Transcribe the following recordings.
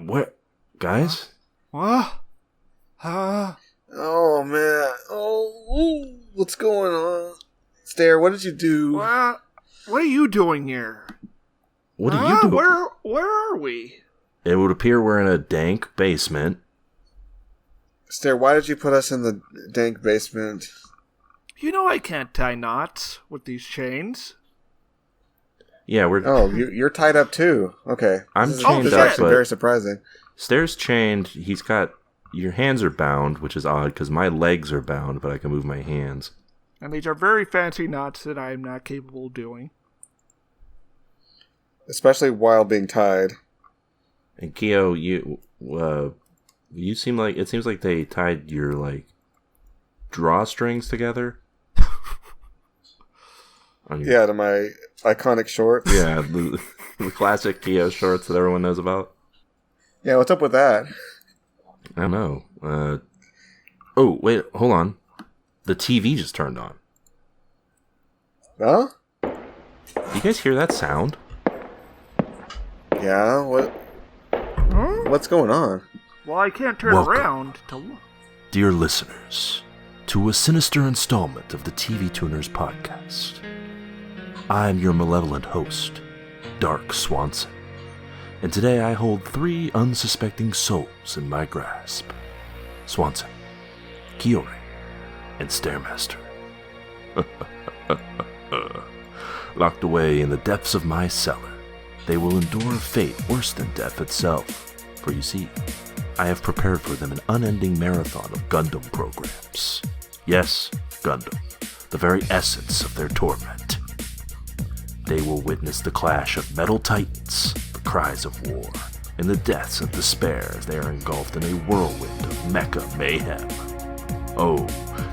What? Guys? What? Oh, man. Oh, what's going on? Stair, what did you do? What are you doing here? What are you doing? Where are we? It would appear we're in a dank basement. Stair, why did you put us in the dank basement? You know I can't tie knots with these chains. Yeah, we're... Oh, you're tied up too. Okay. I'm This chained is up, actually but... very surprising. Stair's chained. He's got... Your hands are bound, which is odd, because my legs are bound, but I can move my hands. And these are very fancy knots that I am not capable of doing. Especially while being tied. And Kyo, you seem like... It seems like they tied your, like, drawstrings together. Yeah, to my iconic shorts. Yeah, the classic Kyo shorts that everyone knows about. Yeah, what's up with that? I don't know. Oh, wait, hold on. The TV just turned on. Huh? You guys hear that sound? Yeah, what? Huh? What's going on? Well, I can't turn around to look. Dear listeners, to a sinister installment of the TV Tuners podcast. I'm your malevolent host, Dark Swanson, and today I hold 3 unsuspecting souls in my grasp. Swanson, Kiorein, and Stairmaster. Locked away in the depths of my cellar, they will endure a fate worse than death itself, for you see, I have prepared for them an unending marathon of Gundam programs. Yes, Gundam, the very essence of their torment. They will witness the clash of metal titans, the cries of war, and the deaths of despair as they are engulfed in a whirlwind of mecha mayhem. Oh,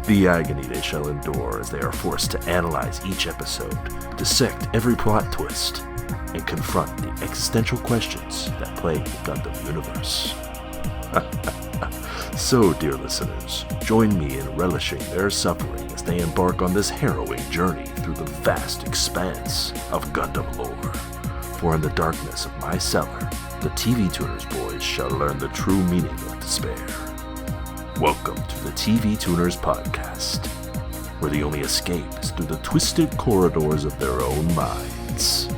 the agony they shall endure as they are forced to analyze each episode, dissect every plot twist, and confront the existential questions that plague the Gundam universe. So, dear listeners, join me in relishing their suffering as they embark on this harrowing journey through the vast expanse of Gundam lore. For in the darkness of my cellar, the TV Tuners boys shall learn the true meaning of despair. Welcome to the TV Tuners podcast, where the only escape is through the twisted corridors of their own minds.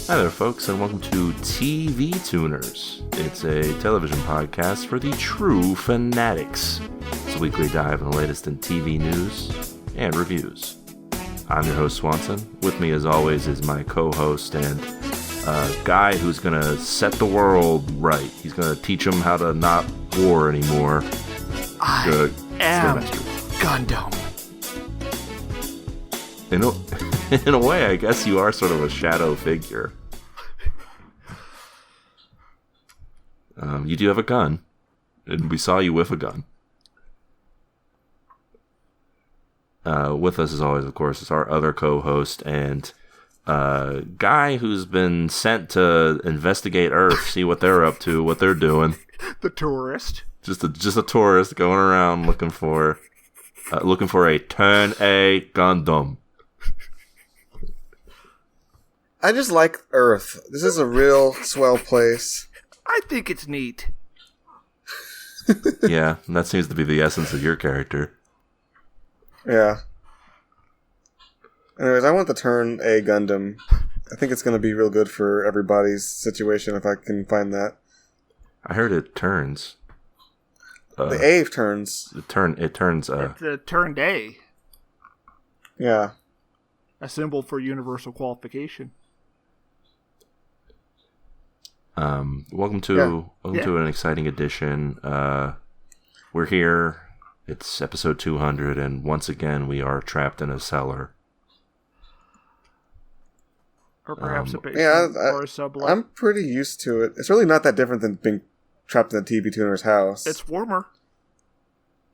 Hi there, folks, and welcome to TV Tuners. It's a television podcast for the true fanatics. It's a weekly dive in the latest in TV news and reviews. I'm your host, Swanson. With me, as always, is my co-host and guy who's going to set the world right. He's going to teach them how to not war anymore. I am Gundam. In a way, I guess you are sort of a shadow figure. You do have a gun, and we saw you with a gun. With us, as always, of course, is our other co-host and guy who's been sent to investigate Earth, see what they're up to, what they're doing. The tourist. Just a tourist going around looking for a Turn A Gundam. I just like Earth. This is a real swell place. I think it's neat. Yeah, that seems to be the essence of your character. Yeah. Anyways, I want the Turn A Gundam. I think it's going to be real good for everybody's situation if I can find that. I heard it turns. The A turns. It turns. It's a turned A. Yeah. A symbol for universal qualification. Welcome to an exciting edition. We're here It's episode 200, and once again we are trapped in a cellar. Or perhaps a basement or a sublet. I'm pretty used to it. It's really not that different than being trapped in a TV tuner's house. It's warmer.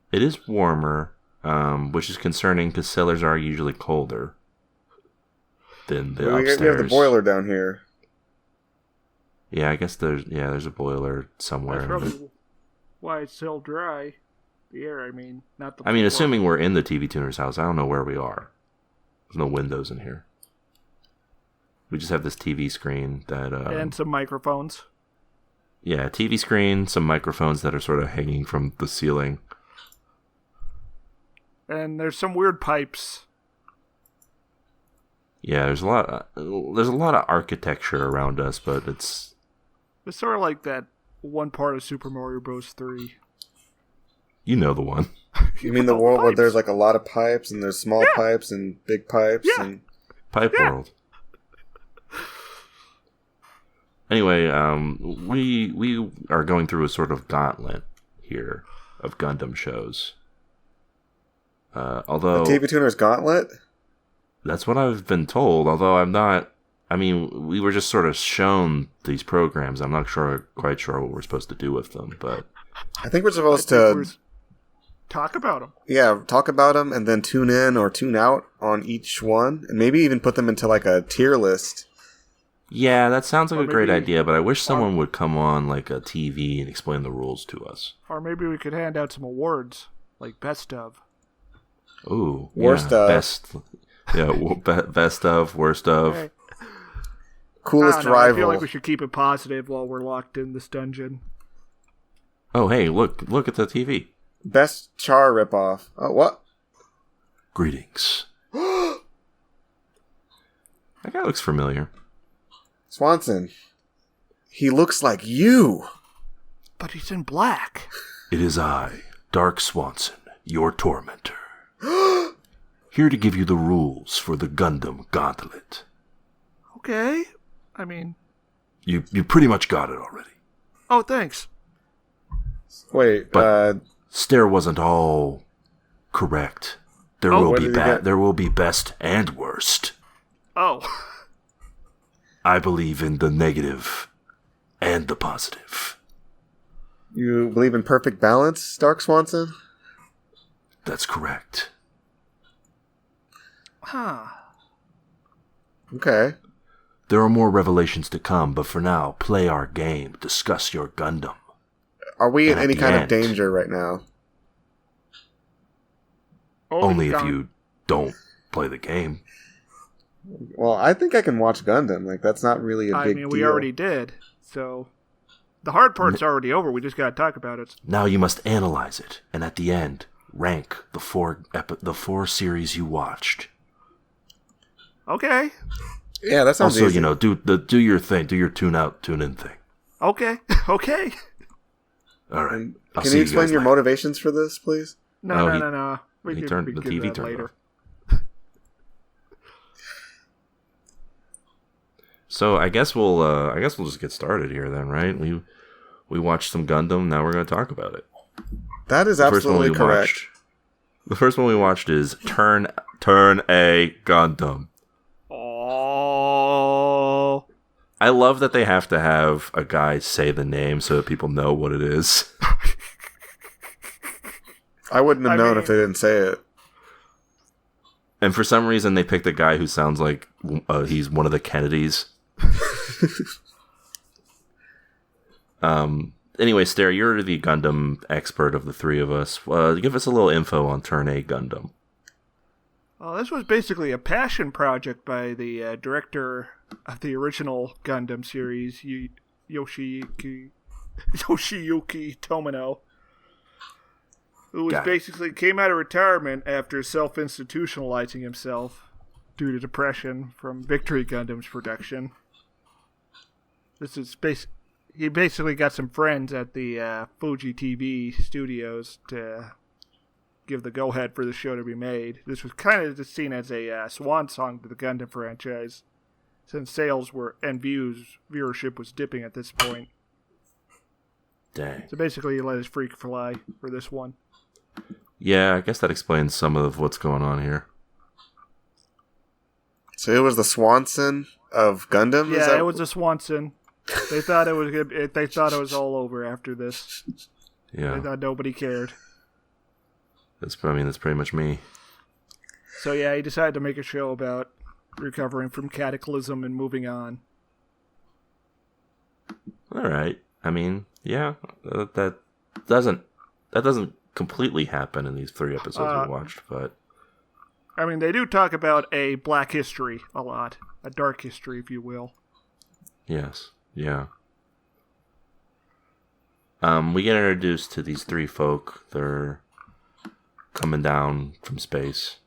It is warmer, which is concerning because cellars are usually colder than the upstairs. We have the boiler down here. Yeah, I guess there's a boiler somewhere. That's probably why it's still dry. The air, I mean, not the. I mean, assuming we're in the TV tuner's house, I don't know where we are. There's no windows in here. We just have this TV screen that... and some microphones. Yeah, TV screen, some microphones that are sort of hanging from the ceiling. And there's some weird pipes. Yeah, there's a lot of architecture around us, but it's sort of like that one part of Super Mario Bros. 3. You know the one. You mean the world where there's like a lot of pipes, and there's small pipes and big pipes? Yeah. And... Pipe World. Anyway, we are going through a sort of gauntlet here of Gundam shows. Although the TV Tuner's Gauntlet? That's what I've been told, although I'm not... I mean, we were just sort of shown these programs. I'm not quite sure what we're supposed to do with them, but... I think we're supposed to... Talk about them. Yeah, talk about them and then tune in or tune out on each one. And maybe even put them into like a tier list. Yeah, that sounds like a great idea, but I wish someone would come on like a TV and explain the rules to us. Or maybe we could hand out some awards, like best of. Ooh, worst of. Best, best of, worst of. Hey. Coolest rival. I feel like we should keep it positive while we're locked in this dungeon. Oh, hey, look at the TV. Best Char ripoff. Oh, what? Greetings. That guy looks familiar. Swanson. He looks like you. But he's in black. It is I, Dark Swanson, your tormentor. Here to give you the rules for the Gundam Gauntlet. Okay. I mean... You pretty much got it already. Oh, thanks. Wait, but Stair wasn't all correct. There will be best and worst. Oh. I believe in the negative and the positive. You believe in perfect balance, Dark Swanson? That's correct. Huh. Okay. There are more revelations to come, but for now, play our game. Discuss your Gundam. Are we in any kind of danger right now? Only if you don't play the game. Well, I think I can watch Gundam. Like, that's not really a big deal. We already did. So, the hard part's already over. We just gotta talk about it. Now you must analyze it, and at the end, rank the four series you watched. Okay. Yeah, that sounds also, easy. do your thing. Do your tune out, tune in thing. Okay. Okay. All right. Can you explain your motivations for this, please? No. He turned the TV turned later. off. So I guess we'll just get started here then, right? We watched some Gundam. Now we're going to talk about it. That is absolutely correct. The first one we watched is Turn A Gundam. Oh. I love that they have to have a guy say the name so that people know what it is. I wouldn't have known if they didn't say it. And for some reason, they picked a guy who sounds like he's one of the Kennedys. Anyway, Stair, you're the Gundam expert of the three of us. Give us a little info on Turn A Gundam. Well, this was basically a passion project by the director of the original Gundam series, Yoshiyuki Tomino, who basically came out of retirement after self-institutionalizing himself due to depression from Victory Gundam's production. This is he basically got some friends at the Fuji TV studios to give the go-ahead for the show to be made. This was kind of just seen as a swan song to the Gundam franchise, since sales and viewership was dipping at this point. Dang. So basically, he let his freak fly for this one. Yeah, I guess that explains some of what's going on here. So it was the Swanson of Gundam? Yeah, it was a Swanson. They thought it was. They thought it was all over after this. Yeah, they thought nobody cared. That's pretty much me. So yeah, he decided to make a show about recovering from cataclysm and moving on. All right. I mean, yeah, that doesn't completely happen in these 3 episodes we watched, but I mean, they do talk about a black history a lot, a dark history, if you will. Yes, yeah. We get introduced to these 3 folk. They're coming down from space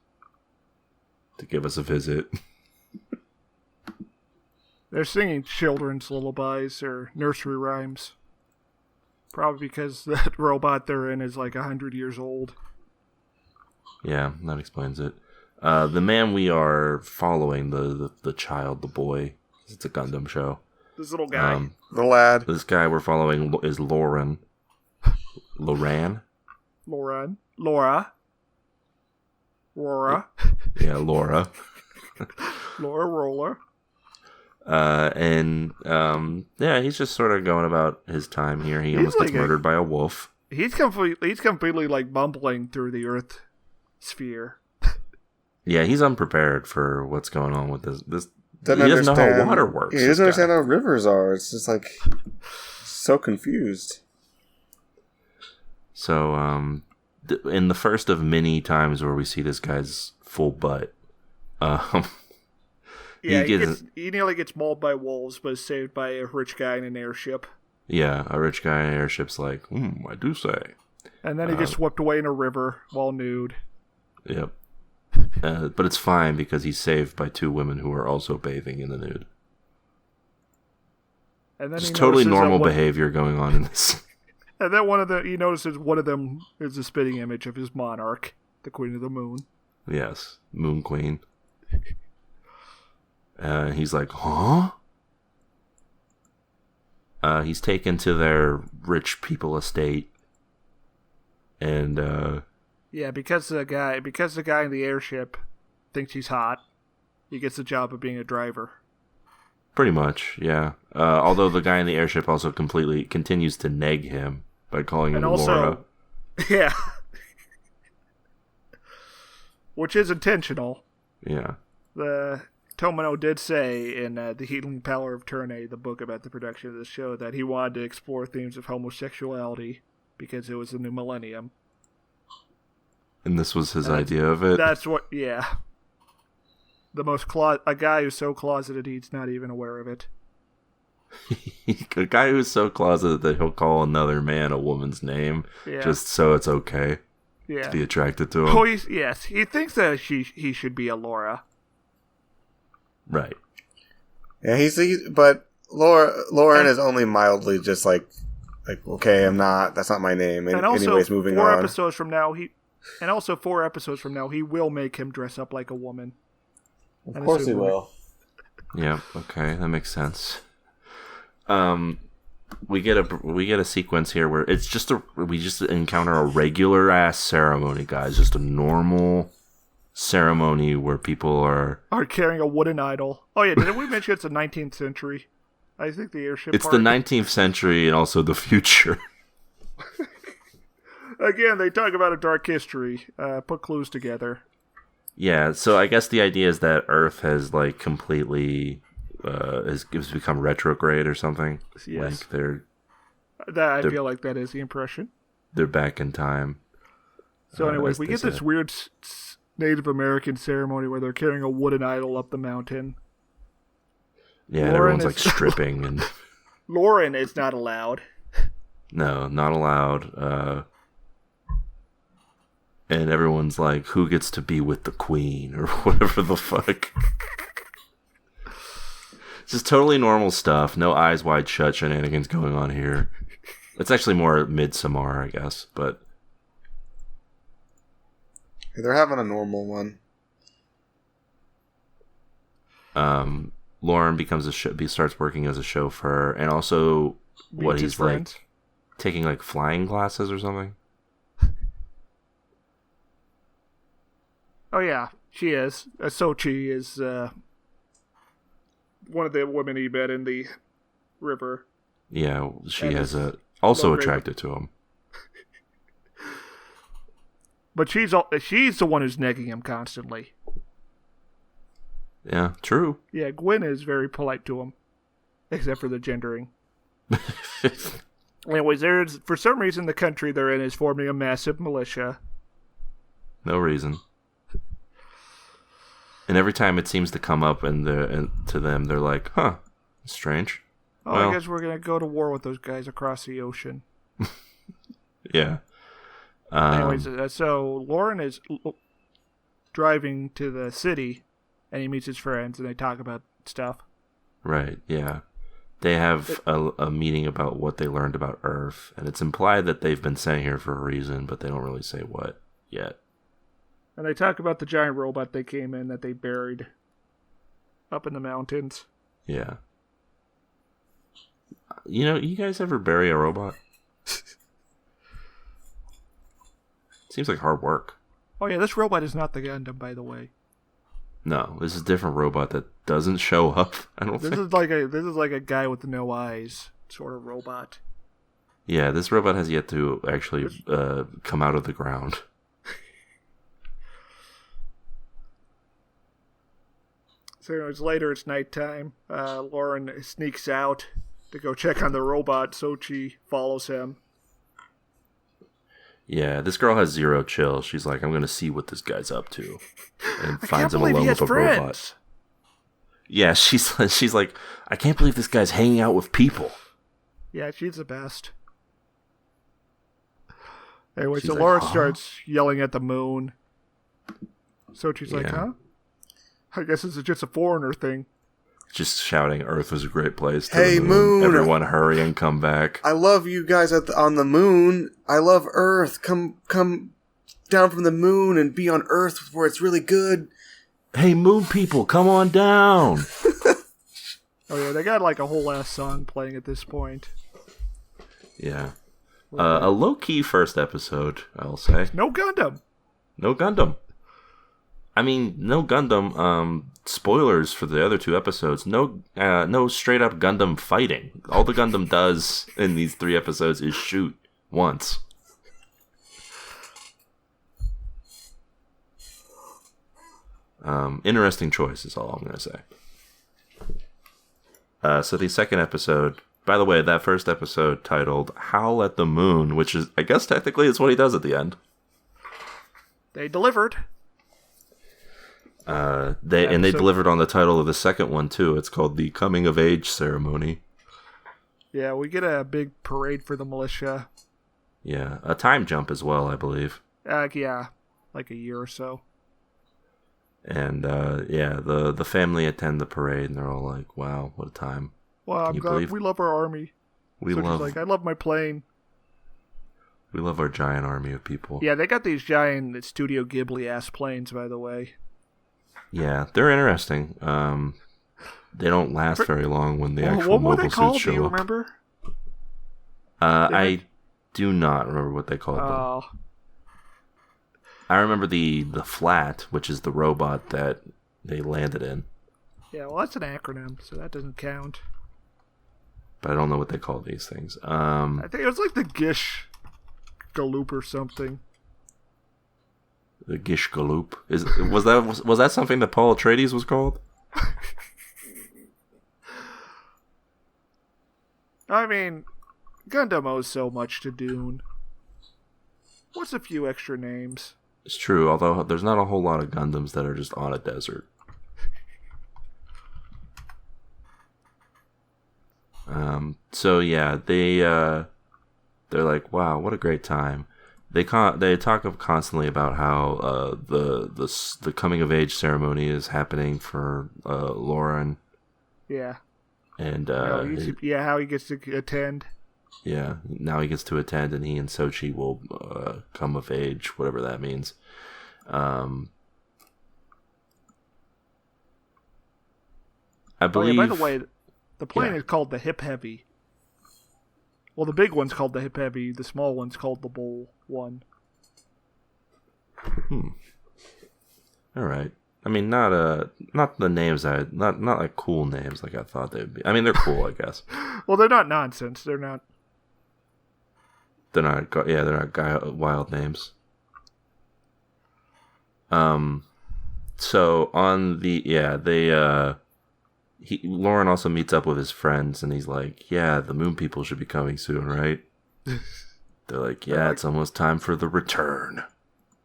to give us a visit. They're singing children's lullabies or nursery rhymes. Probably because that robot they're in is like 100 years old. Yeah, that explains it. The man we are following, the child, the boy, it's a Gundam show. This little guy. The lad. This guy we're following is Lauren. Loran? Laura. Laura. Yeah, Laura. Laura Roller. Yeah, he's just sort of going about his time here. He almost gets murdered by a wolf. He's completely like bumbling through the Earth sphere. Yeah, he's unprepared for what's going on with this. He Doesn't doesn't know how water works. He doesn't understand how rivers are. It's just like so confused. So, in the first of many times where we see this guy's full butt, he nearly gets mauled by wolves, but is saved by a rich guy in an airship. Yeah, a rich guy in an airship's like, I do say. And then he gets swept away in a river while nude. Yep. But it's fine because he's saved by 2 women who are also bathing in the nude. And then Just totally normal behavior going on in this. And then he notices one of them is a spitting image of his monarch, the Queen of the Moon. Yes, Moon Queen. He's like, huh? He's taken to their rich people estate. And, yeah, because the guy in the airship thinks he's hot, he gets the job of being a driver. Pretty much, yeah. Although the guy in the airship also completely continues to neg him by calling him Laura. Yeah. Which is intentional. Yeah. The Tomino did say in The Healing Power of Turne, the book about the production of the show, that he wanted to explore themes of homosexuality because it was the new millennium. And this was his idea of it? That's what, yeah. A guy who's so closeted he's not even aware of it. A guy who's so closeted that he'll call another man a woman's name just so it's okay to be attracted to him. Oh, he thinks that he should be a Laura. Right. Yeah, but Lauren is only mildly just like okay, that's not my name. And also, anyways, moving 4 on. episodes from now, 4 episodes from now, he will make him dress up like a woman. Of course he will. Yeah, okay, that makes sense. We get a sequence here where we just encounter a regular ass ceremony, guys. Just a normal ceremony where people are carrying a wooden idol. Oh yeah, didn't we mention it's the 19th century? I think the airship. It's the 19th century and also the future. Again, they talk about a dark history. Put clues together. Yeah, so I guess the idea is that Earth has like completely has become retrograde or something. Yes. Like I feel like that is the impression. They're back in time. So anyways, we get this weird Native American ceremony where they're carrying a wooden idol up the mountain. Yeah, and everyone's like stripping and Lauren is not allowed. No, not allowed. And everyone's like, who gets to be with the queen or whatever the fuck. Just totally normal stuff. No eyes wide shut shenanigans going on here. It's actually more Midsommar, I guess, but they're having a normal one. Lauren starts working as a chauffeur, and also he's like taking like flying classes or something. Oh yeah, she is. Sochi is one of the women he met in the river. Yeah, she And has is also low-grade. attracted to him. But she's the one who's negging him constantly. Yeah, true. Yeah, Gwen is very polite to him, except for the gendering. Anyways, for some reason the country they're in is forming a massive militia. No reason. And every time it seems to come up and to them, they're like, huh, strange. Oh, well, I guess we're going to go to war with those guys across the ocean. Yeah. Anyways, so Lauren is driving to the city, and he meets his friends, and they talk about stuff. Right, yeah. They have a meeting about what they learned about Earth, and it's implied that they've been sent here for a reason, but they don't really say what yet. And they talk about the giant robot they came in that they buried up in the mountains. Yeah. You guys ever bury a robot? Seems like hard work. Oh yeah, this robot is not the Gundam, by the way. No, this is a different robot that doesn't show up. I don't think. This is like a guy with no eyes sort of robot. Yeah, this robot has yet to actually come out of the ground. So anyways, later it's nighttime. Lauren sneaks out to go check on the robot. Sochi follows him. Yeah, this girl has zero chill. She's like, I'm going to see what this guy's up to. And I finds can't him believe alone he has with a friends. robot. Yeah, she's like, I can't believe this guy's hanging out with people. Yeah, she's the best. Anyway, She's so like, Lauren huh? starts yelling at the moon. Sochi's like, Yeah. huh? I guess this is just a foreigner thing. Just shouting, Earth was a great place. To Hey, the moon. Everyone hurry and come back. I love you guys on the moon. I love Earth. Come down from the moon and be on Earth where it's really good. Hey, moon people, come on down. Oh yeah, they got like a whole ass song playing at this point. Yeah. A low-key first episode, I'll say. No Gundam. No Gundam. I mean, no Gundam. Spoilers for the other two episodes. No straight up Gundam fighting. All the Gundam does in these 3 episodes is shoot once. Interesting choice is all I'm gonna say. So the second episode. By the way, that first episode titled "Howl at the Moon," which is, I guess, technically is what he does at the end. They delivered. They delivered on the title of the second one too. It's called the Coming of Age Ceremony. Yeah, we get a big parade for the militia. Yeah, a time jump as well, I believe. Yeah, like a year or so. And yeah, the family attend the parade, and they're all like, "Wow, what a time!" Well, I'm glad we love our army. We so love. like, I love my plane. We love our giant army of people. Yeah, they got these giant Studio Ghibli ass planes, by the way. Yeah, they're interesting. They don't last very long when the actual what were mobile they suits called? show Do you up. remember? I do not remember what they called them. Oh, I remember the Flat, which is the robot that they landed in, yeah. Well, that's an acronym, so that doesn't count. but I don't know what they call these things. I think it was like the Gish Galoop or something. The Gish Galoop. Was that something that Paul Atreides was called? I mean, Gundam owes so much to Dune. What's a few extra names? It's true, although there's not a whole lot of Gundams that are just on a desert. So yeah, they're like, wow, what a great time. They talk constantly about how the coming of age ceremony is happening for Lauren. Yeah. And how he gets to attend. Yeah, now he gets to attend, and he and Sochi will come of age, whatever that means. I believe. Oh, yeah, by the way, the plane is called the Hip Heavy. Well, the big one's called the Hip Heavy. The small one's called the Bull 1. All right. I mean, not the names not like cool names like I thought they'd be. I mean, they're cool, I guess. Well, they're not nonsense. They're not. They're not wild names. So on Lauren also meets up with his friends, and he's like, "Yeah, the moon people should be coming soon, right?" They're like, "Yeah, it's almost time for the return."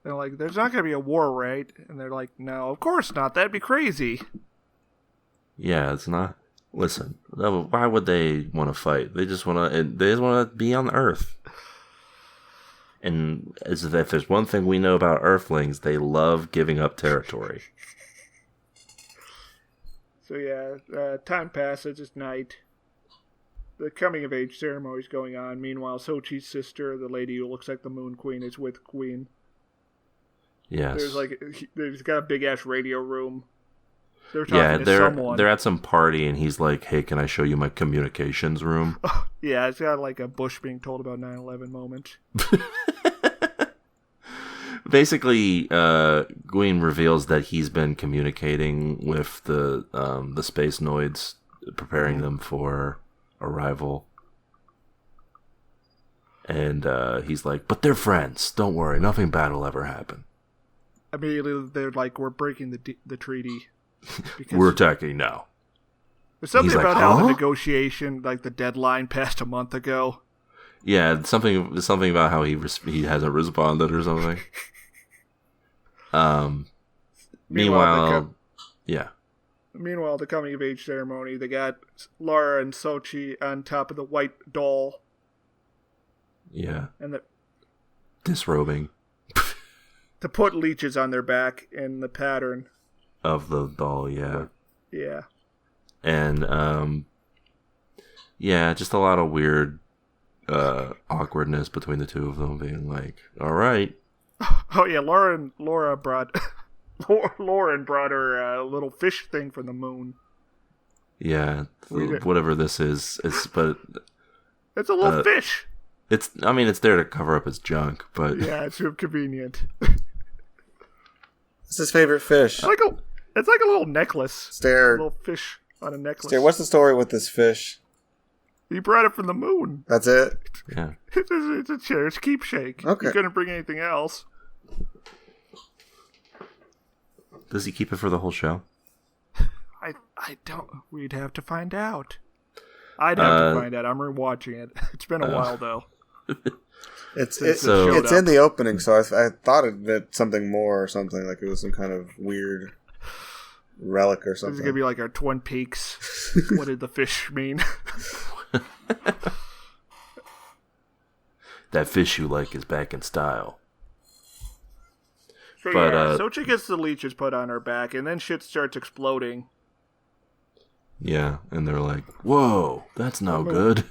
They're like, "There's not going to be a war, right?" And they're like, "No, of course not. That'd be crazy." Yeah, it's not. Listen, why would they want to fight? They just want to be on Earth. And as if there's one thing we know about Earthlings, they love giving up territory. So yeah, time passes. It's night. The coming of age ceremony is going on. Meanwhile, Sochi's sister, the lady who looks like the Moon Queen, is with Queen. Yes. There's got a big ass radio room. They're talking to someone. They're at some party, and he's like, "Hey, can I show you my communications room?" Yeah, it's got like a Bush being told about 9/11 moment. Basically, Gwyn reveals that he's been communicating with the space noids, preparing them for arrival. And he's like, "But they're friends. Don't worry, nothing bad will ever happen." Immediately, they're like, "We're breaking the treaty." We're attacking now. There's something about how the negotiation, like the deadline, passed a month ago. Yeah, something about how he hasn't responded or something. Meanwhile, Meanwhile, the coming of age ceremony, they got Lara and Sochi on top of the white doll. Yeah. And disrobing. To put leeches on their back in the pattern of the doll, yeah. Yeah. And just a lot of weird awkwardness between the two of them, being like, "All right." Oh yeah, Lauren brought her a little fish thing from the moon. Yeah, whatever this is, but it's a little fish. It's there to cover up his junk, but yeah, it's convenient. It's his favorite fish. It's like a little necklace. Stare. A little fish on a necklace. Stare. What's the story with this fish? He brought it from the moon. That's it? Yeah. It's a cherished keepsake. Okay. He couldn't bring anything else. Does he keep it for the whole show? I don't. We'd have to find out. I'd have to find out. I'm rewatching it. It's been a while, though. It's in the opening, so I thought it meant something more or something, like it was some kind of weird relic or something. This is going to be like our Twin Peaks. What did the fish mean? That fish you like is back in style. So Sochi gets the leeches put on her back, and then shit starts exploding. Yeah, and they're like, "Whoa, that's no good."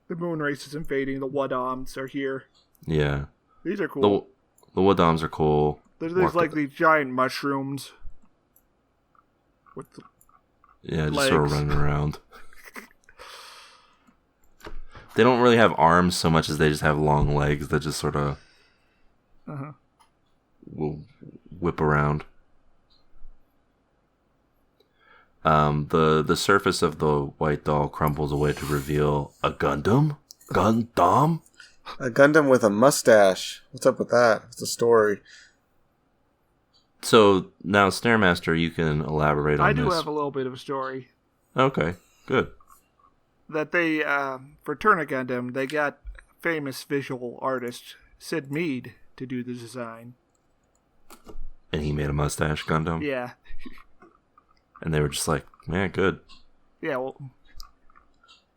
The moon race is invading. The Wadams are here. Yeah. These are cool. The Wadams are cool. There's like these giant mushrooms. With the just sort of running around. They don't really have arms so much as they just have long legs that just sort of will whip around. The surface of the white doll crumbles away to reveal a Gundam? Gundam? A Gundam with a mustache. What's up with that? What's the story? So, now, Stairmaster, you can elaborate on this. I do have a little bit of a story. Okay, good. That they, for Turner Gundam, they got famous visual artist Sid Mead to do the design. And he made a mustache Gundam? Yeah. And they were just like, man, good. Yeah, well,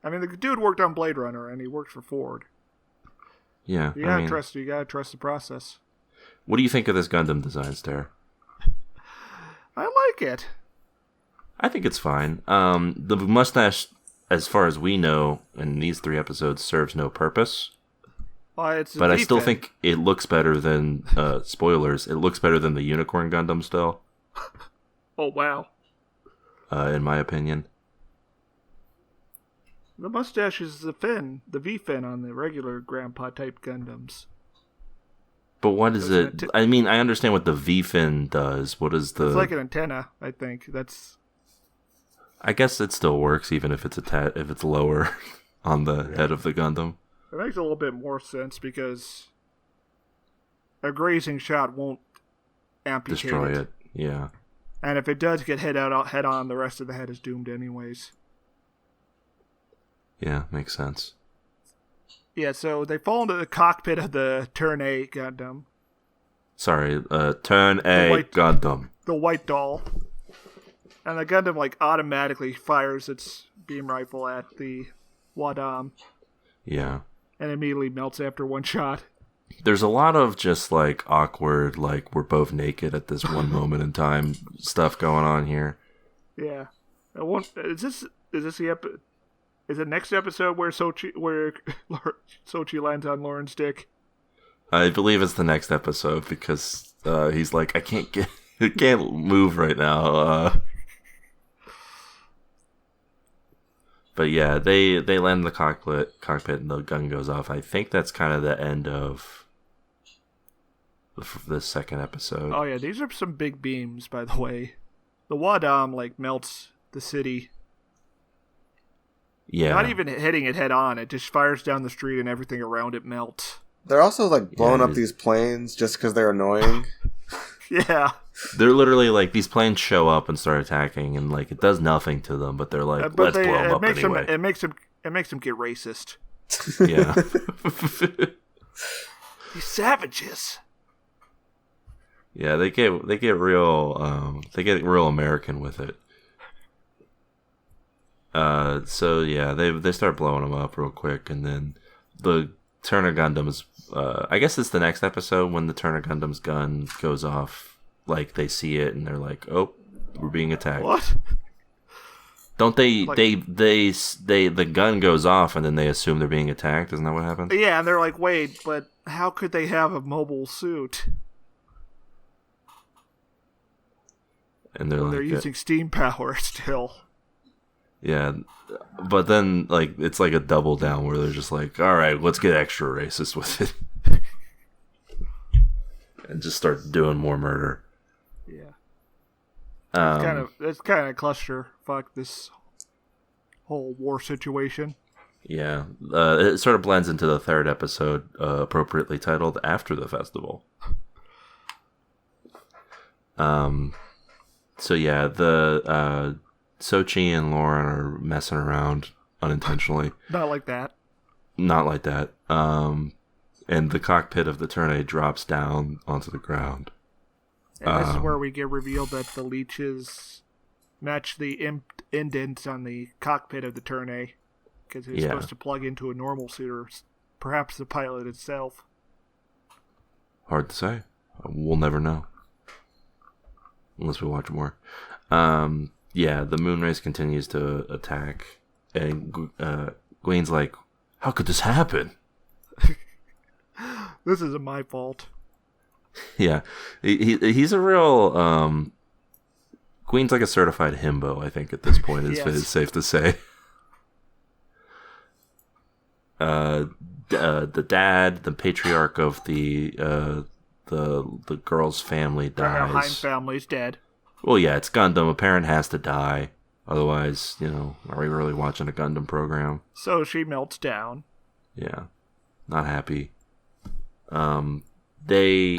I mean, the dude worked on Blade Runner, and he worked for Ford. Yeah, you gotta trust the process. What do you think of this Gundam design, Stair? I like it. I think it's fine. The mustache, as far as we know, in these 3 episodes, serves no purpose. But I still think it looks better than, spoilers, it looks better than the Unicorn Gundam still. Oh, wow. In my opinion. The mustache is the fin, the V fin on the regular Grandpa type Gundams. But what is it? I mean, I understand what the V-fin does. What is the... It's like an antenna, I think. I guess it still works, even if it's if it's lower on the head of the Gundam. It makes a little bit more sense because a grazing shot won't amputate Destroy it, yeah. And if it does get hit head on, the rest of the head is doomed anyways. Yeah, makes sense. Yeah, so they fall into the cockpit of the Turn A Gundam. Sorry, Turn A Gundam. The white doll. And the Gundam, automatically fires its beam rifle at the Wadam. Yeah. And immediately melts after one shot. There's a lot of just, awkward, we're both naked at this one moment in time stuff going on here. Yeah. Is it next episode where Sochi lands on Lauren's dick? I believe it's the next episode because he's like, I can't move right now. But yeah, they land in the cockpit and the gun goes off. I think that's kind of the end of the second episode. Oh yeah, these are some big beams, by the way. The Wadam melts the city. Yeah. Not even hitting it head on, it just fires down the street and everything around it melts. They're also blowing up these planes just because they're annoying. Yeah. They're literally these planes show up and start attacking, and it does nothing to them, but they're let's blow them up anyway. It makes them get racist. Yeah. These savages. Yeah, they get real American with it. So yeah, they start blowing them up real quick, and then the Turner Gundam is. I guess it's the next episode when the Turner Gundam's gun goes off. They see it and they're like, "Oh, we're being attacked." What? Don't they? The gun goes off and then they assume they're being attacked. Isn't that what happens? Yeah, and they're like, "Wait, but how could they have a mobile suit?" And they're using steam power still. Yeah, but then it's a double down where they're just like, all right, let's get extra racist with it, and just start doing more murder. Yeah, it's kind of clusterfuck, this whole war situation. Yeah, it sort of blends into the third episode, appropriately titled "After the Festival." So yeah, the Sochi and Lauren are messing around unintentionally. Not like that. And the cockpit of the Turn A drops down onto the ground. And this is where we get revealed that the leeches match the indents on the cockpit of the Turn A. Because it's supposed to plug into a normal suit, or perhaps the pilot itself. Hard to say. We'll never know. Unless we watch more. Yeah, the Moonrace continues to attack, and Gwen's like, "How could this happen?" This isn't my fault. Yeah, he's a real. Gwen's like a certified himbo, I think, at this point. It's safe to say. The dad, the patriarch of the girl's family dies. Heim family's dead. Well, yeah, it's Gundam. A parent has to die. Otherwise, are we really watching a Gundam program? So she melts down. Yeah. Not happy. They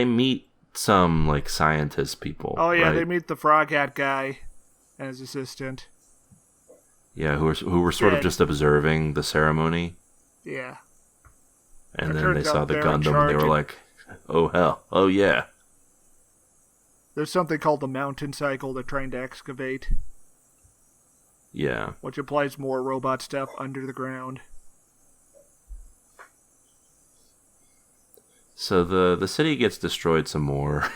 meet some, scientist people. Oh, yeah, right? they meet the Frog Hat guy and his assistant. Yeah, who were sort of just observing the ceremony. Yeah. And then they saw the Gundam and they were like, oh, hell. Oh, yeah. There's something called the mountain cycle they're trying to excavate. Yeah. Which implies more robot stuff under the ground. So the city gets destroyed some more.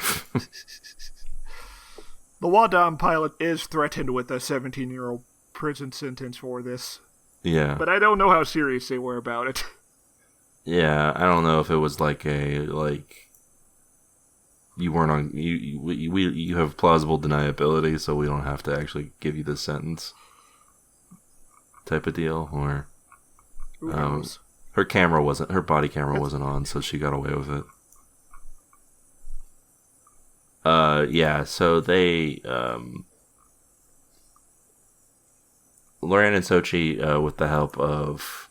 The Wadam pilot is threatened with a 17-year prison sentence for this. Yeah. But I don't know how serious they were about it. Yeah, I don't know if it was you weren't on you have plausible deniability, so we don't have to actually give you this sentence type of deal, or Who knows? her body camera wasn't on, so she got away with it. So they, Loran and Sochi, with the help of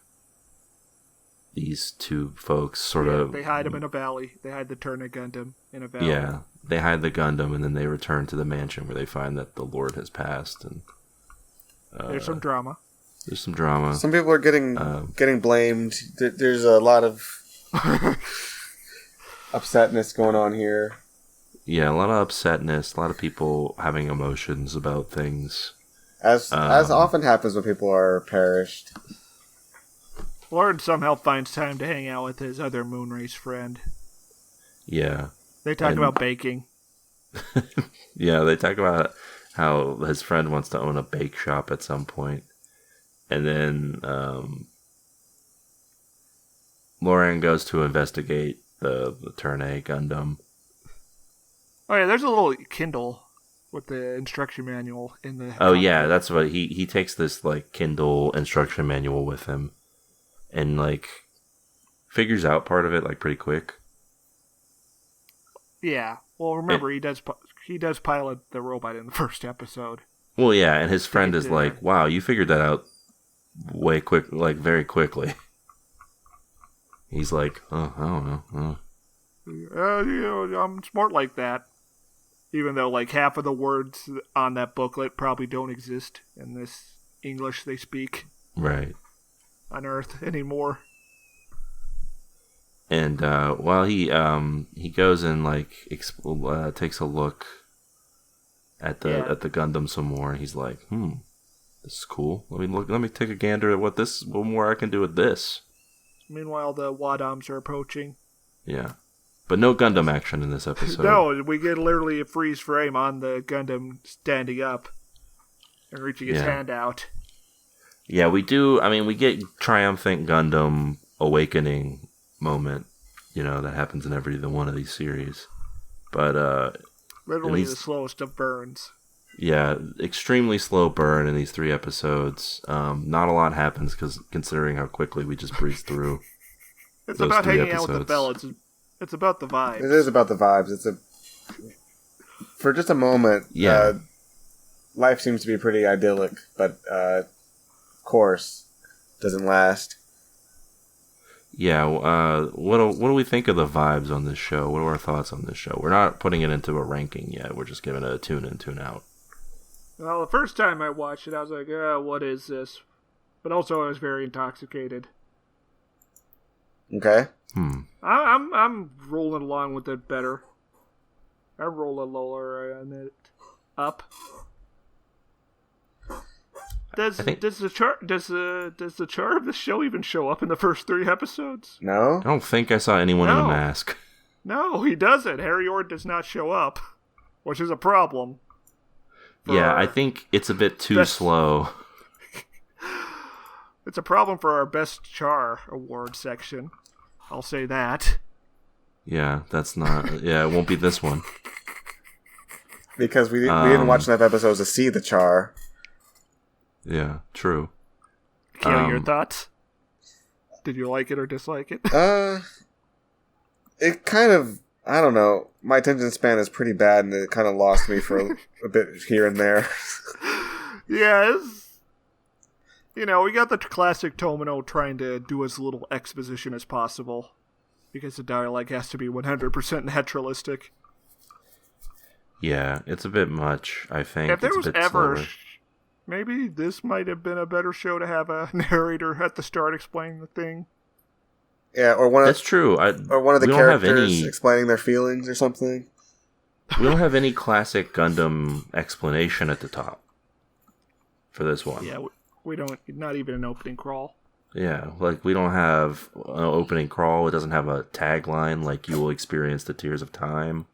these two folks, sort of... They hide him in a valley. They hide the Turner Gundam in a valley. Yeah, they hide the Gundam, and then they return to the mansion where they find that the Lord has passed. And there's some drama. There's some drama. Some people are getting blamed. There's a lot of upsetness going on here. Yeah, a lot of upsetness. A lot of people having emotions about things. As often happens when people are perished. Lauren somehow finds time to hang out with his other Moonrace friend. Yeah. They talk about baking. Yeah, they talk about how his friend wants to own a bake shop at some point. And then Lauren goes to investigate the Turner Gundam. Oh yeah, there's a little Kindle with the instruction manual in the... Oh yeah, that's what he takes this like Kindle instruction manual with him. And, like, figures out part of it, like, pretty quick. Yeah. Well, remember, he does pilot the robot in the first episode. Well, yeah, and his friend is like, wow, you figured that out very quickly. He's like, oh, I don't know. I'm smart like that. Even though, like, half of the words on that booklet probably don't exist in this English they speak. Right. On Earth anymore. And while he goes and like takes a look at the Gundam some more, he's like, this is cool. Let me take a gander at what more I can do with this. Meanwhile, the Wadams are approaching. Yeah, but no Gundam action in this episode. No, we get literally a freeze frame on the Gundam standing up and reaching his hand out. Yeah, we do. I mean, we get triumphant Gundam awakening moment, that happens in every one of these series. But literally the slowest of burns. Yeah, extremely slow burn in these 3 episodes. Not a lot happens considering how quickly we just breeze through. It's about hanging out with the Bell. It's about the vibes. It is about the vibes. For just a moment. Yeah. Life seems to be pretty idyllic, but course doesn't last. Yeah, what do we think of the vibes on this show? What are our thoughts on this show? We're not putting it into a ranking yet. We're just giving it a tune in, tune out. Well, the first time I watched it, I was like, what is this? But also I was very intoxicated. Okay. I'm rolling along with it better. I roll a lower on it up. Does the char of the show even show up in the first 3 episodes? No. I don't think I saw anyone in a mask. No, he doesn't. Harry Ord does not show up, which is a problem. Yeah, I think it's a bit too slow. It's a problem for our best char award section. I'll say that. Yeah, that's not... Yeah, it won't be this one. Because we didn't watch enough episodes to see the char. Yeah, true. Kale, your thoughts? Did you like it or dislike it? It kind of... I don't know. My attention span is pretty bad, and it kind of lost me for a bit here and there. Yeah, we got the classic Tomino trying to do as little exposition as possible. Because the dialogue has to be 100% naturalistic. Yeah, it's a bit much, I think. If there was ever... slower. Maybe this might have been a better show to have a narrator at the start explaining the thing. Yeah, or one of... That's true. Or one of the characters explaining their feelings or something. We don't have any classic Gundam explanation at the top for this one. Yeah, we don't... Not even an opening crawl. Yeah, like we don't have an opening crawl. It doesn't have a tagline like "You will experience the tears of time."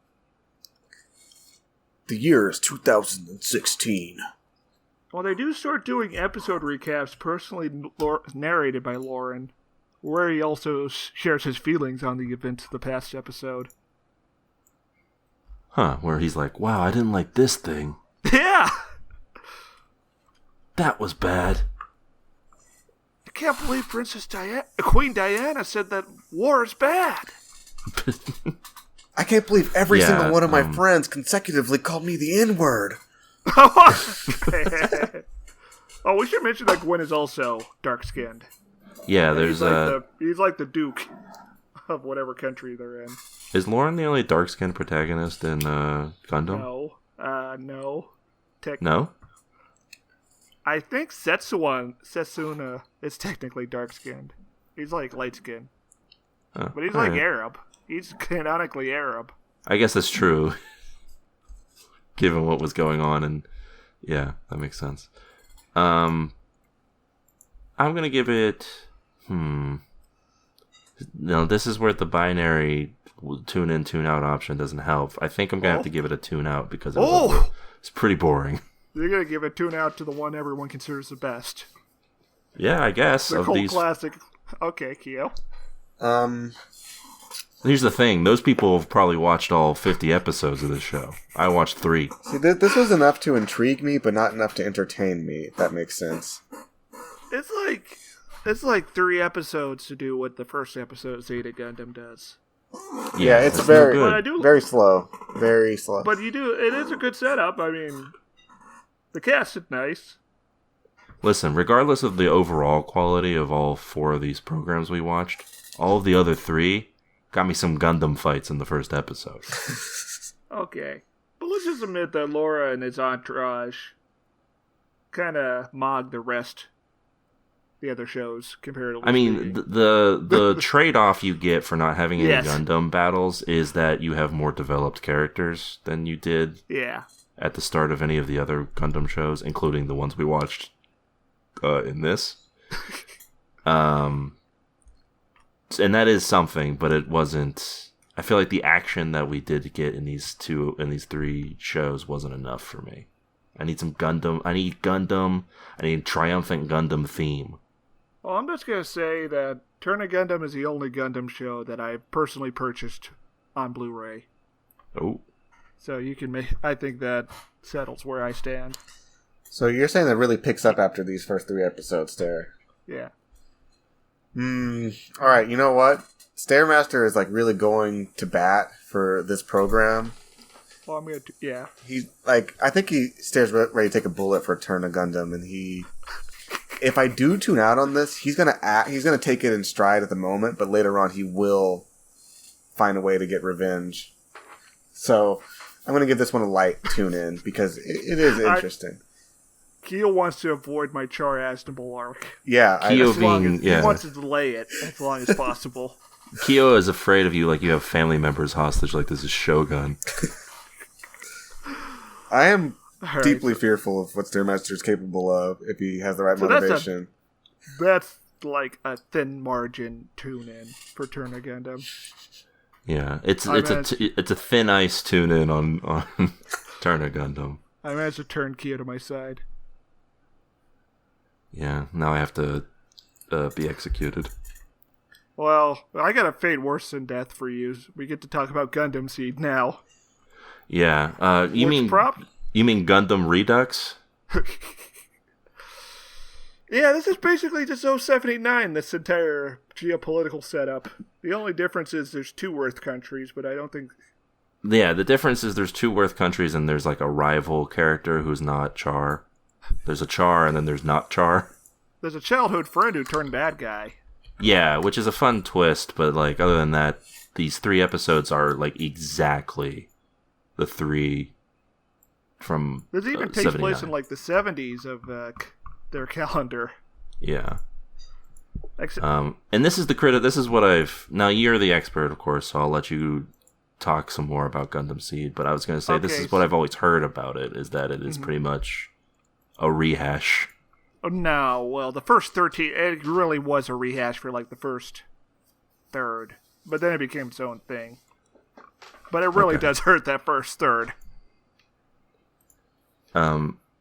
The year is 2016. Well, they do start doing episode recaps personally narrated by Lauren, where he also shares his feelings on the events of the past episode. Huh, where he's like, wow, I didn't like this thing. Yeah! That was bad. I can't believe Queen Diana said that war is bad. I can't believe every single one of my friends consecutively called me the N-word. Oh, we should mention that Gwen is also dark-skinned. Yeah, there's he's like the Duke of whatever country they're in. Is Lauren the only dark-skinned protagonist in Gundam? No. No. No? I think Setsuna is technically dark-skinned. He's like light-skinned. But he's like Arab. He's canonically Arab. I guess that's true. Given what was going on, and yeah, that makes sense. I'm gonna give it. No, this is where the binary tune in, tune out option doesn't help. I think I'm gonna have to give it a tune out because it's pretty boring. You're gonna give a tune out to the one everyone considers the best. Yeah, I guess. The cult classic. Okay, Kyo. Here's the thing. Those people have probably watched all 50 episodes of this show. I watched 3. See, this was enough to intrigue me, but not enough to entertain me, if that makes sense. It's like 3 episodes to do what the first episode of Zeta Gundam does. Yeah, it's very slow. Very slow. But it is a good setup. I mean, the cast is nice. Listen, regardless of the overall quality of all 4 of these programs we watched, all of the other 3 got me some Gundam fights in the first episode. Okay. But let's just admit that Laura and his entourage kind of mogged the other shows comparatively. I mean, the trade-off you get for not having any Gundam battles is that you have more developed characters than you did at the start of any of the other Gundam shows, including the ones we watched in this. And that is something, but it wasn't. I feel like the action that we did get in these 3 shows wasn't enough for me. I need some Gundam. I need triumphant Gundam theme. Well, I'm just gonna say that Turn of Gundam is the only Gundam show that I personally purchased on Blu-ray. Oh. So you can I think that settles where I stand. So you're saying that really picks up after these first 3 episodes, Stair? Yeah. Alright, you know what? Stairmaster is like really going to bat for this program. Well, I'm gonna He's like, I think Stair's ready to take a bullet for Turn of Gundam, and if I do tune out on this, he's gonna take it in stride at the moment, but later on he will find a way to get revenge. So I'm gonna give this one a light tune in because it is interesting. Keo wants to avoid my Char Aznable arc. Yeah, he wants to delay it as long as possible. Keo is afraid of you like you have family members hostage, like this is Shogun. I am deeply fearful of what Stairmaster is capable of if he has the right motivation. That's like a thin margin tune-in for Turn of Gundam. Yeah, it's a thin ice tune-in on Turn of Gundam. I managed to turn Keo to my side. Yeah, now I have to be executed. Well, I got a fate worse than death for you. We get to talk about Gundam Seed now. Yeah, you mean Gundam Redux? Yeah, this is basically just 079, this entire geopolitical setup. The only difference is there's 2 Earth countries, but I don't think... Yeah, the difference is there's 2 Earth countries and there's like a rival character who's not Char. There's a Char and then there's not Char. There's a childhood friend who turned bad guy. Yeah, which is a fun twist, but like other than that, these 3 episodes are like exactly the 3 from This even takes place in like the 70s of their calendar. Yeah. And this is this is what now you're the expert, of course, so I'll let you talk some more about Gundam Seed, but I was going to say this is what I've always heard about it, is that it is pretty much a rehash. Oh, no, well, the first 13, it really was a rehash for like the first third, but then it became its own thing. But it really does hurt that first third.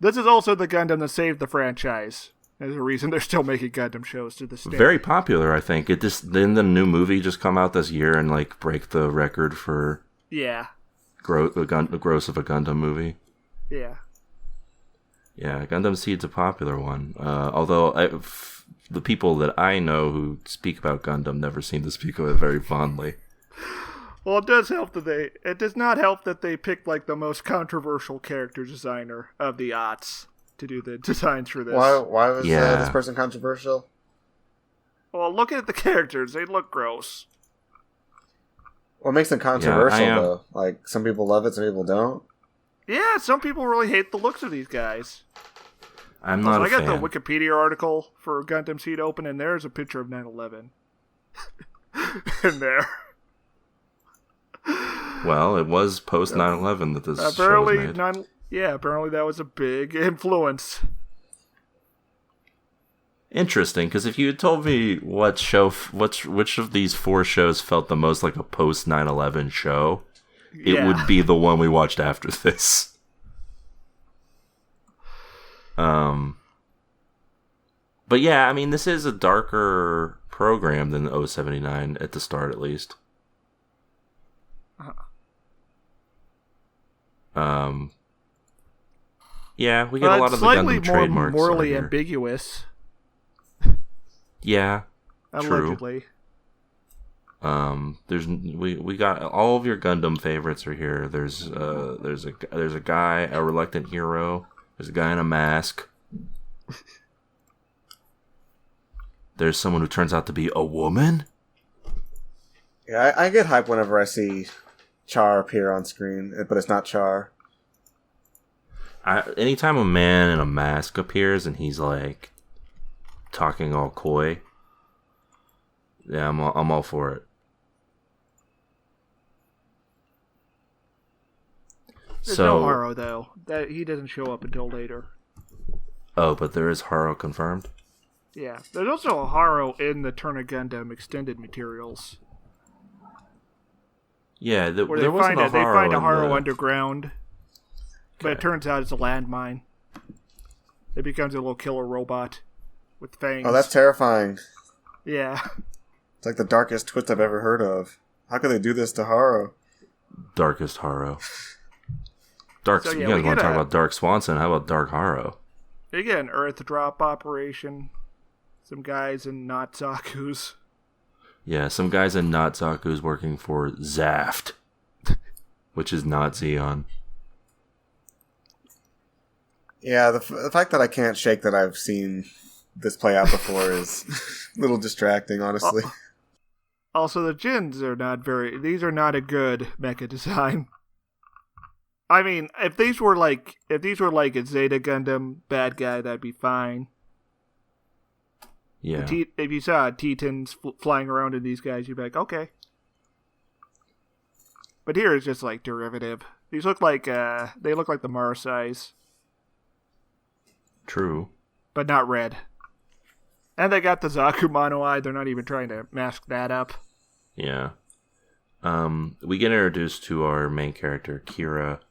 This is also the Gundam that saved the franchise. There's a reason they're still making Gundam shows to this day. Very popular, I think. Didn't the new movie just come out this year and like break the record for gross of a Gundam movie? Yeah. Yeah, Gundam Seed's a popular one. Although the people that I know who speak about Gundam never seem to speak of it very fondly. Well, it does help that it does not help that they picked like the most controversial character designer of the aughts to do the designs for this. Why was this person controversial? Well, look at the characters; they look gross. What makes them controversial though? Like some people love it, some people don't. Yeah, some people really hate the looks of these guys. I'm not. I got the Wikipedia article for Gundam Seed open, and there's a picture of 9/11 in there. Well, it was post 9/11 that this show was made. Apparently that was a big influence. Interesting, because if you had told me which of these 4 shows felt the most like a post 9/11 show, it would be the one we watched after this. But yeah, I mean, this is a darker program than 079 at the start, at least. Yeah, we get a lot of the Gundam trademarks. More morally ambiguous. Yeah, allegedly. True. We got all of your Gundam favorites are here. There's a guy, a reluctant hero. There's a guy in a mask. There's someone who turns out to be a woman. Yeah, I get hyped whenever I see Char appear on screen, but it's not Char. Anytime a man in a mask appears and he's like talking all coy, yeah, I'm all for it. There's no Haro though. He doesn't show up until later. Oh, but there is Haro confirmed? Yeah. There's also a Haro in the Turn of Gundam extended materials. Yeah, they find a Haro underground, but it turns out it's a landmine. It becomes a little killer robot with fangs. Oh, that's terrifying. Yeah. It's like the darkest twist I've ever heard of. How could they do this to Haro? Darkest Haro. You guys want to talk about Dark Swanson? How about Dark Haro? You get an Earth drop operation. Some guys in Natsaku's. Yeah, some guys in Natsaku's working for Zaft, which is not Zeon. Yeah, the fact that I can't shake that I've seen this play out before is a little distracting, honestly. Also, the Jins are these are not a good mecha design. I mean, if these were like a Zeta Gundam bad guy, that'd be fine. Yeah. If you saw Tetons flying around in these guys, you'd be like, okay. But here it's just like derivative. These look like the Marseilles. True. But not red. And they got the Zaku Mono Eye. They're not even trying to mask that up. Yeah. We get introduced to our main character, Kira,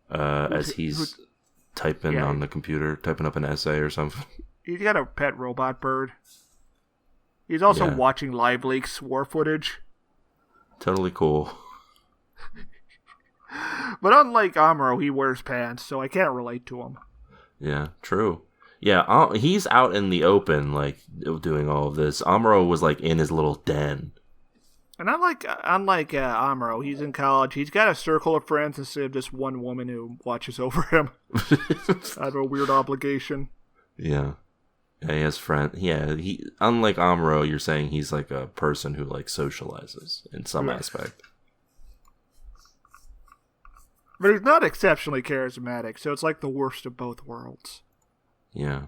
as he's typing on the computer, typing up an essay or something. He's got a pet robot bird. He's also watching Live Leaks war footage. Totally cool. But unlike Amuro, he wears pants, so I can't relate to him. Yeah, true. Yeah, he's out in the open, like, doing all of this. Amuro was, like, in his little den. And unlike Amuro, he's in college. He's got a circle of friends instead of just one woman who watches over him. I have a weird obligation. Yeah. Yeah, he has friends. Yeah, unlike Amuro, you're saying he's like a person who like socializes in some aspect. But he's not exceptionally charismatic, so it's like the worst of both worlds. Yeah.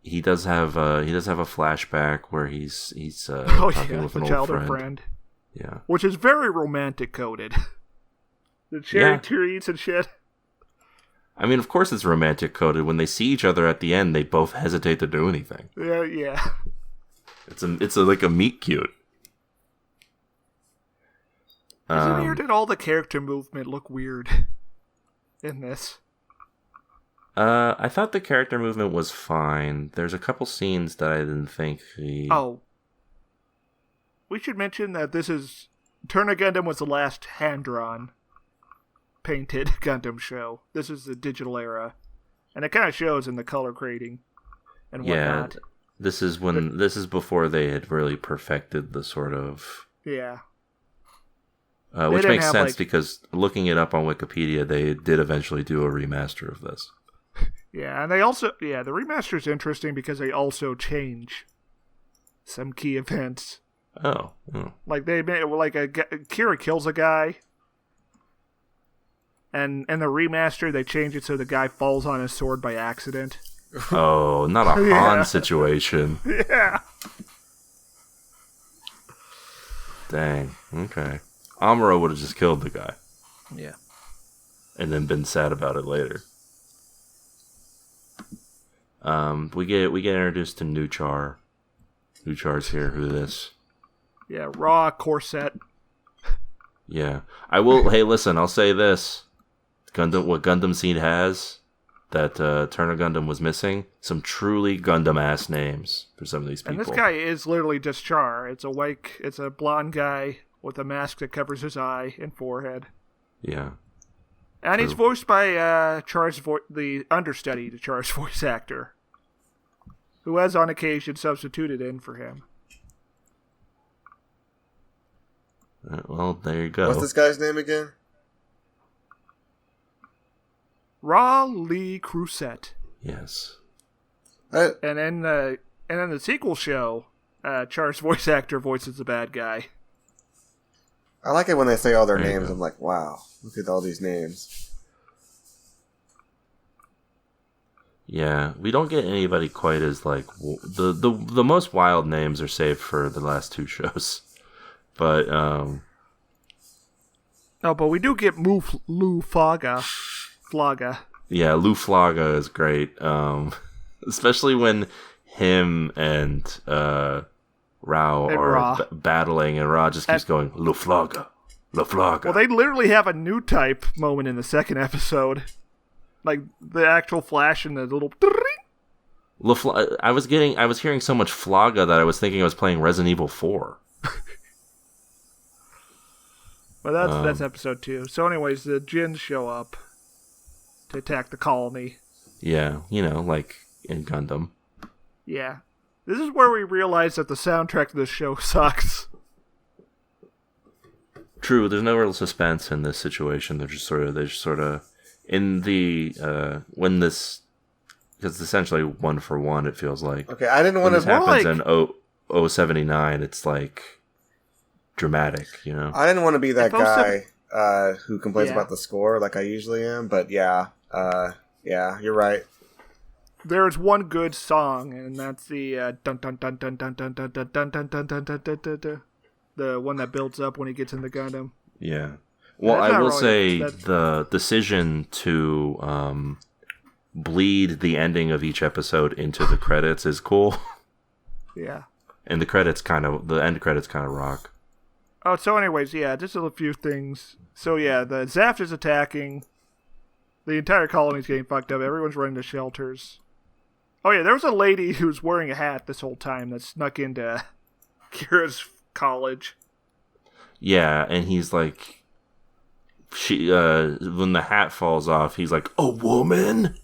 He does have a flashback where he's talking with an old friend. Yeah. Which is very romantic coded. The cherry trees and shit. I mean, of course it's romantic coded. When they see each other at the end, they both hesitate to do anything. Yeah. It's like a meet cute. Isn't weird that all the character movement look weird in this? I thought the character movement was fine. There's a couple scenes that I didn't think Oh. We should mention that this is... Turn of Gundam was the last hand-drawn painted Gundam show. This is the digital era. And it kind of shows in the color grading and whatnot. Yeah, this is before they had really perfected the sort of Which makes sense because looking it up on Wikipedia, they did eventually do a remaster of this. Yeah, and they also the remaster is interesting because they also change some key events. Oh. Like they made Kira kills a guy, and in the remaster they change it so the guy falls on his sword by accident. Oh, not a Han situation. Yeah. Dang. Okay. Amuro would have just killed the guy. Yeah. And then been sad about it later. We get introduced to Nuchar. Nuchar's here. Who this? Yeah, raw corset. Yeah. I will. Hey, listen. I'll say this. What Gundam Seed has that Turner Gundam was missing, some truly Gundam ass names for some of these people. And this guy is literally just Char. It's a blonde guy with a mask that covers his eye and forehead. Yeah. And True. he's voiced by the understudy to Char's voice actor, who has on occasion substituted in for him. Well, there you go. What's this guy's name again? Ra Lee Crusette. Yes. And in the sequel show, Char's voice actor voices the bad guy. I like it when they say all their There you names. go. I'm like, wow, look at all these names. Yeah, we don't get anybody quite as like the most wild names are saved for the last two shows, but but we do get Lou Flaga. Yeah, Lou Flaga is great, especially when him and Rao are battling, and Ra just keeps going Lou Flaga, Lou Flaga. Well, they literally have a new type moment in the second episode. Like the actual flash and the little. I was hearing so much Flaga that I was thinking I was playing Resident Evil 4. Well, that's episode 2. So, anyways, the Djinns show up to attack the colony. Yeah, like in Gundam. Yeah, this is where we realize that the soundtrack of this show sucks. True, there's no real suspense in this situation. They're just sort of. In the when this, because it's essentially 1 for 1, it feels like. Okay, I didn't want when to. This happens in 079. It's like dramatic, I didn't want to be that guy who complains about the score like I usually am, but yeah, you're right. There is one good song, and that's the dun dun dun dun dun dun dun dun dun dun dun dun dun dun, the one that builds up when he gets in the Gundam. Yeah. Well, I will say the decision to bleed the ending of each episode into the credits is cool. Yeah. And the end credits kind of rock. Oh, so anyways, yeah, just a few things. So yeah, the Zaft is attacking. The entire colony's getting fucked up. Everyone's running to shelters. Oh yeah, there was a lady who's wearing a hat this whole time that snuck into Kira's college. Yeah, and he's like... when the hat falls off, he's like, "A woman?"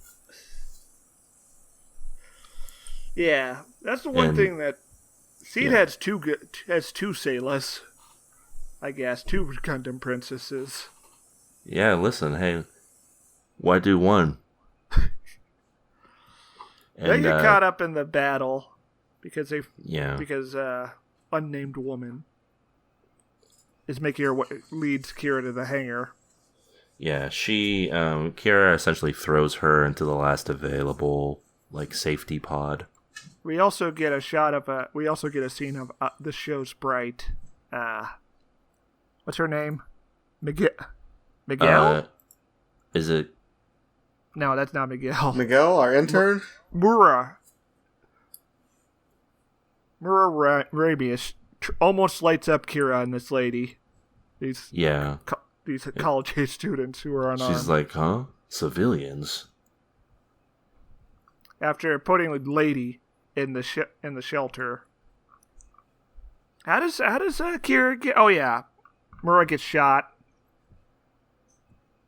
Yeah, that's the one thing that Seed has two Saylas, I guess, 2 Gundam princesses. Yeah, listen, hey, why do one? They get caught up in the battle because unnamed woman is making her leads Kira to the hangar. Yeah, Kira essentially throws her into the last available safety pod. We also get a scene of the show's Bright. What's her name? Miguel? Is it? No, that's not Miguel. Miguel, our intern? Mura Rabius almost lights up Kira and this lady. These college-age students who are unarmed. She's like, huh? Civilians? After putting the lady in the shelter. How does Kira get... Oh, yeah. Mura gets shot.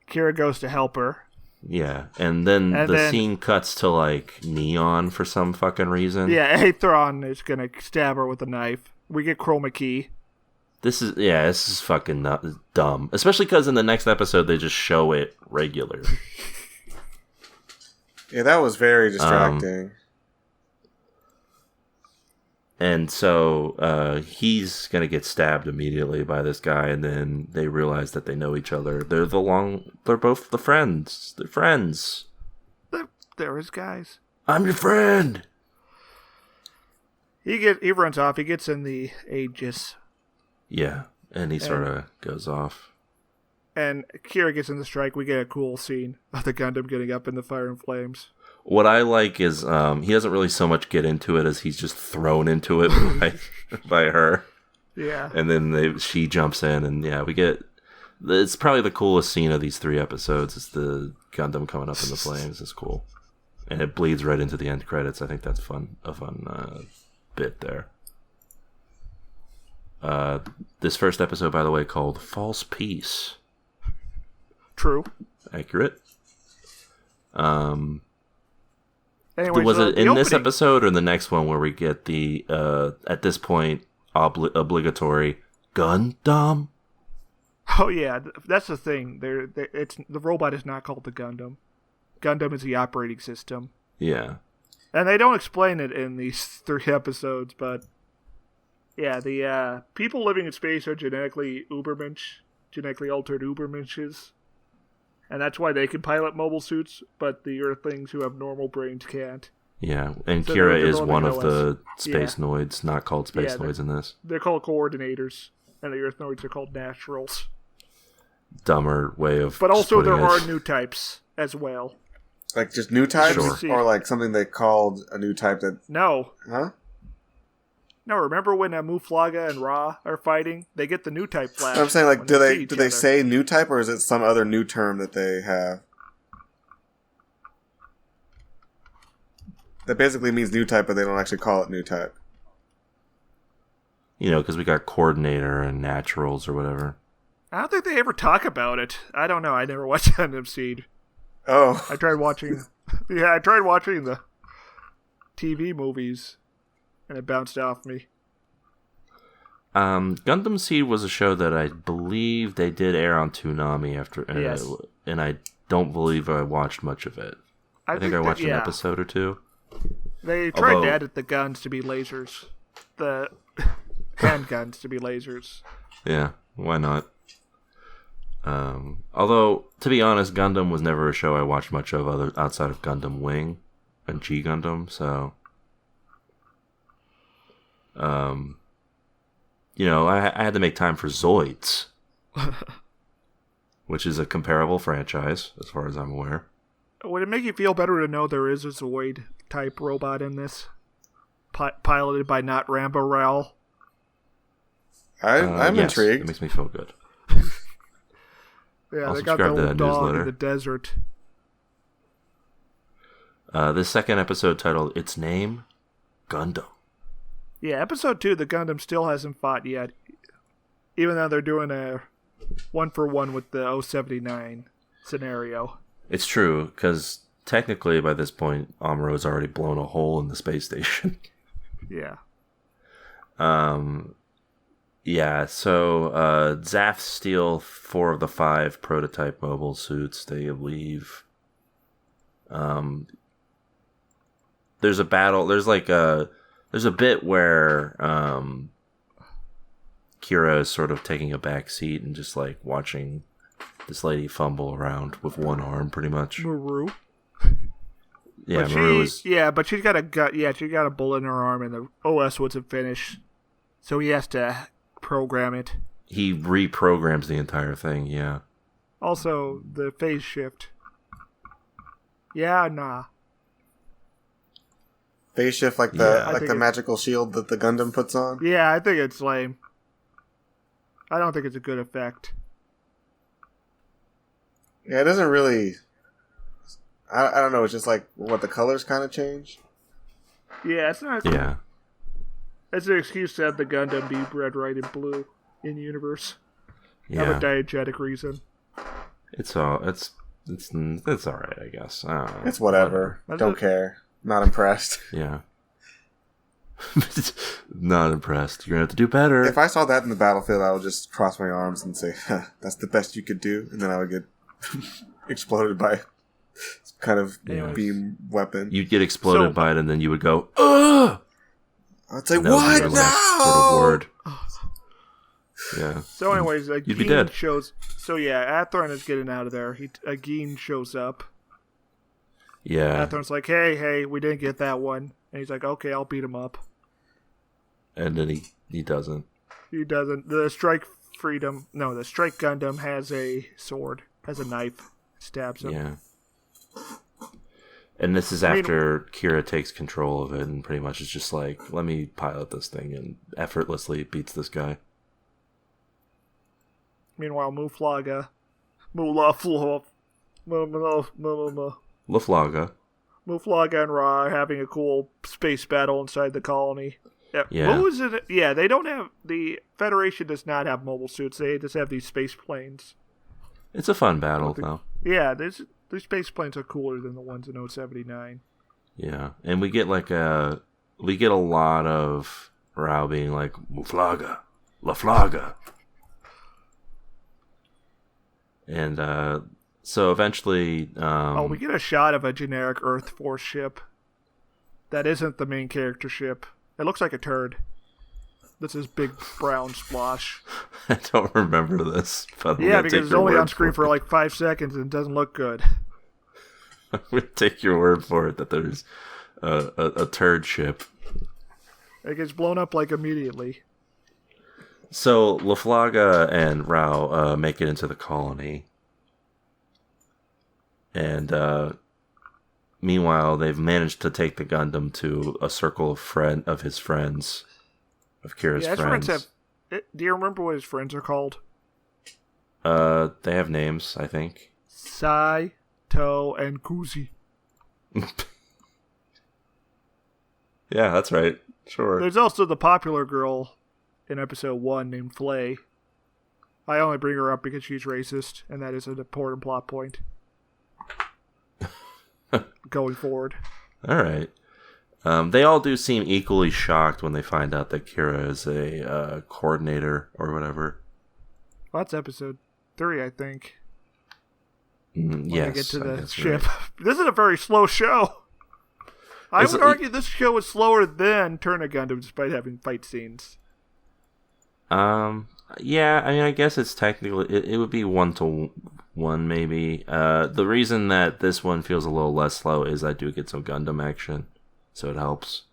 Kira goes to help her. Yeah, and then the scene cuts to, neon for some fucking reason. Yeah, Aethron is going to stab her with a knife. We get chroma key. This is fucking dumb. Especially because in the next episode they just show it regular. Yeah, that was very distracting. And so he's gonna get stabbed immediately by this guy, and then they realize that they know each other. They're both the friends. They're friends. They're his guys. I'm your friend. He runs off. He gets in the Aegis. Yeah, and he sort of goes off. And Kira gets in the strike. We get a cool scene of the Gundam getting up in the fire and flames. What I like is he doesn't really so much get into it as he's just thrown into it by her. Yeah. And then she jumps in, and we get... It's probably the coolest scene of these 3 episodes. It's the Gundam coming up in the flames. It's cool. And it bleeds right into the end credits. I think that's a fun bit there. This first episode, by the way, called False Peace. True. Accurate. Anyways, was it in this opening episode or the next one where we get the, at this point, obligatory Gundam? Oh, yeah. That's the thing. The robot is not called the Gundam. Gundam is the operating system. Yeah. And they don't explain it in these 3 episodes, but... Yeah, the people living in space are genetically altered Ubermenches. And that's why they can pilot mobile suits, but the Earthlings who have normal brains can't. Yeah, and So Kira they're is one of OS. the Space Noids, not called Space Noids in this. They're called coordinators, and the Earthnoids are called naturals. Dumber way of But also there putting it. are new types as well. Like just new types? Sure. Or like something they called a new type that... No. Huh? No, remember when Muflaga and Ra are fighting? They get the new type flash. I'm saying, like, when do see each they other. say new type, or is it some other new term that they have? That basically means new type, but they don't actually call it new type. You know, because we got Coordinator and Naturals or whatever. I don't think they ever talk about it. I don't know. I never watched Gundam Seed. Oh. I tried watching... I tried watching the TV movies, and it bounced off me. Gundam Seed was a show that I believe they did air on Toonami after, Yes. and I don't believe I watched much of it. I think I watched an episode or 2. They tried to edit the guns to be lasers. The handguns to be lasers. Yeah, why not? Although, to be honest, Gundam was never a show I watched much of outside of Gundam Wing and G Gundam, so... you know, I had to make time for Zoids, which is a comparable franchise, as far as I'm aware. Would it make you feel better to know there is a Zoid-type robot in this? Piloted by not Rambo Ral? I'm yes, intrigued. It makes me feel good. Yeah, I'll they got the subscribe to old that dog newsletter. in the desert. This second episode titled, Its Name, Gundam. Yeah, episode 2, the Gundam still hasn't fought yet. Even though they're doing a 1-for-1 with the 079 scenario. It's true, because technically by this point, Amuro's already blown a hole in the space station. Yeah. Yeah, so Zath steal 4 of the 5 prototype mobile suits. They leave. There's a battle. There's a bit where Kira is sort of taking a back seat and just like watching this lady fumble around with one arm, pretty much. Maru. Yeah, But Maru is. Yeah, but she's got a gut. Yeah, she got a bullet in her arm, and the OS wasn't finished, so he has to program it. He reprograms the entire thing. Yeah. Also, the phase shift. Yeah, nah. Phase shift like the magical shield that the Gundam puts on? Yeah, I think it's lame. I don't think it's a good effect. Yeah, it doesn't really... I don't know, it's just like, what, the colors kind of change? Yeah, it's not... Yeah. It's an excuse to have the Gundam be red, white, and blue in universe. Yeah. Have a diegetic reason. It's all right, I guess. I don't know. It's whatever. Don't care. Not impressed. Yeah. Not impressed. You're gonna have to do better. If I saw that in the battlefield, I would just cross my arms and say, "That's the best you could do," and then I would get exploded by some kind of beam weapon. You'd get exploded by it, and then you would go, "Ugh!" I'd say, "What? No!" Sort of word. Yeah. So, anyways, you'd be dead. shows. So yeah, Athrun is getting out of there. Ageen shows up. Yeah. Athrun's like, "Hey, we didn't get that one," and he's like, "Okay, I'll beat him up." And then he doesn't. He doesn't. The Strike Gundam has a sword, has a knife, stabs him. Yeah. And this is after Kira takes control of it and pretty much is just like, let me pilot this thing, and effortlessly beats this guy. Meanwhile, Muflaga and Ra are having a cool space battle inside the colony. Yeah. What was it? Yeah, they don't have... The Federation does not have mobile suits. They just have these space planes. It's a fun battle, though. Yeah, these space planes are cooler than the ones in 079. Yeah, and we get a lot of Rao being like, Muflaga, La Flaga. And so eventually... we get a shot of a generic Earth Force ship. That isn't the main character ship. It looks like a turd. This is big brown splosh. I don't remember this. But because it's only on screen for like 5 seconds and it doesn't look good. I'm going to take your word for it that there's a turd ship. It gets blown up like immediately. So LaFlaga and Rao make it into the colony. And meanwhile, they've managed to take the Gundam to a circle of his friends. Of Kira's friends. Do you remember what his friends are called? They have names, I think. Sai, To, and Kuzi. Yeah, that's right. Sure. There's also the popular girl in episode 1 named Flay. I only bring her up because she's racist, and that is an important plot point. Going forward. Alright. They all do seem equally shocked when they find out that Kira is a coordinator or whatever. Well, that's episode 3, I think. When they get to the ship. Right. This is a very slow show. I would argue this show is slower than Turn of Gundam, despite having fight scenes. Yeah, I mean, I guess it's technically... It would be 1-1, maybe. The reason that this one feels a little less slow is I do get some Gundam action. So it helps.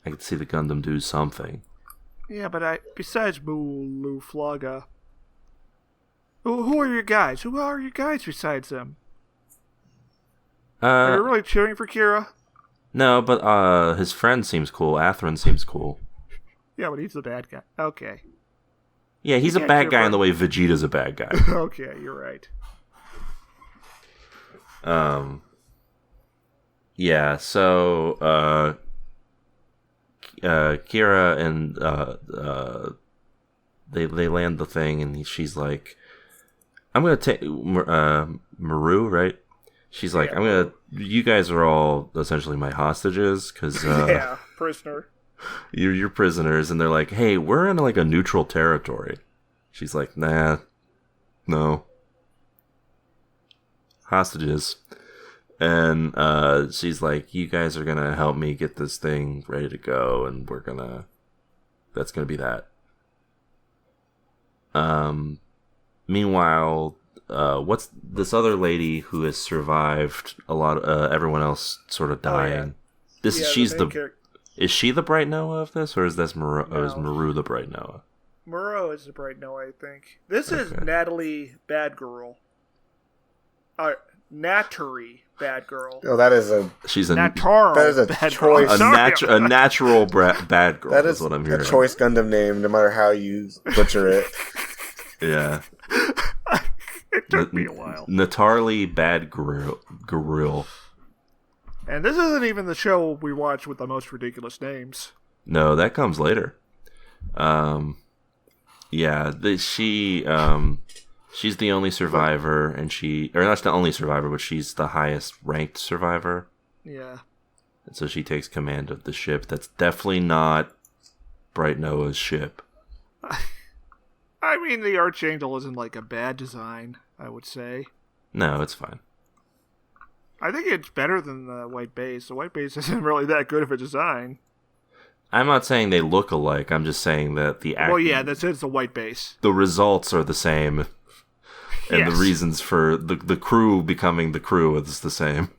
I can see the Gundam do something. Yeah, but besides Muflaga, who are your guys? Who are your guys besides them? Are you really cheering for Kira? No, but his friend seems cool. Athrun seems cool. Yeah, but he's the bad guy. Okay. Yeah, he's a bad guy in the way Vegeta's a bad guy. Okay, you're right. Yeah, so Kira and they land the thing, and she's like, "I'm gonna take Maru, right?" She's like, You guys are all essentially my hostages, because yeah, prisoner. You're prisoners, and they're like, "Hey, we're in like a neutral territory." She's like, "Nah, no, hostages." And she's like, "You guys are gonna help me get this thing ready to go, and that's gonna be that." Meanwhile, what's this other lady who has survived a lot of everyone else sort of dying? Is she the Bright Noah of this, or is this Maru? No. Is Maru the Bright Noah? Maru is the Bright Noah, I think. This is Natalie Bad Girl. Naturi Bad Girl. Oh, that is a... She's a... Natara. That is a choice... A natural bad girl. That is what I'm hearing. A choice Gundam name, no matter how you butcher it. Yeah. It took me a while. Natari Bad Gorilla. And this isn't even the show we watch with the most ridiculous names. No, that comes later. Yeah, she's the only survivor, or not the only survivor, but she's the highest ranked survivor. Yeah. And so she takes command of the ship. That's definitely not Bright Noah's ship. I mean, the Archangel isn't like a bad design, I would say. No, it's fine. I think it's better than the White Base. The White Base isn't really that good of a design. I'm not saying they look alike. I'm just saying that the Well, yeah, it's the White Base. The results are the same, and yes. the reasons for the crew becoming the crew is the same.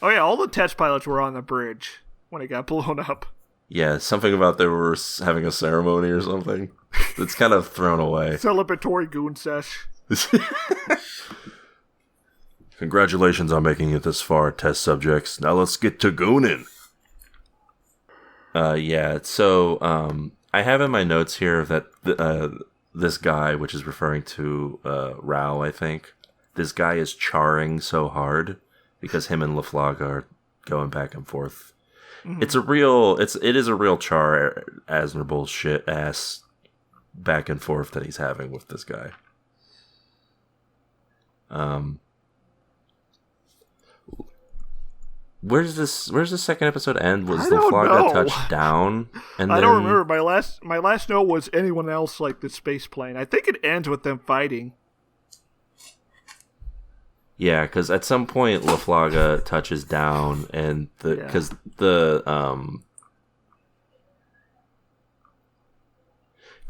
Oh yeah, all the test pilots were on the bridge when it got blown up. Yeah, something about they were having a ceremony or something. It's kind of thrown away. Celebratory goon sesh. Congratulations on making it this far, test subjects. Now let's get to gooning. Yeah, so I have in my notes here that this guy, which is referring to Rao, I think, this guy is charring so hard because him and LaFlaga are going back and forth. Mm-hmm. It is a real char admirable shit ass back and forth that he's having with this guy. Where does the second episode end? Was LaFlaga touched down? And I don't remember. My last note was anyone else like the space plane. I think it ends with them fighting. Yeah, because at some point LaFlaga touches down, and because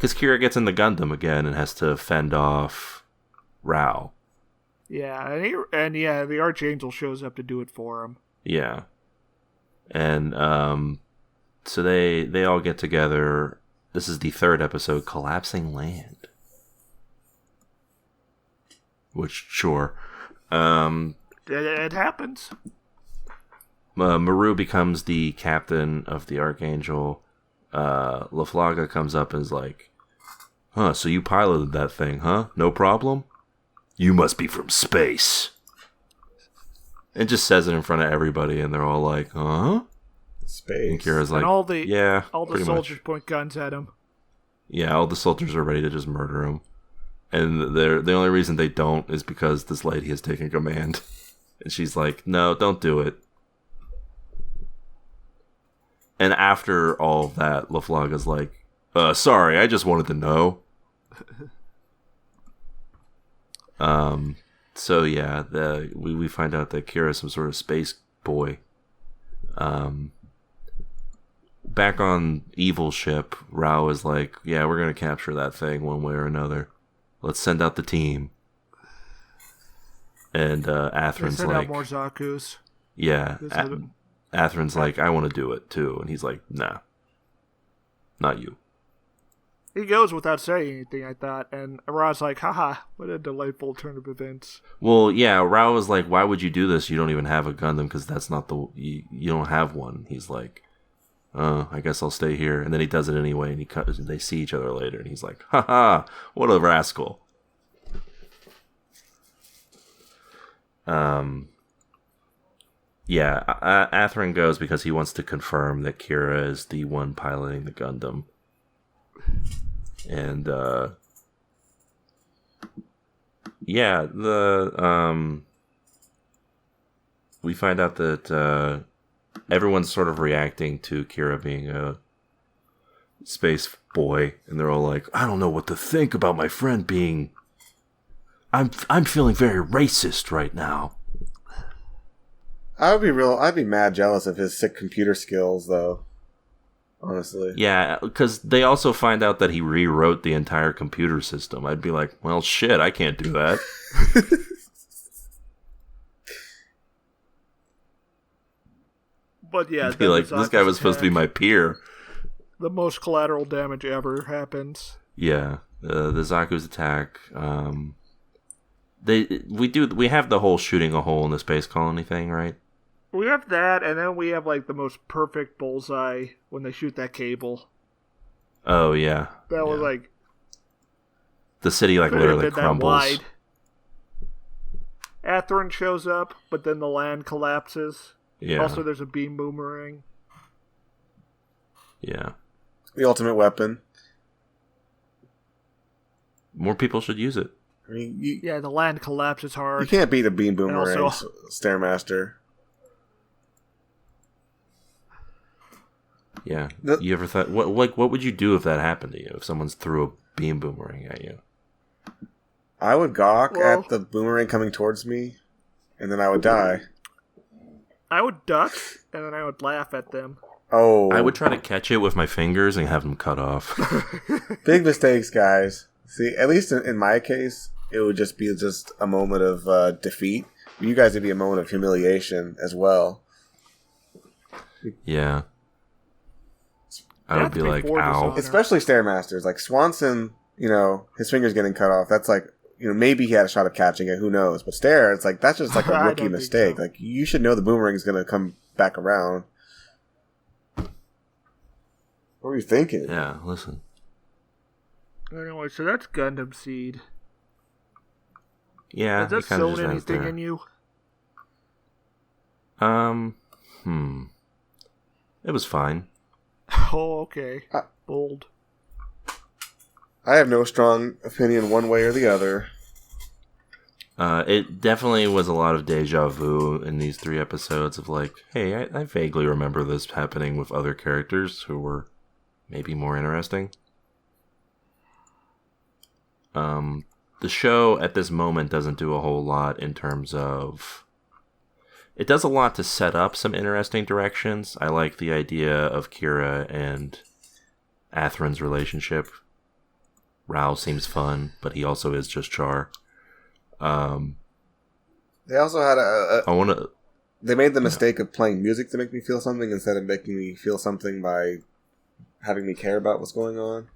Kira gets in the Gundam again and has to fend off Rao. Yeah, and the Archangel shows up to do it for him. Yeah. And so they all get together. This is the third episode, Collapsing Land. Which, sure. It happens. Maru becomes the captain of the Archangel. LaFlaga comes up and is like, "Huh, so you piloted that thing, huh? No problem? You must be from space." And just says it in front of everybody, and they're all like, "Huh?" Space. And Kira's like, and all the soldiers much. point guns at him. Yeah, all the soldiers are ready to just murder him. And the only reason they don't is because this lady has taken command. And she's like, "No, don't do it." And after all of that, LaFlaga's like, "Sorry, I just wanted to know." So yeah, we find out that Kira's some sort of space boy. Back on Evil ship, Rao is like, "Yeah, we're gonna capture that thing one way or another. Let's send out the team." And Atherin's send like, out more Zaku's. "Yeah." Atherin's like, "I want to do it too," and he's like, "Nah, not you." He goes without saying anything, I thought, and Ra's like, "Haha, what a delightful turn of events." Well, yeah, Rao was like, "Why would you do this? You don't even have a Gundam, because that's not you don't have one." He's like, "I guess I'll stay here." And then he does it anyway, and they see each other later, and he's like, "Haha, what a rascal." Yeah, Atherin goes because he wants to confirm that Kira is the one piloting the Gundam. And yeah, we find out that everyone's sort of reacting to Kira being a space boy, and they're all like, "I don't know what to think about my friend being. I'm feeling very racist right now." I'd be mad jealous of his sick computer skills, though. Honestly. Yeah, because they also find out that he rewrote the entire computer system. I'd be like, "Well, shit, I can't do that." But yeah, I'd be like, this guy was supposed to be my peer. The most collateral damage ever happens. Yeah, the Zaku's attack. We have the whole shooting a hole in the space colony thing, right? We have that, and then we have like the most perfect bullseye when they shoot that cable. Oh yeah, that was like the city like literally crumbles. Atherin shows up, but then the land collapses. Yeah. Also, there's a beam boomerang. Yeah. The ultimate weapon. More people should use it. I mean, the land collapses hard. You can't beat a beam boomerang, Stairmaster. Yeah. You ever thought what would you do if that happened to you? If someone threw a beam boomerang at you? I would gawk at the boomerang coming towards me, and then I would die. I would duck, and then I would laugh at them. Oh. I would try to catch it with my fingers and have them cut off. Big mistakes, guys. See, at least in my case, it would just be a moment of defeat. You guys would be a moment of humiliation as well. Yeah. I would be like, ow. Especially Stairmasters. Like, Swanson, his finger's getting cut off. That's like, maybe he had a shot of catching it. Who knows? But Stair, it's like, that's just like a rookie mistake. So. Like, you should know the boomerang's going to come back around. What were you thinking? Yeah, listen. Anyway, so that's Gundam Seed. Yeah, has that sewn anything in you? It was fine. Oh, okay. Bold. I have no strong opinion one way or the other. It definitely was a lot of deja vu in these 3 episodes of like, hey, I vaguely remember this happening with other characters who were maybe more interesting. The show at this moment doesn't do a whole lot in terms of... It does a lot to set up some interesting directions. I like the idea of Kira and Atherin's relationship. Rao seems fun, but he also is just Char. They also had They made the mistake of playing music to make me feel something instead of making me feel something by having me care about what's going on.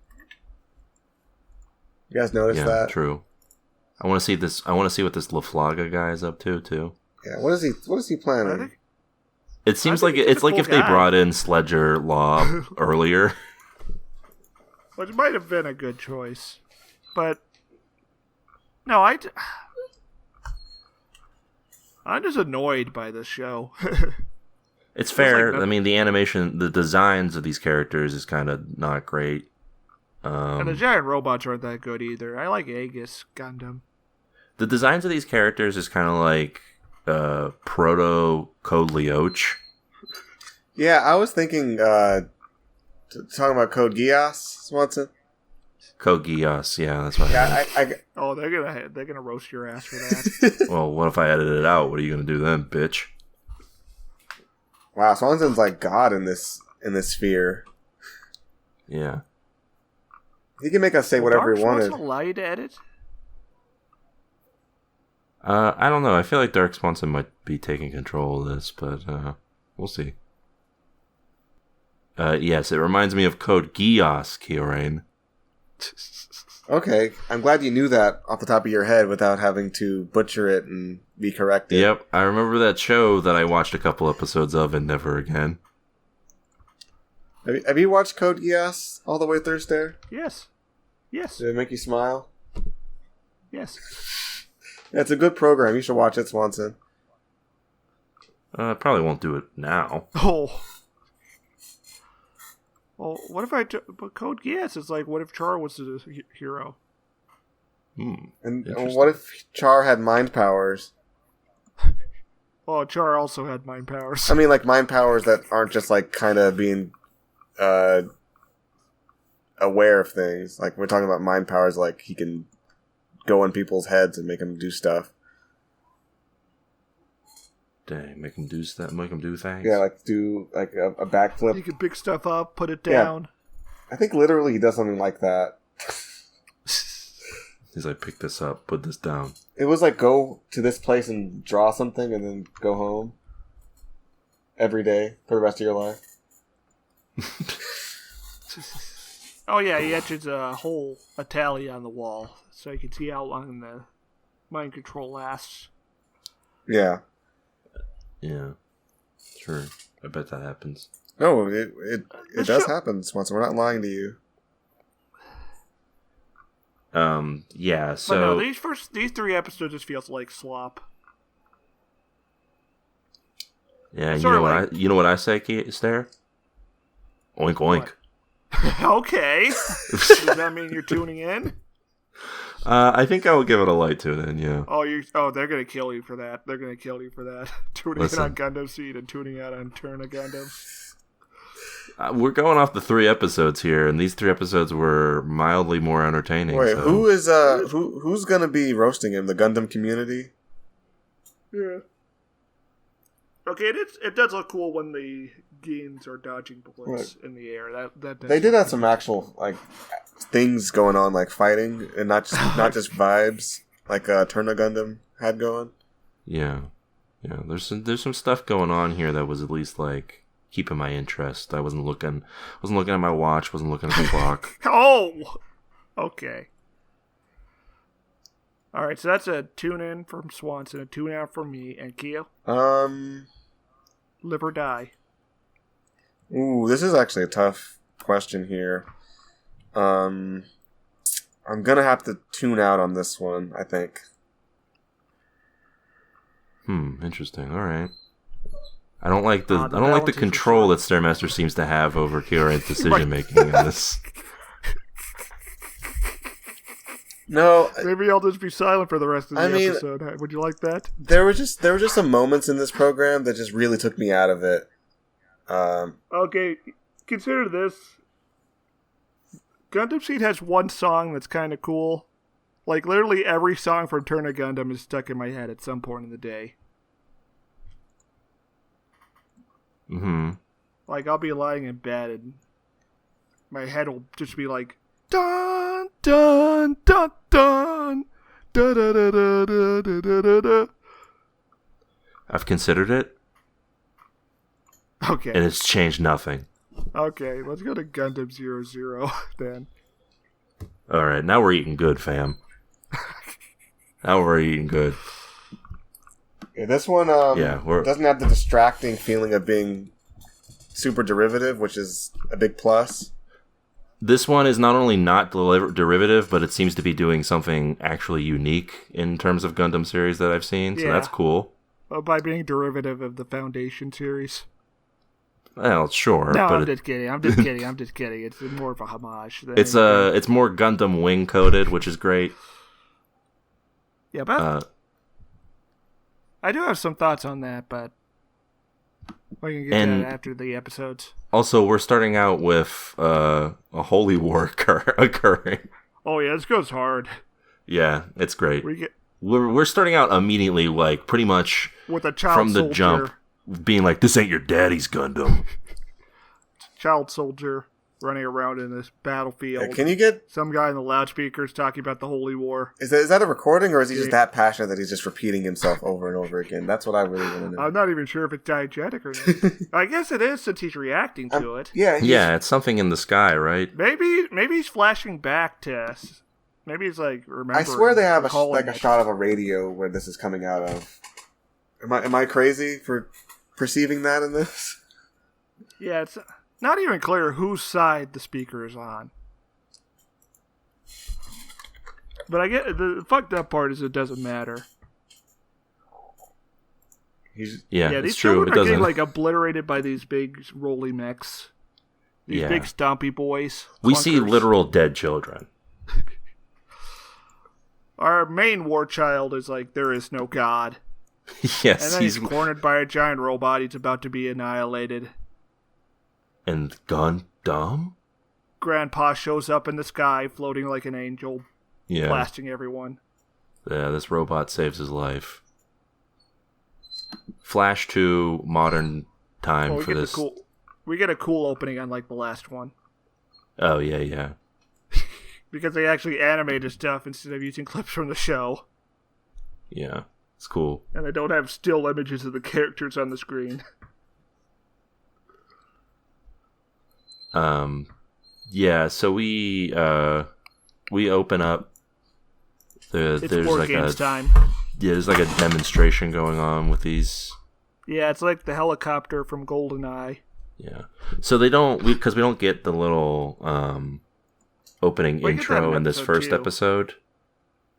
You guys notice that? Yeah, true. I want to see this. I want to see what this LaFlaga guy is up to too. Yeah, what is he planning? It seems like it's like if they brought in Sledger Law earlier. Which might have been a good choice, but no, I'm just annoyed by this show. It's fair. I mean, the animation, the designs of these characters is kind of not great. And the giant robots aren't that good either. I like Aegis Gundam. The designs of these characters is kind of like proto Code Lyoch. Yeah, I was thinking talking about Code Geass, Swanson. Code Geass, yeah, that's what. Oh, they're gonna roast your ass for that. Well, what if I edit it out? What are you gonna do then, bitch? Wow, Swanson's like God in this sphere. Yeah. He can make us say whatever he wanted. Swanson allow you to edit? I don't know. I feel like Dark Swanson might be taking control of this, but we'll see. Yes, it reminds me of Code Geass, Kiorein. Okay, I'm glad you knew that off the top of your head without having to butcher it and be corrected. Yep, I remember that show that I watched a couple episodes of and never again. Have you watched Code Geass all the way through, Stair? Yes. Yes. Did it make you smile? Yes. Yeah, it's a good program. You should watch it, Swanson. I probably won't do it now. Oh. Well, what if but Code Geass is like, what if Char was the hero? And what if Char had mind powers? Well, Char also had mind powers. I mean, like mind powers that aren't just like kind of being aware of things. Like we're talking about mind powers, like he can go in people's heads and make them do stuff. Dang, make them do stuff. Make them do things. Yeah, like do like a backflip. You can pick stuff up, put it down. Yeah. I think literally he does something like that. He's like, pick this up, put this down. It was like go to this place and draw something, and then go home every day for the rest of your life. Oh yeah, he etches a tally on the wall so you can see how long the mind control lasts. Yeah. Yeah. Sure. I bet that happens. No, it does happen, Swanson. We're not lying to you. Yeah, so... But no, these 3 episodes just feels like slop. Yeah, you know what I say, Stair? Oink, oink. Okay. Does that mean you're tuning in? I think I will give it a light to then, yeah. Oh, they're gonna kill you for that. They're gonna kill you for that. Tuning in on Gundam Seed and tuning out on Turn of Gundam. we're going off the 3 episodes here, and these 3 episodes were mildly more entertaining. Wait, so. who's gonna be roasting him? The Gundam community? Yeah. Okay, it does look cool when the Geens are dodging bullets in the air. That they did have some actual like things going on, like fighting, and not just vibes like Turna Gundam had going. Yeah. There's some stuff going on here that was at least like keeping my interest. I wasn't looking at my watch. Wasn't looking at the clock. Oh, okay. All right, so that's a tune in from Swanson, a tune out from me, and Keo. Live or die. Ooh, this is actually a tough question here. I'm gonna have to tune out on this one, I think. Interesting. All right. I don't like the control that Stairmaster seems to have over Kiorein's decision making in this. No, maybe I'll just be silent for the rest of the episode. Would you like that? There were just some moments in this program that just really took me out of it. Okay, consider this. Gundam Seed has one song that's kind of cool. Like, literally every song from Turn of Gundam is stuck in my head at some point in the day. Mm-hmm. Like, I'll be lying in bed and my head will just be like, dun, dun, dun, dun, da, da, da, da, da, da, da, da. I've considered it. Okay. And it's changed nothing. Okay, let's go to Gundam 00 then. Alright, now we're eating good, fam. Now we're eating good. Yeah, this one doesn't have the distracting feeling of being super derivative, which is a big plus. This one is not only not derivative, but it seems to be doing something actually unique in terms of Gundam series that I've seen, so that's cool. By being derivative of the Foundation series. Well, sure. No, but I'm just kidding. I'm just kidding. It's more of a homage. It's more Gundam wing coded, which is great. Yeah, but I do have some thoughts on that, but we can get to that after the episodes. Also, we're starting out with a holy war occurring. Oh yeah, this goes hard. Yeah, it's great. We're starting out immediately, like pretty much with a child from the soldier. jump, being like, "This ain't your daddy's Gundam." Child soldier running around in this battlefield. Can you get some guy in the loudspeakers talking about the Holy War? Is that a recording, or is he just that passionate that he's just repeating himself over and over again? That's what I really want to know. I'm not even sure if it's diegetic or not. I guess it is, since he's reacting to it. Yeah, it's something in the sky, right? Maybe he's flashing back to us. Maybe he's like remembering. I swear they have a shot of a radio where this is coming out of. Am I crazy for perceiving that in this? Yeah, it's not even clear whose side the speaker is on. But I get the fucked up part is it doesn't matter. These it's true. Children are getting like obliterated by these big rolly mechs. These big stompy boys. We see literal dead children. Our main war child is like, there is no God. Yes, and then he's cornered by a giant robot. He's about to be annihilated. And Gundam? Grandpa shows up in the sky, floating like an angel, blasting everyone. Yeah, this robot saves his life. Flash to modern time for this. We get a cool opening unlike the last one. Oh, yeah. Because they actually animated stuff instead of using clips from the show. Yeah, it's cool. And they don't have still images of the characters on the screen. So we open up. There's War like Games time. Yeah, there's like a demonstration going on with these. Yeah, it's like the helicopter from GoldenEye. Yeah. So we don't get the little opening intro in this first episode.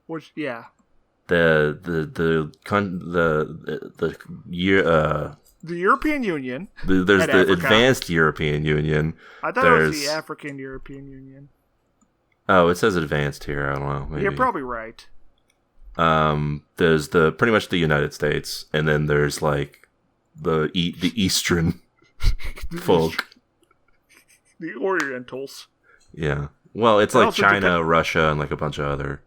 Which The European Union. There's the advanced European Union. I thought it was the African European Union. Oh, it says advanced here. I don't know. Maybe. You're probably right. There's pretty much the United States, and then there's like the Eastern folk. The Orientals. Yeah. Well, it's like China, Russia, and like a bunch of other.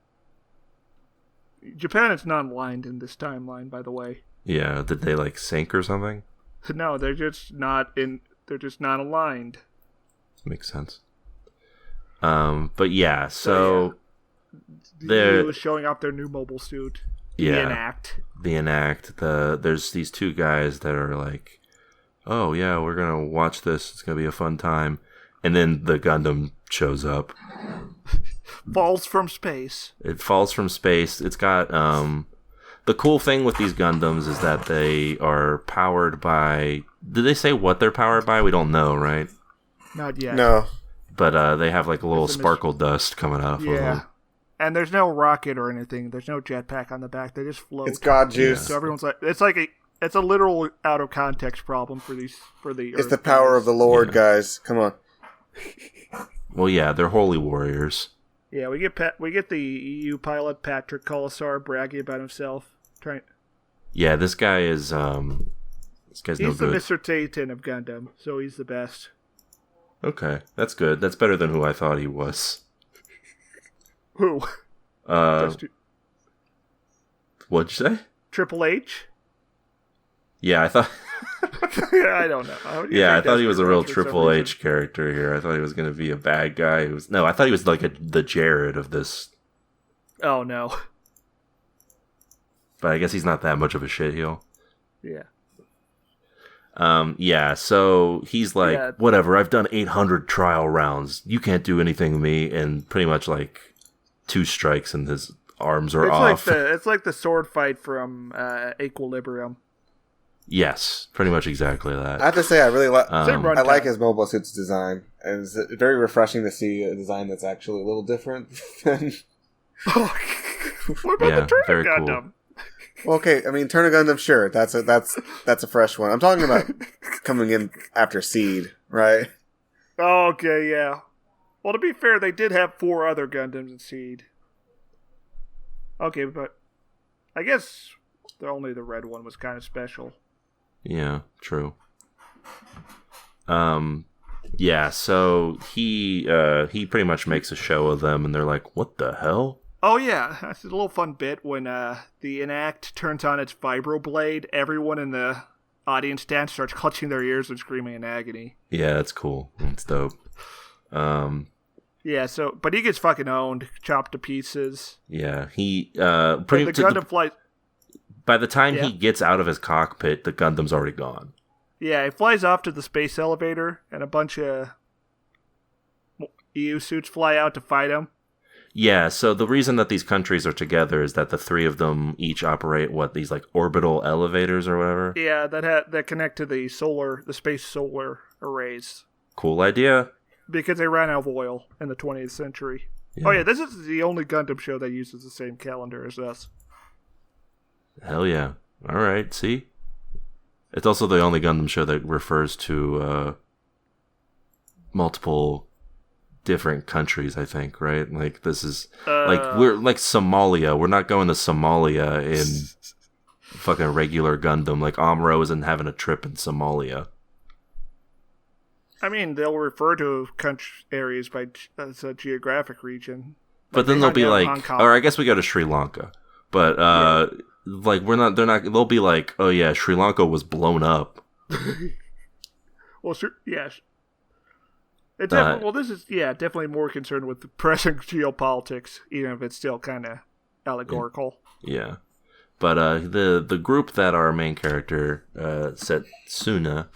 Japan is not aligned in this timeline, by the way. Yeah. Did they like sink or something? No, they're just not in. They're just not aligned. Makes sense. But yeah, so they're showing off their new mobile suit. The Enact. There's these two guys that are like, oh yeah, we're gonna watch this. It's gonna be a fun time. And then the Gundam shows up. Falls from space. It falls from space. It's got the cool thing with these Gundams is that they are powered by. Did they say what they're powered by? We don't know, right? Not yet. No. But they have like a little sparkle dust coming off of them. And there's no rocket or anything. There's no jetpack on the back. They just float. It's God juice. Yeah. So everyone's like, it's a literal out of context problem for the. It's the power of the Lord, guys. Come on. Well, yeah, they're holy warriors. Yeah, we get the EU pilot Patrick Colasar bragging about himself. Yeah, this guy is no good. He's the Mr. Tayton of Gundam, so he's the best. Okay, that's good. That's better than who I thought he was. Who? What'd you say? Triple H? Yeah, I thought. I don't know. I thought he was a real Triple H character here. I thought he was going to be a bad guy. I thought he was like the Jared of this. Oh no. But I guess he's not that much of a shitheel. Yeah. Yeah, so he's like, whatever, I've done 800 trial rounds. You can't do anything to me. And pretty much like 2 strikes and his arms are off. It's like the sword fight from Equilibrium. Yes, pretty much exactly that. I have to say, I really I like his mobile suit's design. And it's very refreshing to see a design that's actually a little different than... What about the Turner Gundam? Cool. Well, okay, I mean, Turner Gundam, sure, that's a fresh one. I'm talking about coming in after Seed, right? Okay, yeah. Well, to be fair, they did have 4 other Gundams in Seed. Okay, but I guess only the red one was kind of special. Yeah, true. Yeah, so he pretty much makes a show of them, and they're like, "What the hell?" Oh yeah, that's a little fun bit when the Enact turns on its vibroblade. Everyone in the audience stand starts clutching their ears and screaming in agony. Yeah, that's cool. That's dope. Yeah, but he gets fucking owned, chopped to pieces. Yeah, he Gundam flies. By the time he gets out of his cockpit, the Gundam's already gone. Yeah, he flies off to the space elevator, and a bunch of EU suits fly out to fight him. Yeah, so the reason that these countries are together is that the 3 of them each operate these like orbital elevators or whatever. Yeah, that connect to the space solar arrays. Cool idea. Because they ran out of oil in the 20th century. Yeah. Oh yeah, this is the only Gundam show that uses the same calendar as us. Hell yeah. Alright, see? It's also the only Gundam show that refers to multiple different countries, I think, right? Like, this is... we're like Somalia. We're not going to Somalia in fucking regular Gundam. Like, Amuro isn't having a trip in Somalia. I mean, they'll refer to areas as a geographic region. But then they'll be like... Or I guess we go to Sri Lanka. But, like, they'll be like, oh yeah, Sri Lanka was blown up. Well, yeah. This is definitely more concerned with the present geopolitics, even if it's still kind of allegorical. Yeah, but the group that our main character Setsuna,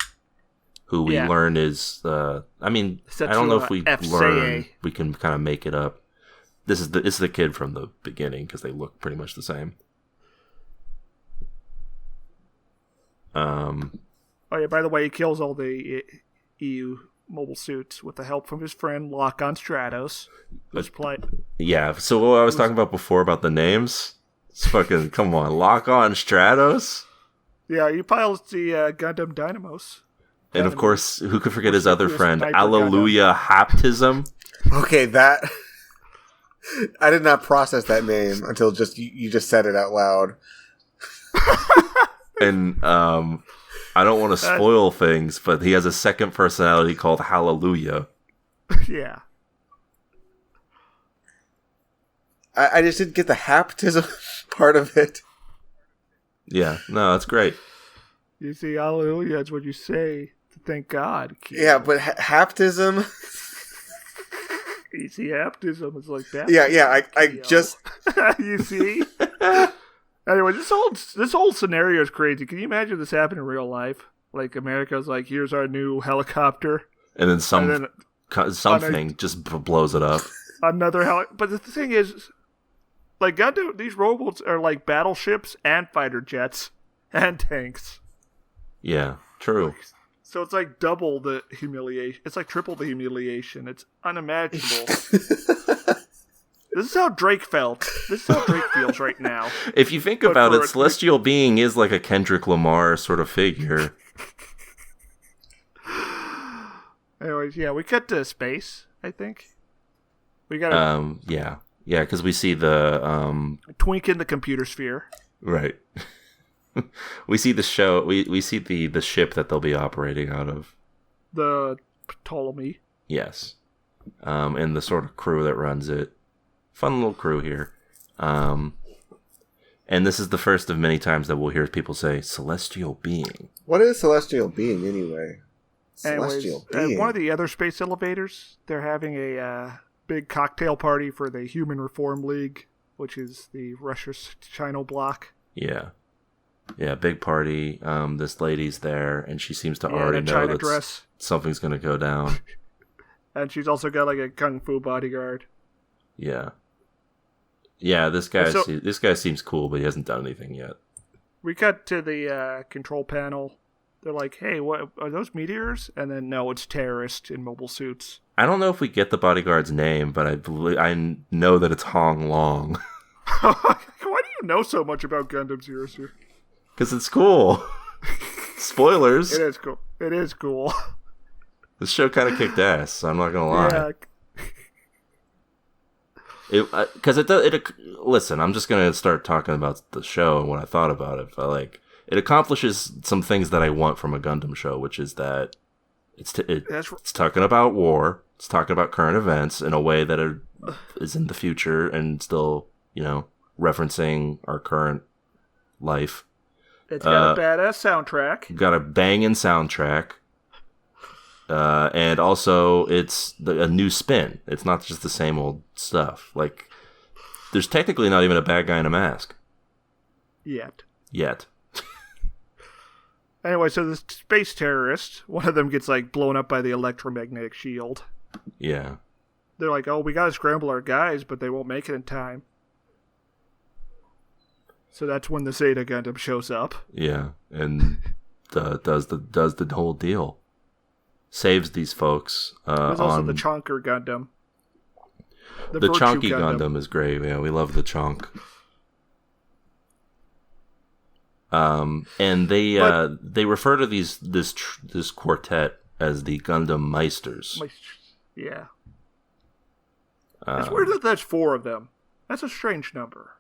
who we learn is I don't know if we learn, we can kind of make it up. It's the kid from the beginning because they look pretty much the same. Oh yeah, by the way, he kills all the EU mobile suits with the help from his friend Lock-on Stratos. Yeah, so what I was talking about before about the names, it's fucking, come on, Lock-on Stratos? Yeah, he pilots the Gundam Dynamos. And of course, who could forget his other friend, Alleluia Haptism? Okay, that... I did not process that name until you just said it out loud. And I don't want to spoil things, but he has a second personality called Hallelujah. Yeah. I just didn't get the haptism part of it. Yeah, no, that's great. You see, hallelujah, that's what you say to thank God. Kid. Yeah, but haptism... You see, haptism is like that. Yeah, I just... You see? Anyway, this whole scenario is crazy. Can you imagine this happened in real life? Like, America's like, here's our new helicopter. And then something just blows it up. Another helicopter. But the thing is, like, Gundam, these robots are like battleships and fighter jets and tanks. Yeah, true. So it's like double the humiliation. It's like triple the humiliation. It's unimaginable. This is how Drake felt. This is how Drake feels right now. If you think about it, Celestial Being is like a Kendrick Lamar sort of figure. Anyways, yeah, we cut to space, I think. We got yeah, because we see the twink in the computer sphere. Right. We see the show. We see the ship that they'll be operating out of. The Ptolemy. Yes. And the sort of crew that runs it. Fun little crew here. And this is the first of many times that we'll hear people say celestial being. What is celestial being anyway? Celestial being. One of the other space elevators, they're having a big cocktail party for the Human Reform League, which is the Russia-China bloc. Yeah. Yeah, big party. This lady's there, and she seems to already know that something's going to go down. And she's also got like a kung fu bodyguard. Yeah. Yeah, this guy seems cool, but he hasn't done anything yet. We cut to the control panel. They're like, hey, what are those meteors? And then, no, it's terrorists in mobile suits. I don't know if we get the bodyguard's name, but I know that it's Hong Long. Why do you know so much about Gundam 00? Because it's cool. Spoilers. It is cool. It is cool. This show kind of kicked ass, so I'm not going to lie. Yeah. Because listen, I'm just going to start talking about the show and what I thought about it. But, it accomplishes some things that I want from a Gundam show, which is that it's talking about war, it's talking about current events in a way that is in the future and still, referencing our current life. It's got a badass soundtrack. Got a banging soundtrack. And also, it's a new spin. It's not just the same old stuff. There's technically not even a bad guy in a mask. Yet. Anyway, so the space terrorists, one of them gets, blown up by the electromagnetic shield. Yeah. They're like, oh, we gotta scramble our guys, but they won't make it in time. So that's when the Zeta Gundam shows up. Yeah, and does the whole deal. Saves these folks. There's also the Chonker Gundam. The Chonky Gundam is great. Yeah, we love the Chonk. And they refer to this quartet as the Gundam Meisters. Yeah. It's weird that there's 4 of them. That's a strange number.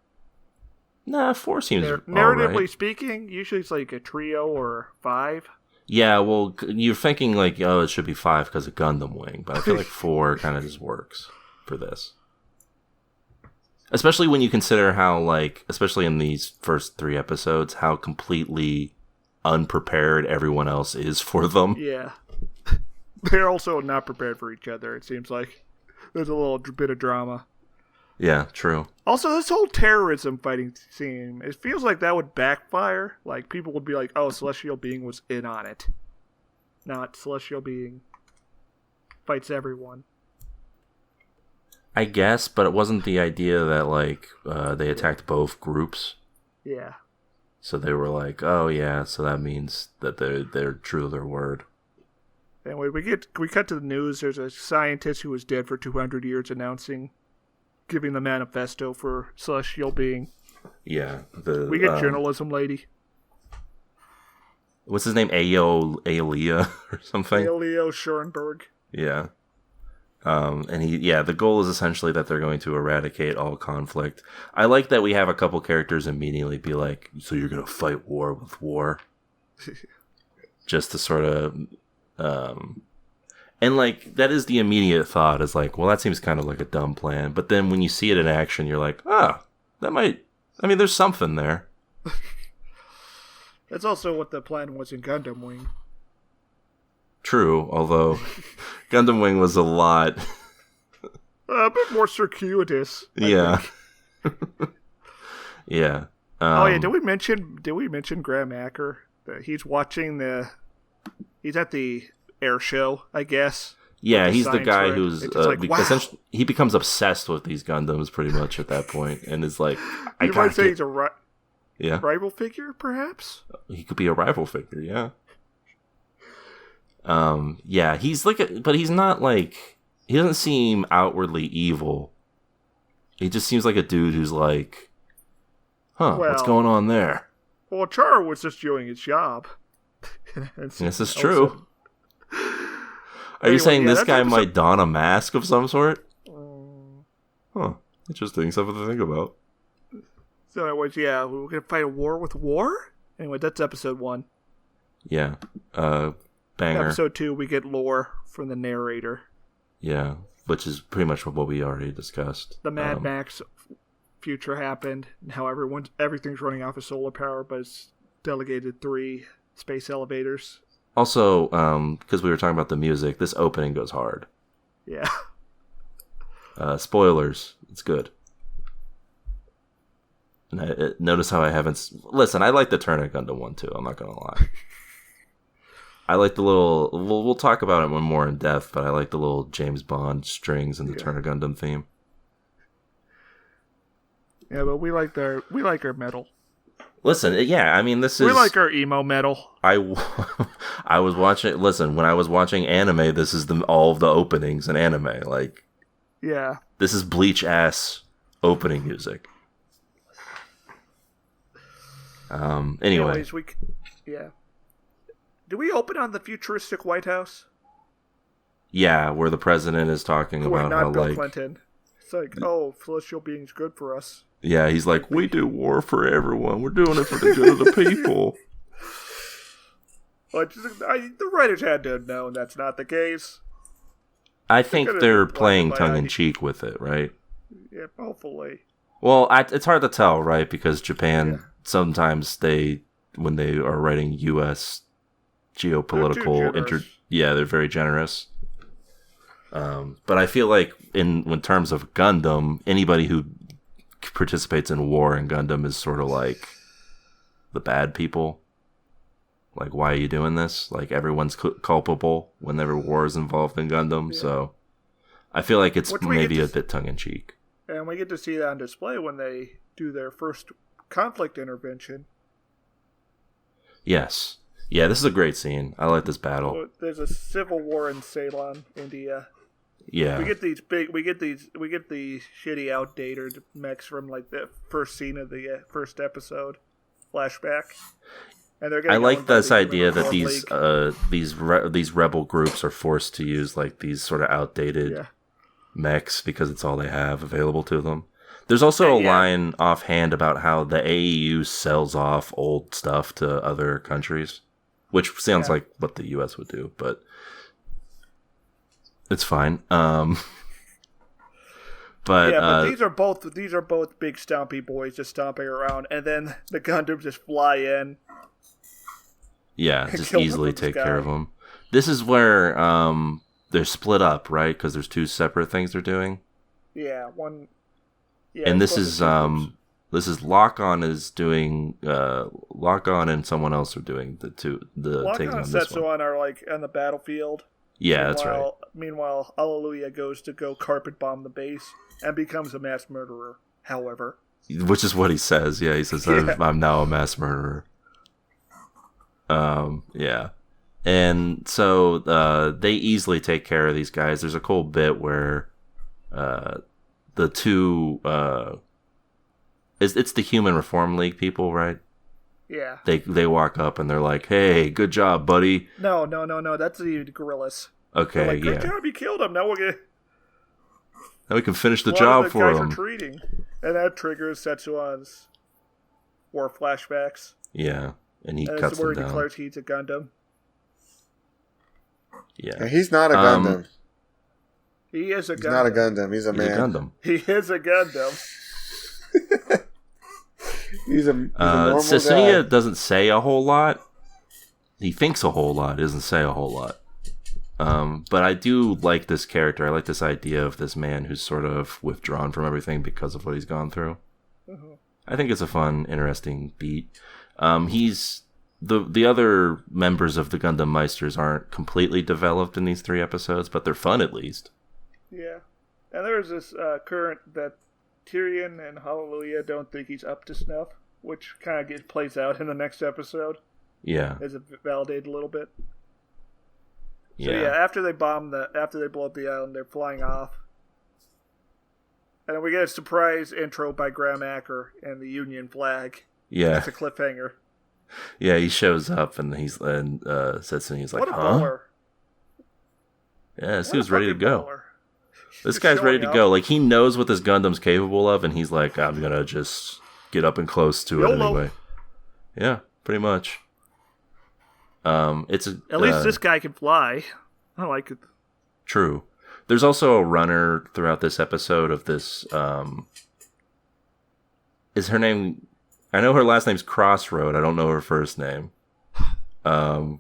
Nah, 4 seems narratively right. Speaking, usually it's like a trio or 5. Yeah, well, you're thinking it should be 5 because of Gundam Wing, but I feel like 4 kind of just works for this. Especially when you consider how, especially in these first 3 episodes, how completely unprepared everyone else is for them. Yeah. They're also not prepared for each other, it seems like. There's a little bit of drama. Yeah, true. Also, this whole terrorism fighting scene, it feels like that would backfire. People would be like, oh, Celestial Being was in on it. Not Celestial Being fights everyone. I guess, but it wasn't the idea that, they attacked both groups. Yeah. So they were like, oh, yeah, so that means that they're true to their word. Anyway, we cut to the news. There's a scientist who was dead for 200 years giving the manifesto for Celestial Being. Yeah. We get journalism lady. What's his name? Aelia or something? Aelio Schoenberg. Yeah. And the goal is essentially that they're going to eradicate all conflict. I like that we have a couple characters immediately be like, so you're going to fight war with war? Just to sort of... And, like, that is the immediate thought, is like, well, that seems kind of like a dumb plan. But then when you see it in action, you're like, that might... I mean, there's something there. That's also what the plan was in Gundam Wing. True, although Gundam Wing was a lot... a bit more circuitous. Yeah. Yeah. Did we mention Graham Acker? He's watching he's at the air show, I guess. Yeah, he's the guy who's wow. He becomes obsessed with these Gundams pretty much at that point, and is like, you might say he's a rival figure, perhaps. He could be a rival figure, yeah. Yeah, he's like, but he's not like, he doesn't seem outwardly evil. He just seems like a dude who's like, what's going on there? Well, Char was just doing his job. This is true. Are you saying this guy might don a mask of some sort? Interesting. Something to think about. So anyways, yeah, we're going to fight a war with war? Anyway, that's episode 1. Yeah. Banger. Episode 2, we get lore from the narrator. Yeah, which is pretty much what we already discussed. The Mad Max future happened, and how everything's running off of solar power, but it's delegated 3 space elevators. Also, because we were talking about the music, this opening goes hard. Yeah. Spoilers. It's good. And notice how I haven't... Listen, I like the Turner Gundam one, too. I'm not going to lie. I like the little... We'll talk about it one more in depth, but I like the little James Bond strings in the Turner Gundam theme. Yeah, but we like our metal. Listen, yeah, I mean, this is... We like our emo metal. I was watching... Listen, when I was watching anime, this is all of the openings in anime. Like... Yeah. This is Bleach-ass opening music. Anyway. Anyways, yeah. Do we open on the futuristic White House? Yeah, where the president is talking about not how, Bill like... Clinton. It's like, celestial being's good for us. Yeah, he's like, we do war for everyone. We're doing it for the good of the people. But the writers had to have known that's not the case. I think they're playing tongue-in-cheek with it, right? Yeah, hopefully. Well, it's hard to tell, right? Because Japan, sometimes when they are writing U.S. geopolitical... they're very generous. But I feel like in terms of Gundam, anybody who participates in war in Gundam is sort of like the bad people. Like, why are you doing this? Like, everyone's culpable whenever war is involved in Gundam. Yeah. So I feel like it's maybe a bit tongue-in-cheek. And we get to see that on display when they do their first conflict intervention. Yes. Yeah, this is a great scene. I like this battle. So there's a civil war in Ceylon, India. Yeah. We get these shitty outdated mechs from like the first scene of the first episode flashback. And I like this idea that these rebel groups are forced to use like these sort of outdated mechs because it's all they have available to them. There's also a line offhand about how the AEU sells off old stuff to other countries, which sounds like what the US would do, but it's fine. But these are both big stompy boys just stomping around, and then the Gundams just fly in. Yeah, just easily take care of them. This is where they're split up, right? Because there's 2 separate things they're doing. Yeah, one. Yeah, and this is Lock-On is doing Lock-On and someone else are doing the taking on this one. Setsuan are like on the battlefield. Yeah, that's right. Meanwhile, Alleluia goes to go carpet bomb the base and becomes a mass murderer. However, which is what he says. Yeah, he says I'm now a mass murderer. Yeah. And so they easily take care of these guys. There's a cool bit where the 2 it's the Human Reform League people, right? Yeah. They walk up and they're like, "Hey, good job, buddy." No. That's the guerrillas. Okay, like, good job, you killed him. Now we can finish the job for him. Guys are treating, and that triggers Setsuan's war flashbacks. Yeah, and he cuts them down. This is where he declares he's a Gundam. Yeah, he's not a Gundam. He is a Gundam. He's not a Gundam. He's a man. He's a Gundam. He is a Gundam. He's a normal Sasuya guy. doesn't say a whole lot. He thinks a whole lot, doesn't say a whole lot. But I do like this character. I like this idea of this man who's sort of withdrawn from everything because of what he's gone through. Mm-hmm. I think it's a fun, interesting beat. He's the other members of the Gundam Meisters aren't completely developed in these 3 episodes, but they're fun at least. Yeah, and there's this current that Tyrion and Hallelujah don't think he's up to snuff, which kind of plays out in the next episode. Yeah, as it validated a little bit. So yeah, after they blow up the island, they're flying off, and then we get a surprise intro by Graham Acker and the Union flag. Yeah, that's a cliffhanger. Yeah, he shows up and he's says to me, he's like, "What a huh?" baller. Yeah, this dude's ready to go. Baller. This guy's ready to go. Like, he knows what this Gundam's capable of, and he's like, I'm gonna just get up and close to it anyway. Yeah, pretty much. At least this guy can fly. I like it. True. There's also a runner throughout this episode of this. Is her name? I know her last name's Crossroad. I don't know her first name. No,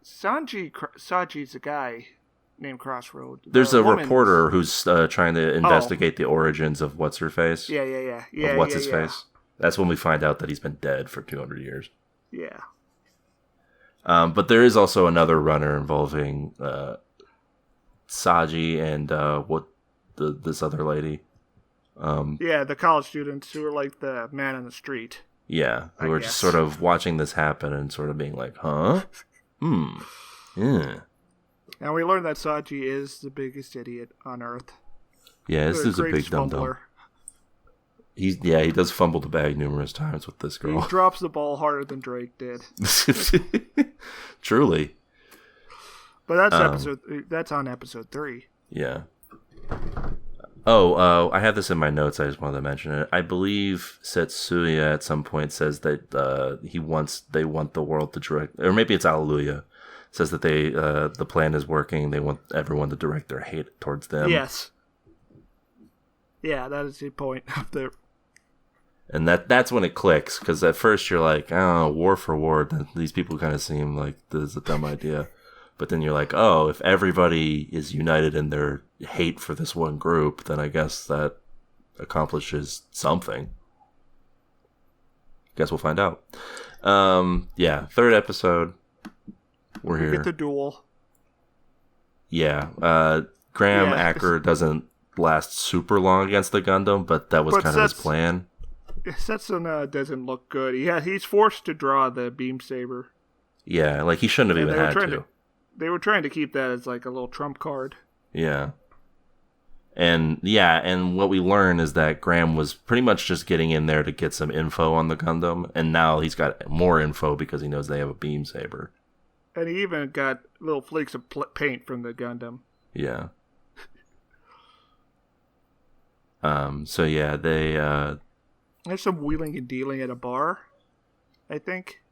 Saji's a guy named Crossroad. There's a reporter who's trying to investigate the origins of what's her face. Yeah. Of what's his face. That's when we find out that he's been dead for 200 years. Yeah. But there is also another runner involving Saji and this other lady. The college students who are like the man on the street. Yeah, who are just sort of watching this happen and sort of being like, huh? Yeah. And we learn that Saji is the biggest idiot on Earth. Yeah, this is a big dum-dum. He does fumble the bag numerous times with this girl. He drops the ball harder than Drake did. Truly. But that's on episode 3. Yeah. Oh, I have this in my notes. I just wanted to mention it. I believe Setsuya at some point says that they want the world to direct, or maybe it's Alleluia, says that the plan is working. They want everyone to direct their hate towards them. Yes. Yeah, that is the point of the. And that's when it clicks, because at first you're like, oh, war for war. These people kind of seem like this is a dumb idea. But then you're like, oh, if everybody is united in their hate for this one group, then I guess that accomplishes something. Guess we'll find out. 3rd episode. We're here. We get the duel. Yeah. Graham Acker doesn't last super long against the Gundam, but that was kind of his plan. Setsun doesn't look good. He's forced to draw the beam saber. Yeah, like he shouldn't have even had to. They were trying to keep that as like a little trump card. Yeah. And what we learn is that Graham was pretty much just getting in there to get some info on the Gundam, and now he's got more info because he knows they have a beam saber. And he even got little flakes of paint from the Gundam. Yeah. There's some wheeling and dealing at a bar, I think.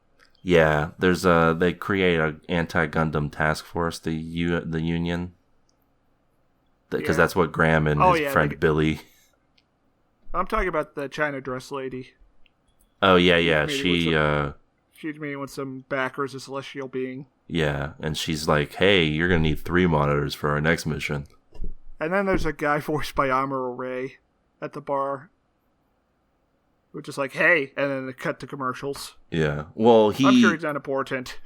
Yeah, there's they create an anti-Gundam task force, the Union, because that's what Graham and his friend Billy. I'm talking about the China dress lady. Oh yeah. She's meeting with some backers, a celestial being. Yeah, and she's like, "Hey, you're gonna need 3 monitors for our next mission." And then there's a guy voiced by Amuro Ray at the bar. We're just like, hey, and then they cut to commercials. Yeah. Well, I'm sure he's unimportant.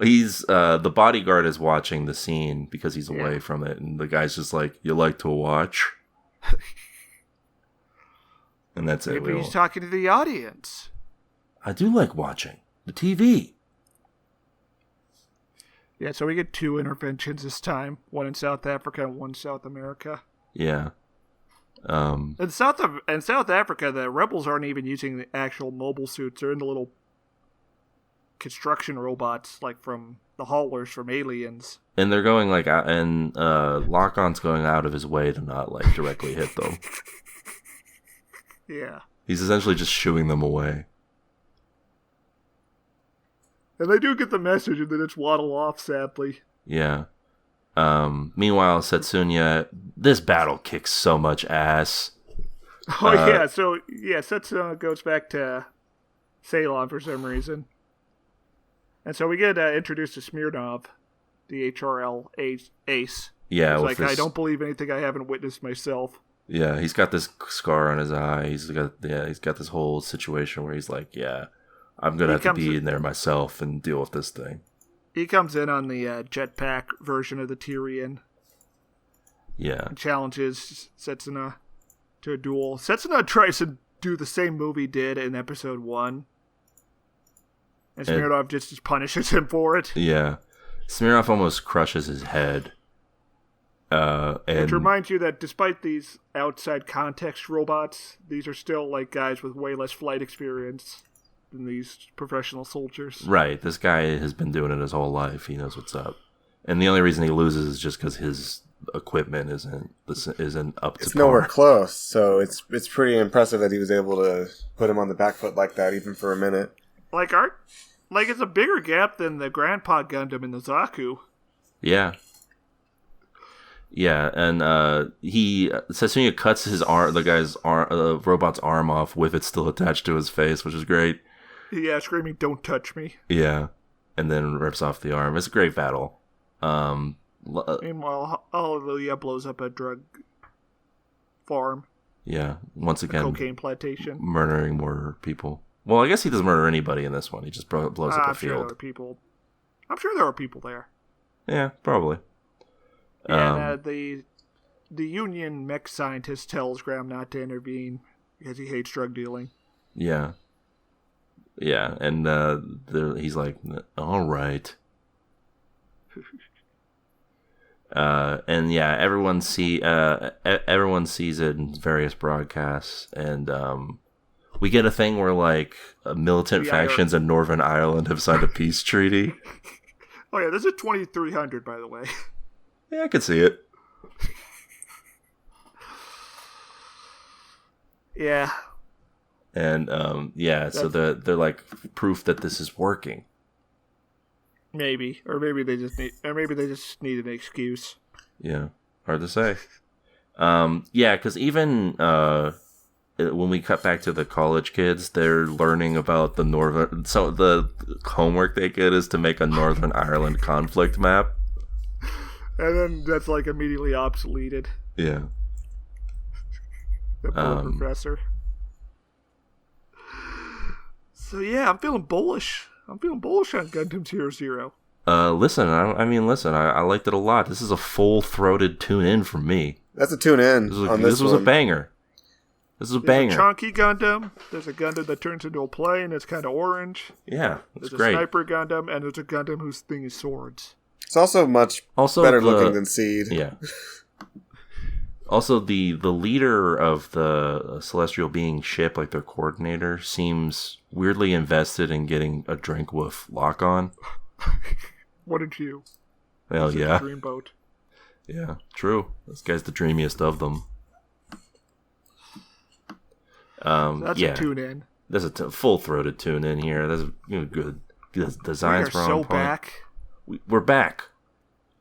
He's the bodyguard is watching the scene because he's away from it, and the guy's just like, "You like to watch?" And that's it. Maybe he's talking to the audience. I do like watching the TV. Yeah, so we get 2 interventions this time. One in South Africa and one in South America. Yeah. In South Africa, the rebels aren't even using the actual mobile suits. They're in the little construction robots, like from the haulers from Aliens. And they're going like out, and Lock-On's going out of his way to not like directly hit them. Yeah. He's essentially just shooing them away. And they do get the message, and then it's waddle off, sadly. Yeah. Meanwhile, Setsunya, this battle kicks so much ass. Oh, yeah. So, Setsunya goes back to Ceylon for some reason. And so we get introduced to Smirnov, the HRL ace. Yeah. He's like, I don't believe anything I haven't witnessed myself. Yeah, he's got this scar on his eye. He's got this whole situation where he's like, yeah, I'm going to have to be in there myself and deal with this thing. He comes in on the jetpack version of the Tyrian. Yeah. And challenges Setsuna to a duel. Setsuna tries to do the same move he did in episode 1. And Smirnov just punishes him for it. Yeah. Smirnov almost crushes his head. Which reminds you that despite these outside context robots, these are still like guys with way less flight experience than these professional soldiers. Right. This guy has been doing it his whole life. He knows what's up. And the only reason he loses is just because his equipment isn't up to par. It's nowhere close, so it's pretty impressive that he was able to put him on the back foot like that, even for a minute. Like it's a bigger gap than the Grandpa Gundam in the Zaku. Yeah. Yeah, and Setsunya cuts his arm, the robot's arm off with it still attached to his face, which is great. Yeah, screaming, "Don't touch me!" Yeah, and then rips off the arm. It's a great battle. Meanwhile, Hallelujah blows up a drug farm. Yeah, once again, cocaine plantation, murdering more people. Well, I guess he doesn't murder anybody in this one. He just blows up a field. I'm sure there are people there. Yeah, probably. Yeah, and the Union mech scientist tells Graham not to intervene because he hates drug dealing. Yeah. Yeah, and he's like, all right. And yeah, everyone sees it in various broadcasts, and we get a thing where like militant factions in Northern Ireland have signed a peace treaty. Oh yeah, this is 2300, by the way. Yeah, I could see it. Yeah. And so they're like proof that this is working. Maybe they just need an excuse. Yeah, hard to say. Yeah, because even when we cut back to the college kids, they're learning about the Northern. So the homework they get is to make a Northern Ireland conflict map. And then that's like immediately obsoleted. Yeah. The poor professor. So yeah, I'm feeling bullish. On Gundam 00. Listen, I liked it a lot. This is a full-throated tune-in from me. That's a tune-in. This was a banger. This is a banger. There's a chunky Gundam. There's a Gundam that turns into a plane. It's kind of orange. Yeah, it's great. There's a sniper Gundam, and there's a Gundam whose thing is swords. It's also much better looking than Seed. Yeah. Also, the leader of the celestial being ship, like their coordinator, seems weirdly invested in getting a drink with Lock-On. Wouldn't you? Well, yeah. Dreamboat. Yeah, true. This guy's the dreamiest of them. That's a tune-in. There's a full-throated tune-in here. That's good. The designs were on point. Back. We're back.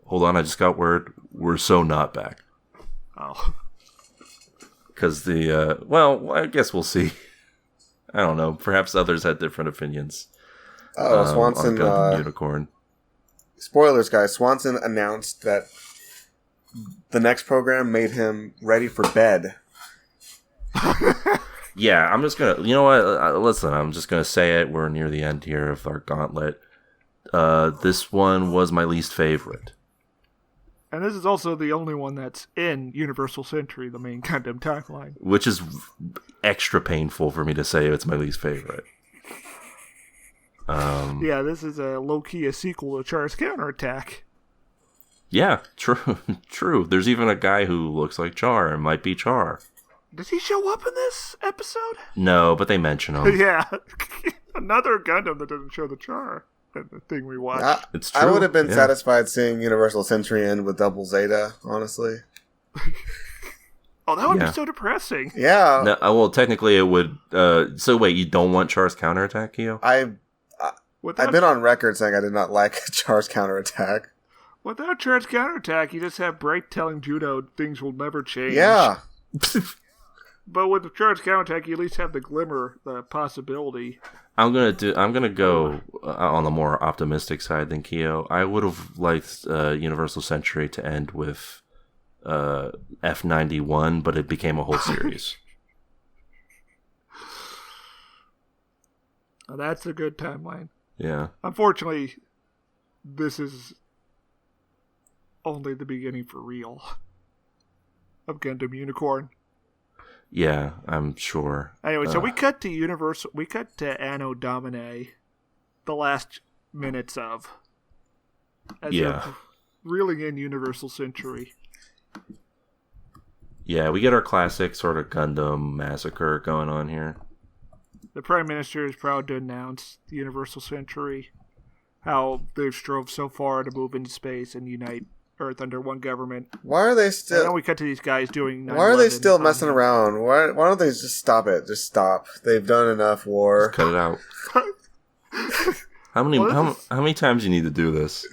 Hold on, I just got word. We're so not back. Oh. Because I guess we'll see. I don't know. Perhaps others had different opinions. Swanson. On Unicorn. Spoilers, guys. Swanson announced that the next program made him ready for bed. Yeah, I'm just gonna. You know what? Listen, I'm just gonna say it. We're near the end here of our gauntlet. This one was my least favorite. And this is also the only one that's in Universal Century, the main Gundam timeline. Which is extra painful for me to say it's my least favorite. Yeah, this is a low-key a sequel to Char's Counterattack. Yeah, true. There's even a guy who looks like Char and might be Char. Does he show up in this episode? No, but they mention him. Yeah. Another Gundam that doesn't show the Char. The thing we watched. It's true. I would have been satisfied seeing Universal Century end with Double Zeta, honestly. Oh, that would be so depressing. Yeah. No, well, technically it would. So wait, you don't want Char's Counterattack, Kyo? I've been on record saying I did not like charge counterattack. Without charge counterattack, you just have Bright telling Judo things will never change. Yeah. But with the charge counterattack, you at least have the glimmer, the possibility. I'm gonna go on the more optimistic side than Kyo. I would have liked Universal Century to end with F91, but it became a whole series. Now that's a good timeline. Yeah. Unfortunately, this is only the beginning for real of Gundam Unicorn. Yeah, I'm sure. Anyway, so we cut to Anno Domine, the last minutes of. As they're reeling in Universal Century. Yeah, we get our classic sort of Gundam massacre going on here. The Prime Minister is proud to announce the Universal Century, how they've strove so far to move into space and unite Earth under one government. Why are they still... And then we cut to these guys doing... Why are they still messing around? Why don't they just stop it? Just stop. They've done enough war. Just cut it out. How many times do you need to do this?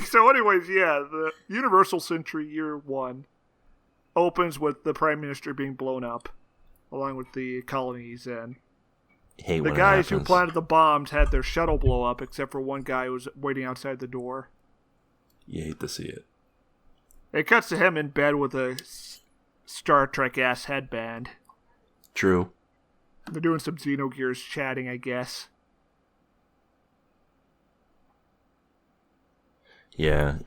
So anyways, yeah, the Universal Century Year 1 opens with the Prime Minister being blown up, along with the colonies, and the guys who planted the bombs had their shuttle blow up, except for one guy who was waiting outside the door. You hate to see it. It cuts to him in bed with a Star Trek-ass headband. True. They're doing some Xenogears chatting, I guess. Yeah,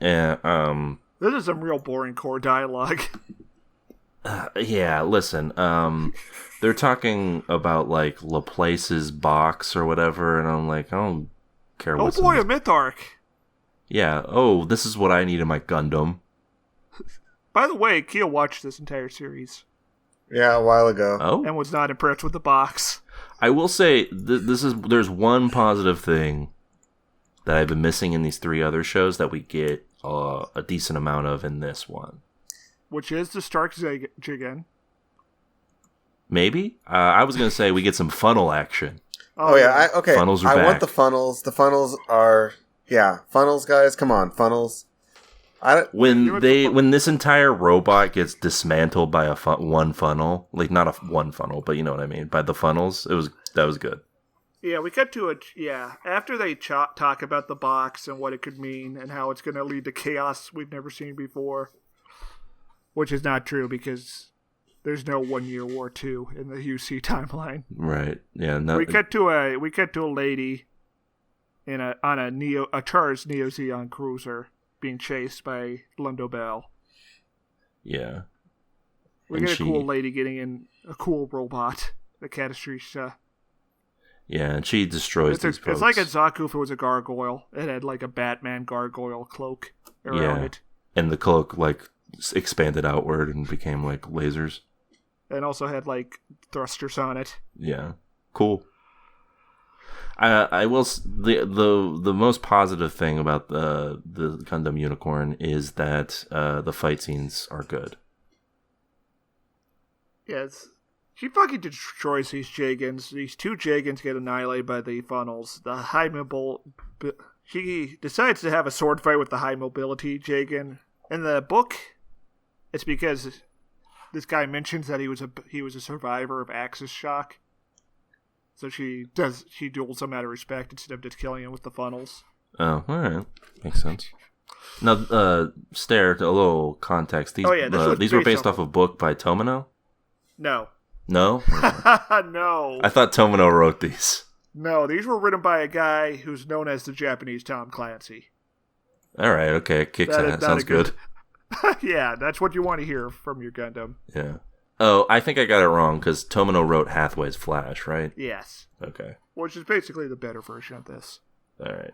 This is some real boring core dialogue. Yeah, listen, they're talking about, like, Laplace's box or whatever, and I'm like, I don't care what's Oh boy, a myth arc! Yeah, this is what I need in my Gundam. By the way, Keo watched this entire series. Yeah, a while ago. Oh? And was not impressed with the box. I will say, there's one positive thing that I've been missing in these three other shows that we get a decent amount of in this one. Which is the Stark Jigen. Maybe? I was going to say we get some funnel action. Oh yeah, okay. Funnels are back. I want the funnels. The funnels are... Yeah, funnels, guys. Come on, funnels. When this entire robot gets dismantled by one funnel, like not one funnel, but you know what I mean, by the funnels, that was good. Yeah, we cut to it. Yeah, after they talk about the box and what it could mean and how it's going to lead to chaos we've never seen before, which is not true because there's no 1 Year War 2 in the UC timeline. Right. Yeah. We cut to a lady on a charged Neo Zeon cruiser being chased by Lundo Bell. Yeah. We get a cool lady getting in a cool robot, the Catastrisha. Yeah, and she destroys these folks. It's like a Zaku if it was a gargoyle. It had like a Batman gargoyle cloak around it. And the cloak like expanded outward and became like lasers. And also had like thrusters on it. Yeah. Cool. I will. The most positive thing about the Gundam Unicorn is that the fight scenes are good. Yes, she fucking destroys these Jagans. These two Jagans get annihilated by the funnels. The high she decides to have a sword fight with the high mobility Jagan. In the book, it's because this guy mentions that he was a survivor of Axis shock. So she duels him out of respect instead of just killing him with the funnels. Oh, alright. Makes sense. Now, Stare, a little context. These were based off a book by Tomino? No. No? No. I thought Tomino wrote these. No, these were written by a guy who's known as the Japanese Tom Clancy. Alright, okay. Kicks ass. Sounds good. Yeah, that's what you want to hear from your Gundam. Yeah. Oh, I think I got it wrong, because Tomino wrote Hathaway's Flash, right? Yes. Okay. Which is basically the better version of this. Alright.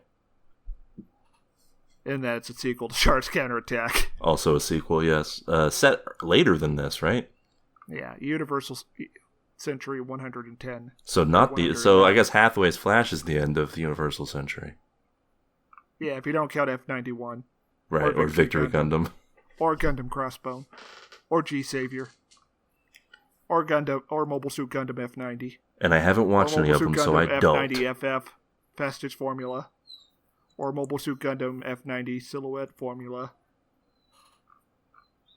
In that it's a sequel to Charge Counterattack. Also a sequel, yes. Set later than this, right? Yeah, Universal Century 110. So I guess Hathaway's Flash is the end of the Universal Century. Yeah, if you don't count F91. Right, or Victory Gundam. Or Gundam Crossbone. Or G-Savior. Or Mobile Suit Gundam F90. And I haven't watched any of them, so I don't. F90 FF. Festus formula. Or Mobile Suit Gundam F90 Silhouette formula.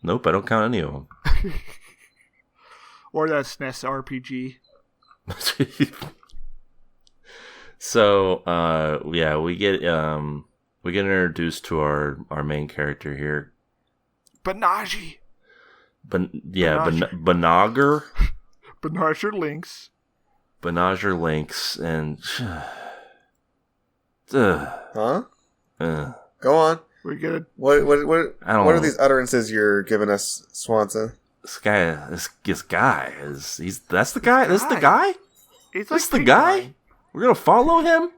Nope, I don't count any of them. Or that SNES RPG. So, we get introduced to our main character here. Banaji. Banager. Banager Lynx. Banager Lynx, and huh? Go on. We get it. What are these utterances you're giving us, Swanson? This guy is that's the guy. This is the guy. This the guy. We're gonna follow him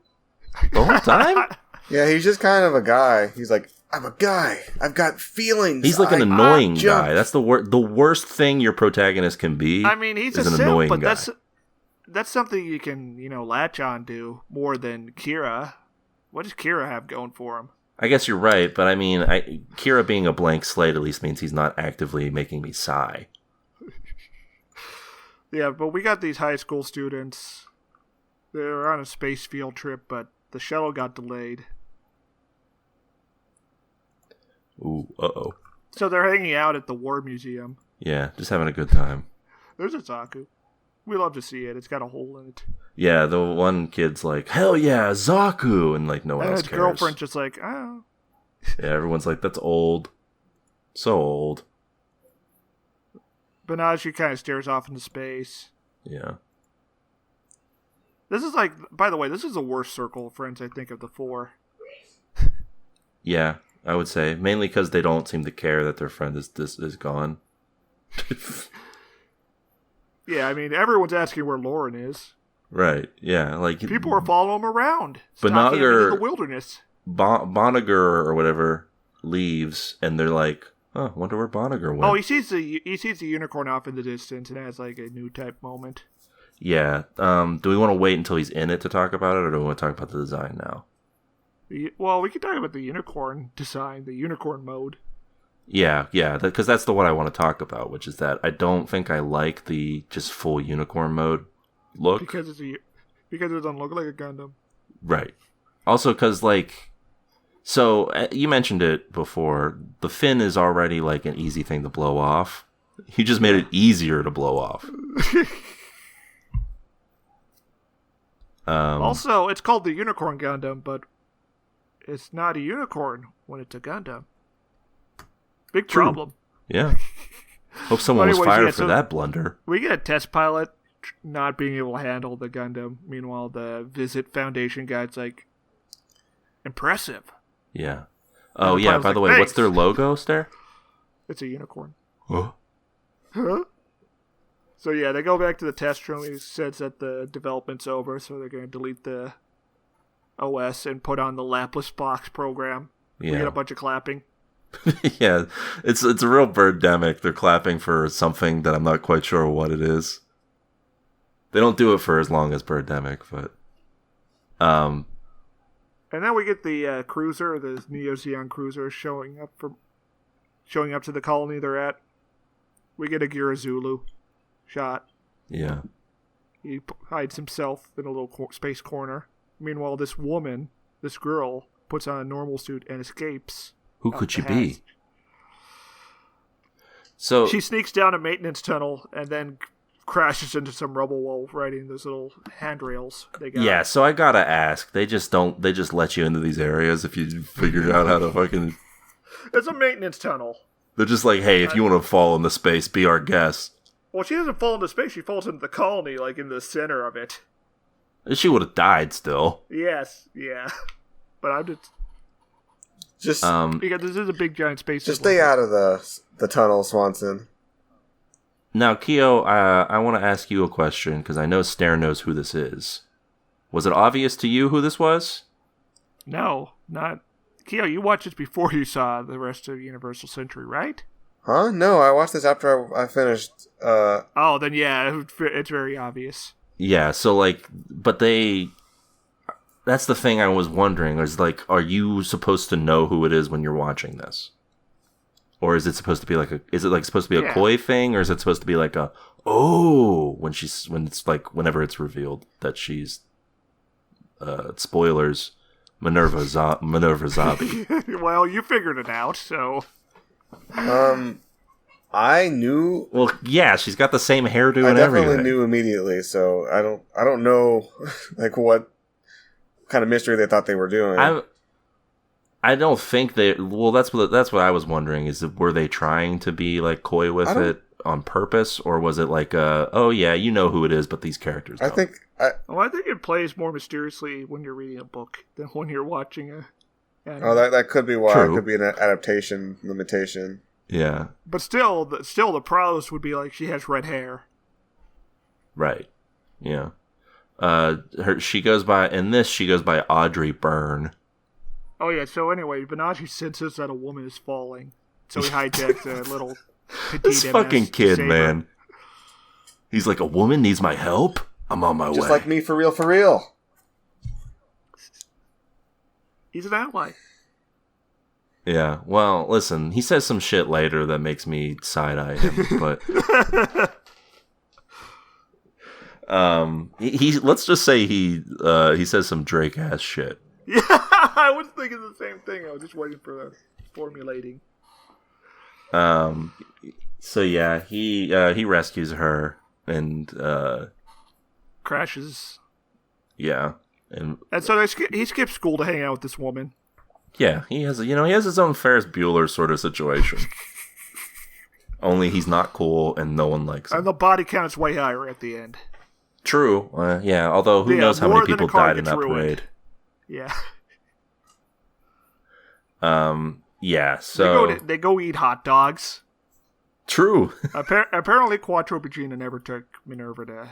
the whole time. Yeah, he's just kind of a guy. He's like, I'm a guy. I've got feelings. He's like an annoying guy. That's the worst thing your protagonist can be. I mean, he's an annoying guy. That's something you can, latch on to more than Kira. What does Kira have going for him? I guess you're right, but I mean, Kira being a blank slate at least means he's not actively making me sigh. Yeah, but we got these high school students. They're on a space field trip, but the shuttle got delayed. Ooh, uh-oh. So they're hanging out at the War Museum. Yeah, just having a good time. There's a Zaku. We love to see it. It's got a hole in it. Yeah, the one kid's like, hell yeah, Zaku! And like, no one else his cares. Girlfriend's just like, oh. Yeah, everyone's like, that's old. So old. Banaji kind of stares off into space. Yeah. This is like, by the way, this is the worst circle of friends, I think, of the four. Yeah, I would say. Mainly because they don't seem to care that their friend is gone. Yeah, I mean, everyone's asking where Lauren is. Right, yeah. Like people are following him around. Banager, in the wilderness. Banager or whatever leaves, and they're like, oh, wonder where Banager went. Oh, he sees the unicorn off in the distance and has like a new type moment. Yeah. Do we want to wait until he's in it to talk about it, or do we want to talk about the design now? Well, we could talk about the unicorn design, the unicorn mode. Yeah, because that's the one I want to talk about, which is that I don't think I like the just full unicorn mode look. Because it doesn't look like a Gundam. Right. Also, because, so you mentioned it before, the fin is already, an easy thing to blow off. He just made it easier to blow off. Also, it's called the Unicorn Gundam, but it's not a unicorn when it's a Gundam. Big True. Problem. Yeah. Hope someone was fired for that blunder. We get a test pilot not being able to handle the Gundam. Meanwhile, the Visit Foundation guy's like, impressive. Yeah. Oh, yeah, by the way, what's their logo, Stair? It's a unicorn. Huh? So, yeah, they go back to the test room. He says that the development's over, so they're going to delete the OS and put on the lapless box program. Yeah. We get a bunch of clapping. Yeah, it's a real birdemic. They're clapping for something that I'm not quite sure what it is. They don't do it for as long as Birdemic, but and then we get the cruiser, the Neo Zeon cruiser, showing up to the colony they're at. We get a Girazulu shot. Yeah, he hides himself in a little space corner. Meanwhile, this girl, puts on a normal suit and escapes. Who could she be? So she sneaks down a maintenance tunnel and then crashes into some rubble while riding those little handrails they got. Yeah, so I gotta ask. They just let you into these areas if you figure out how to fucking... It's a maintenance tunnel. They're just like, hey, if you want to fall into space, be our guest. Well, she doesn't fall into space. She falls into the colony, in the center of it. She would have died still. Yes, yeah. But I'm just because this is a big giant space. Just stay out of the tunnel, Swanson. Now, Kyo, I want to ask you a question because I know Stair knows who this is. Was it obvious to you who this was? No, not Kyo. You watched this before you saw the rest of Universal Century, right? Huh? No, I watched this after I finished. Oh, then yeah, it's very obvious. Yeah. So but they. That's the thing I was wondering, is are you supposed to know who it is when you're watching this? Or is it supposed to be supposed to be a koi thing, or is it supposed to be whenever it's revealed that she's spoilers, Minerva Zabi. Well, you figured it out, so... I knew... Well, yeah, she's got the same hairdo and everything. I definitely knew immediately, so I don't know, like, what kind of mystery they thought they were doing. I don't think they... Well, that's what I was wondering, is were they trying to be, like, coy with it on purpose, or was it like, oh, yeah, you know who it is, but these characters don't? I think it plays more mysteriously when you're reading a book than when you're watching a... anime. Oh, that could be why. True. It could be an adaptation limitation. Yeah. But still, the pros would be like she has red hair. Right. Yeah. She goes by Audrey Byrne. Oh yeah. So anyway, Benaji senses that a woman is falling, so he hijacks a little petite This fucking kid, saber. man. He's like, a woman needs my help. I'm on my way. Just like me, for real. He's an ally. Yeah, well, listen, he says some shit later that makes me side-eye him, but... he let's just say he says some Drake-ass shit. Yeah, I was thinking the same thing. I was just waiting for the formulating. So yeah, he rescues her, and... crashes. Yeah. And so he skips school to hang out with this woman. Yeah, he has his own Ferris Bueller sort of situation. Only he's not cool and no one likes him. And the body count is way higher at the end. True. Yeah, although who knows how many people died in that parade. Yeah. Yeah, so... They go eat hot dogs. True. Apparently Quattro Regina never took Minerva to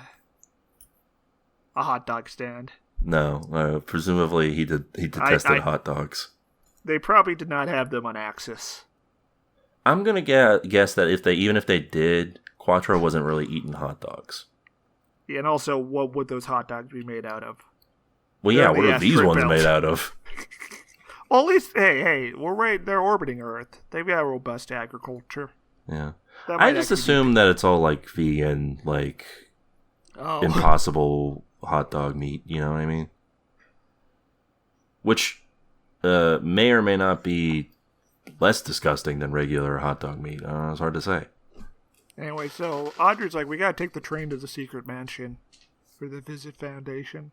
a hot dog stand. No, presumably he detested hot dogs. They probably did not have them on Axis. I'm gonna guess that even if they did, Quattro wasn't really eating hot dogs. Yeah, and also, what would those hot dogs be made out of? Well, yeah, what are these ones made out of? Well, at least, hey, they're orbiting Earth. They've got robust agriculture. Yeah. I just assume that it's all, like, vegan, like, impossible hot dog meat, you know what I mean? Which may or may not be less disgusting than regular hot dog meat. I don't know, it's hard to say. Anyway, so Audrey's like, we gotta take the train to the secret mansion for the Visit Foundation.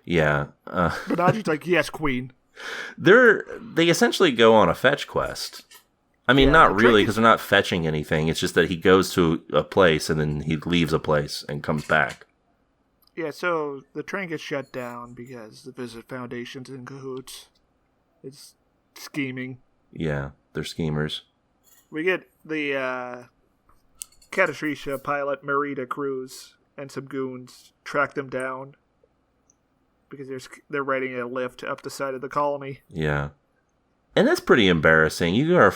Yeah. But Audrey's like, yes, queen. They essentially go on a fetch quest. I mean, not really, because they're not fetching anything. It's just that he goes to a place and then he leaves a place and comes back. Yeah, so the train gets shut down because the Visit Foundation's in cahoots. It's scheming. Yeah, they're schemers. We get the Catastrisha pilot Merida Cruz and some goons track them down because they're riding a lift up the side of the colony. Yeah. And that's pretty embarrassing. Her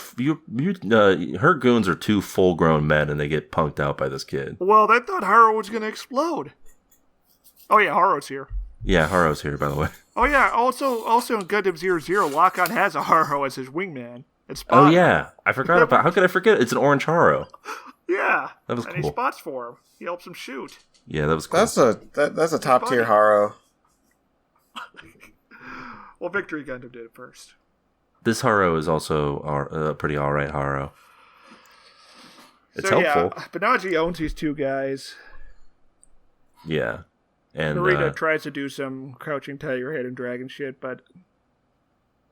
goons are two full-grown men, and they get punked out by this kid. Well, they thought Haro was going to explode. Oh yeah, Haro's here. Yeah, Haro's here, by the way. Oh yeah, also in Gundam 00, Lock-On has a Haro as his wingman. Oh yeah, I forgot about. How could I forget? It's an orange Haro. Yeah, that was cool. And he spots for him. He helps him shoot. Yeah, that was cool. That's a top tier Haro. Well, Victory Gundam did it first. This Haro is also a pretty alright Haro. It's helpful. Yeah, Benaji owns these two guys. Yeah. And Narita tries to do some crouching tiger head and dragon shit, but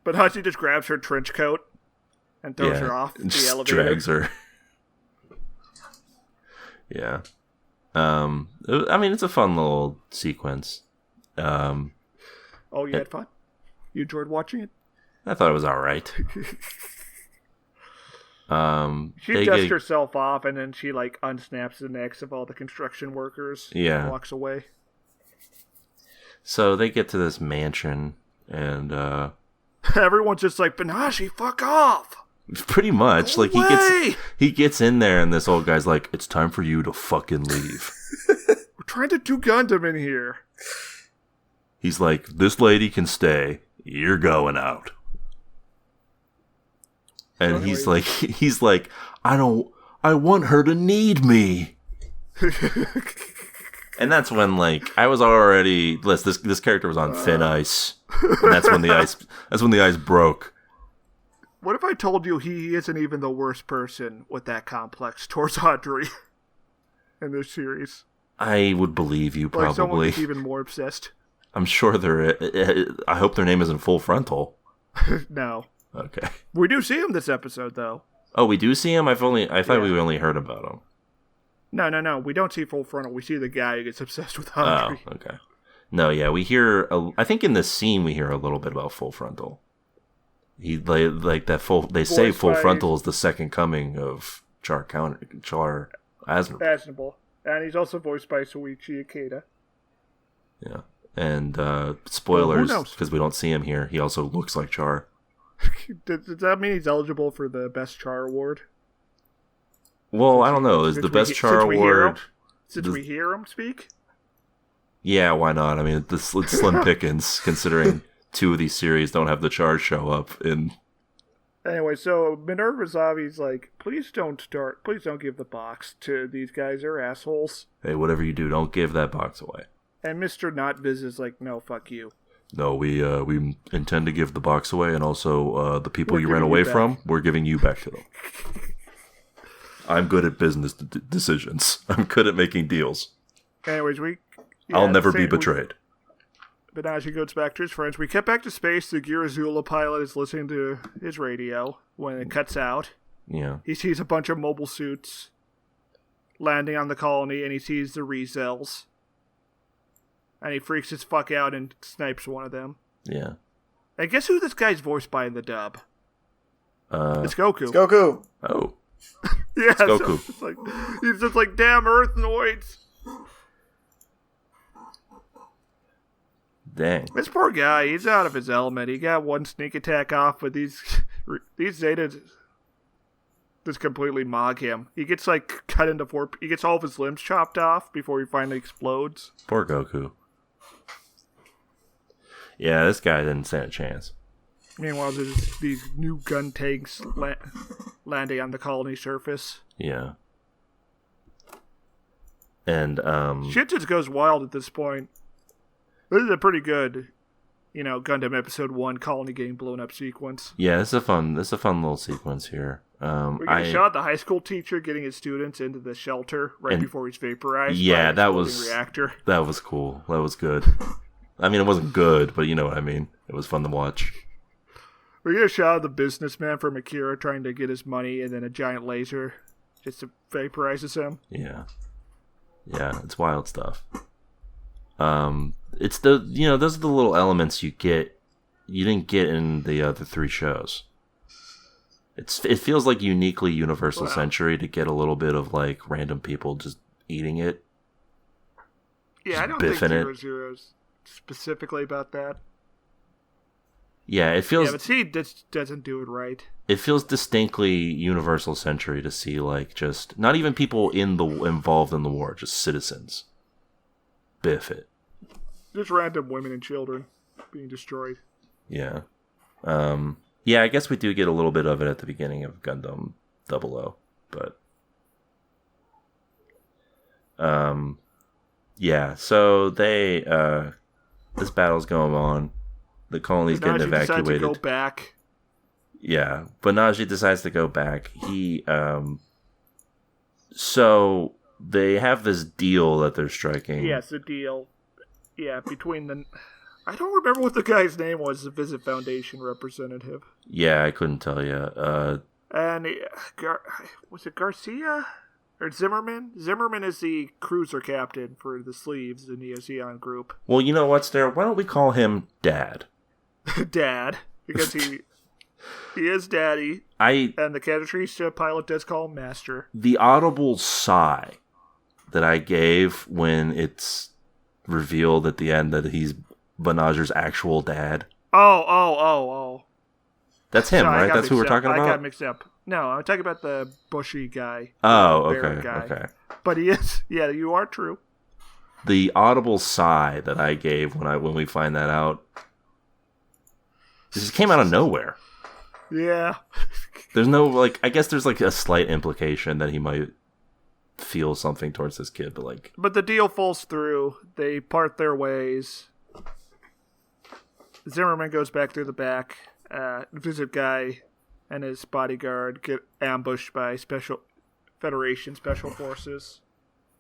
Hachi just grabs her trench coat and throws her off the elevator. Drags her. Yeah. I mean, it's a fun little sequence. Oh, you had fun? You enjoyed watching it? I thought it was alright. She dusts herself off and then she like unsnaps the necks of all the construction workers and walks away. So they get to this mansion and everyone's just like, Benaji, fuck off. Pretty much. Go like away! he gets in there and this old guy's like, it's time for you to fucking leave. We're trying to do Gundam in here. He's like, this lady can stay. You're going out. And he's like, I want her to need me. And that's when, like, I was already this character was on thin ice, and that's when the ice broke. What if I told you he isn't even the worst person with that complex towards Audrey in this series? I would believe you, probably. Like someone who's even more obsessed. I'm sure I hope their name isn't Full Frontal. No. Okay. We do see him this episode, though. Oh, we do see him? I thought we only heard about him. No. We don't see Full Frontal. We see the guy who gets obsessed with Audrey. Oh, okay. No, yeah, we hear. I think in this scene we hear a little bit about Full Frontal. He like that full. They say Full Frontal is the second coming of Char Aznable, and he's also voiced by Soichi Ikeda. Yeah, and spoilers because we don't see him here. He also looks like Char. Does that mean he's eligible for the Best Char award? Well, I don't know. Is the Best Char award? Since we hear him speak. Yeah, why not? I mean, it's slim pickings considering 2 of these series don't have the Char show up in. Anyway, so Minerva Zavi's like, please don't give the box to these guys. They're assholes. Hey, whatever you do, don't give that box away. And Mr. Notviz is like, no, fuck you. No, we intend to give the box away, and also the people you ran away from, we're giving you back to them. I'm good at business decisions. I'm good at making deals. Anyways, I'll never be betrayed. Benazzi goes back to his friends. We cut back to space. The Girazula pilot is listening to his radio when it cuts out. Yeah. He sees a bunch of mobile suits landing on the colony, and he sees the Rezels. And he freaks his fuck out and snipes one of them. Yeah. And guess who this guy's voiced by in the dub? It's Goku. It's Goku. Oh. Yeah, it's Goku. So he's just like, damn Earthnoids. Dang. This poor guy, he's out of his element. He got one sneak attack off, but these Zetas just completely mog him. He gets like cut into 4. He gets all of his limbs chopped off before he finally explodes. Poor Goku. Yeah, this guy didn't stand a chance. Meanwhile, there's these new gun tanks landing on the colony surface. Yeah. And shit just goes wild at this point. This is a pretty good, Gundam Episode 1 colony getting blown up sequence. Yeah, this is a fun little sequence here. We get a shot of the high school teacher getting his students into the shelter before he's vaporized. Yeah, by an exploding reactor. That was cool. That was good. I mean, it wasn't good, but you know what I mean. It was fun to watch. We get a shot of the businessman from Akira trying to get his money, and then a giant laser just vaporizes him. Yeah. Yeah, it's wild stuff. It's those are the little elements you didn't get in the other 3 shows. It feels like uniquely Universal Century to get a little bit of like random people just eating it. Yeah, I don't think Zero's specifically about that. Yeah, it feels. Yeah, but see, doesn't do it right. It feels distinctly Universal Century to see like just not even people involved in the war, just citizens. Biff it. Just random women and children being destroyed. Yeah. Yeah, I guess we do get a little bit of it at the beginning of Gundam 00, but yeah, so they this battle's going on. The colony's getting evacuated. Decides to go back. Yeah, but Najee decides to go back. He so they have this deal that they're striking. Yes, a deal. Yeah, between the... I don't remember what the guy's name was, the Visit Foundation representative. Yeah, I couldn't tell you. And was it Garcia? Or Zimmerman? Zimmerman is the cruiser captain for the Sleeves, the Neo-Zeon group. Well, you know what's there? Why don't we call him Dad? Dad. Because he is Daddy. And the Catatrista pilot does call him Master. The audible sigh that I gave when it's revealed at the end that he's Banager's actual dad. Oh. That's him, right? That's who we're talking about? I got mixed up. No, I'm talking about the bushy guy. Oh, okay. But he is. Yeah, you are true. The audible sigh that I gave when we find that out. This just came out of nowhere. Yeah. There's no, I guess there's a slight implication that he might feel something towards this kid, but like. But the deal falls through. They part their ways. Zimmerman goes back through the back. Visit Guy and his bodyguard get ambushed by Federation Special Forces.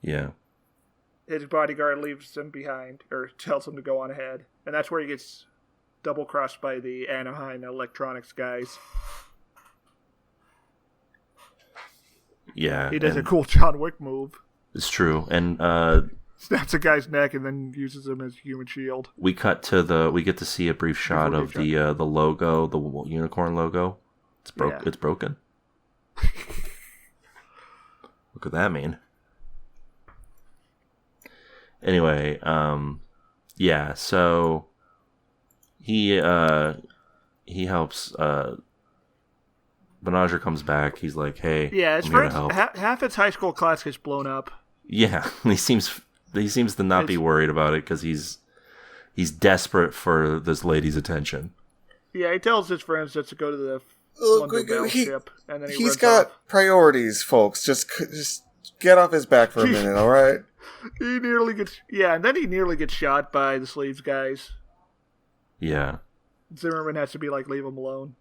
Yeah. His bodyguard leaves him behind, or tells him to go on ahead. And that's where he gets double-crossed by the Anaheim Electronics guys. Yeah. He does a cool John Wick move. It's true. And snaps a guy's neck and then uses him as human shield. We get to see a brief shot of the logo, the unicorn logo. It's broken. What could that mean? Anyway, so he helps. Benager comes back. He's like, "Hey, his friends, half its high school class gets blown up." Yeah, he seems to not be worried about it because he's desperate for this lady's attention. Yeah, he tells his friends just to go to the London battleship, and then he's got priorities, folks. Just get off his back for a minute, all right? And then he nearly gets shot by the Sleeves guys. Yeah. Zimmerman has to be like, leave him alone.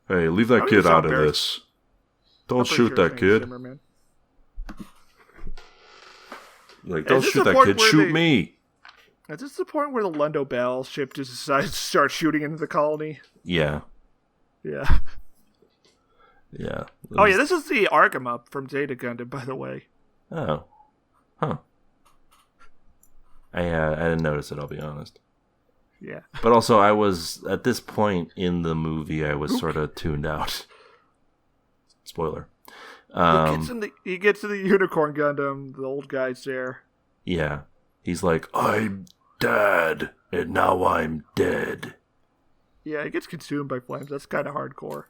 Hey, leave that kid out of this. Don't shoot that kid. Zimmerman. Like, don't shoot that kid. Shoot me. Is this the point where the Lundo battleship just decides to start shooting into the colony? Yeah. Yeah. Yeah. Oh, yeah, this is the Argama from Zeta Gundam, by the way. Oh. Huh. I didn't notice it, I'll be honest. Yeah. But also, I was, at this point in the movie, I was sort of tuned out. Spoiler. He gets to the Unicorn Gundam, the old guy's there. Yeah. He's like, I'm dead, and now I'm dead. Yeah, he gets consumed by flames. That's kind of hardcore.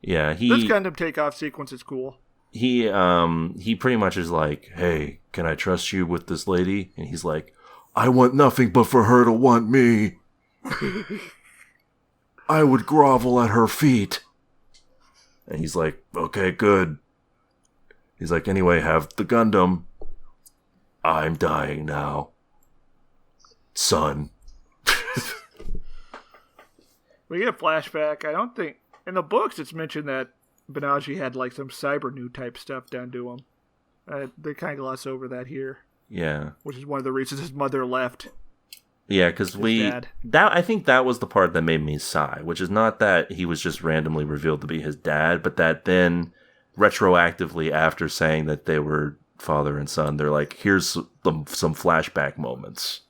Yeah, this Gundam takeoff sequence is cool. He pretty much is like, hey, can I trust you with this lady? And he's like, I want nothing but for her to want me. I would grovel at her feet. And he's like, okay, good. He's like, anyway, have the Gundam. I'm dying now. Son. We get a flashback. I don't think... In the books, it's mentioned that Benaji had like some cyber new type stuff done to him. They kind of gloss over that here. Yeah. Which is one of the reasons his mother left. Yeah, because I think that was the part that made me sigh, which is not that he was just randomly revealed to be his dad, but that then retroactively after saying that they were father and son, they're like, here's some flashback moments.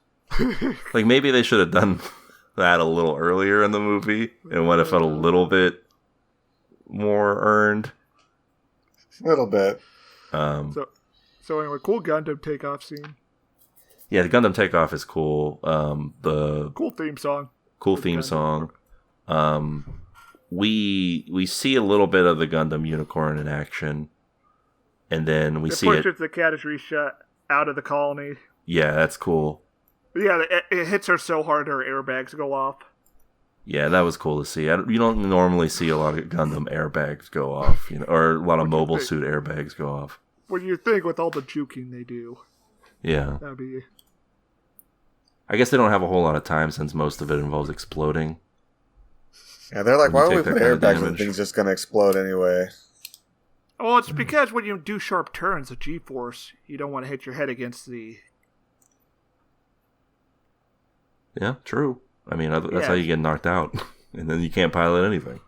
Like maybe they should have done that a little earlier in the movie and would have felt a little bit more earned. A little bit. So anyway, cool Gundam takeoff scene. Yeah, the Gundam takeoff is cool. The cool theme song. Cool theme song. We see a little bit of the Gundam unicorn in action, and then we see it. The Katashri shot out of the colony. Yeah, that's cool. Yeah, it hits her so hard her airbags go off. Yeah, that was cool to see. You don't normally see a lot of Gundam airbags go off, or a lot of mobile suit airbags go off. What do you think with all the juking they do? Yeah. That'd be... I guess they don't have a whole lot of time since most of it involves exploding. Yeah, they're like, why would we put airbags when things just gonna explode anyway? Well, it's because when you do sharp turns, the G-force, you don't want to hit your head against the... Yeah, true. I mean, that's how you get knocked out. And then you can't pilot anything.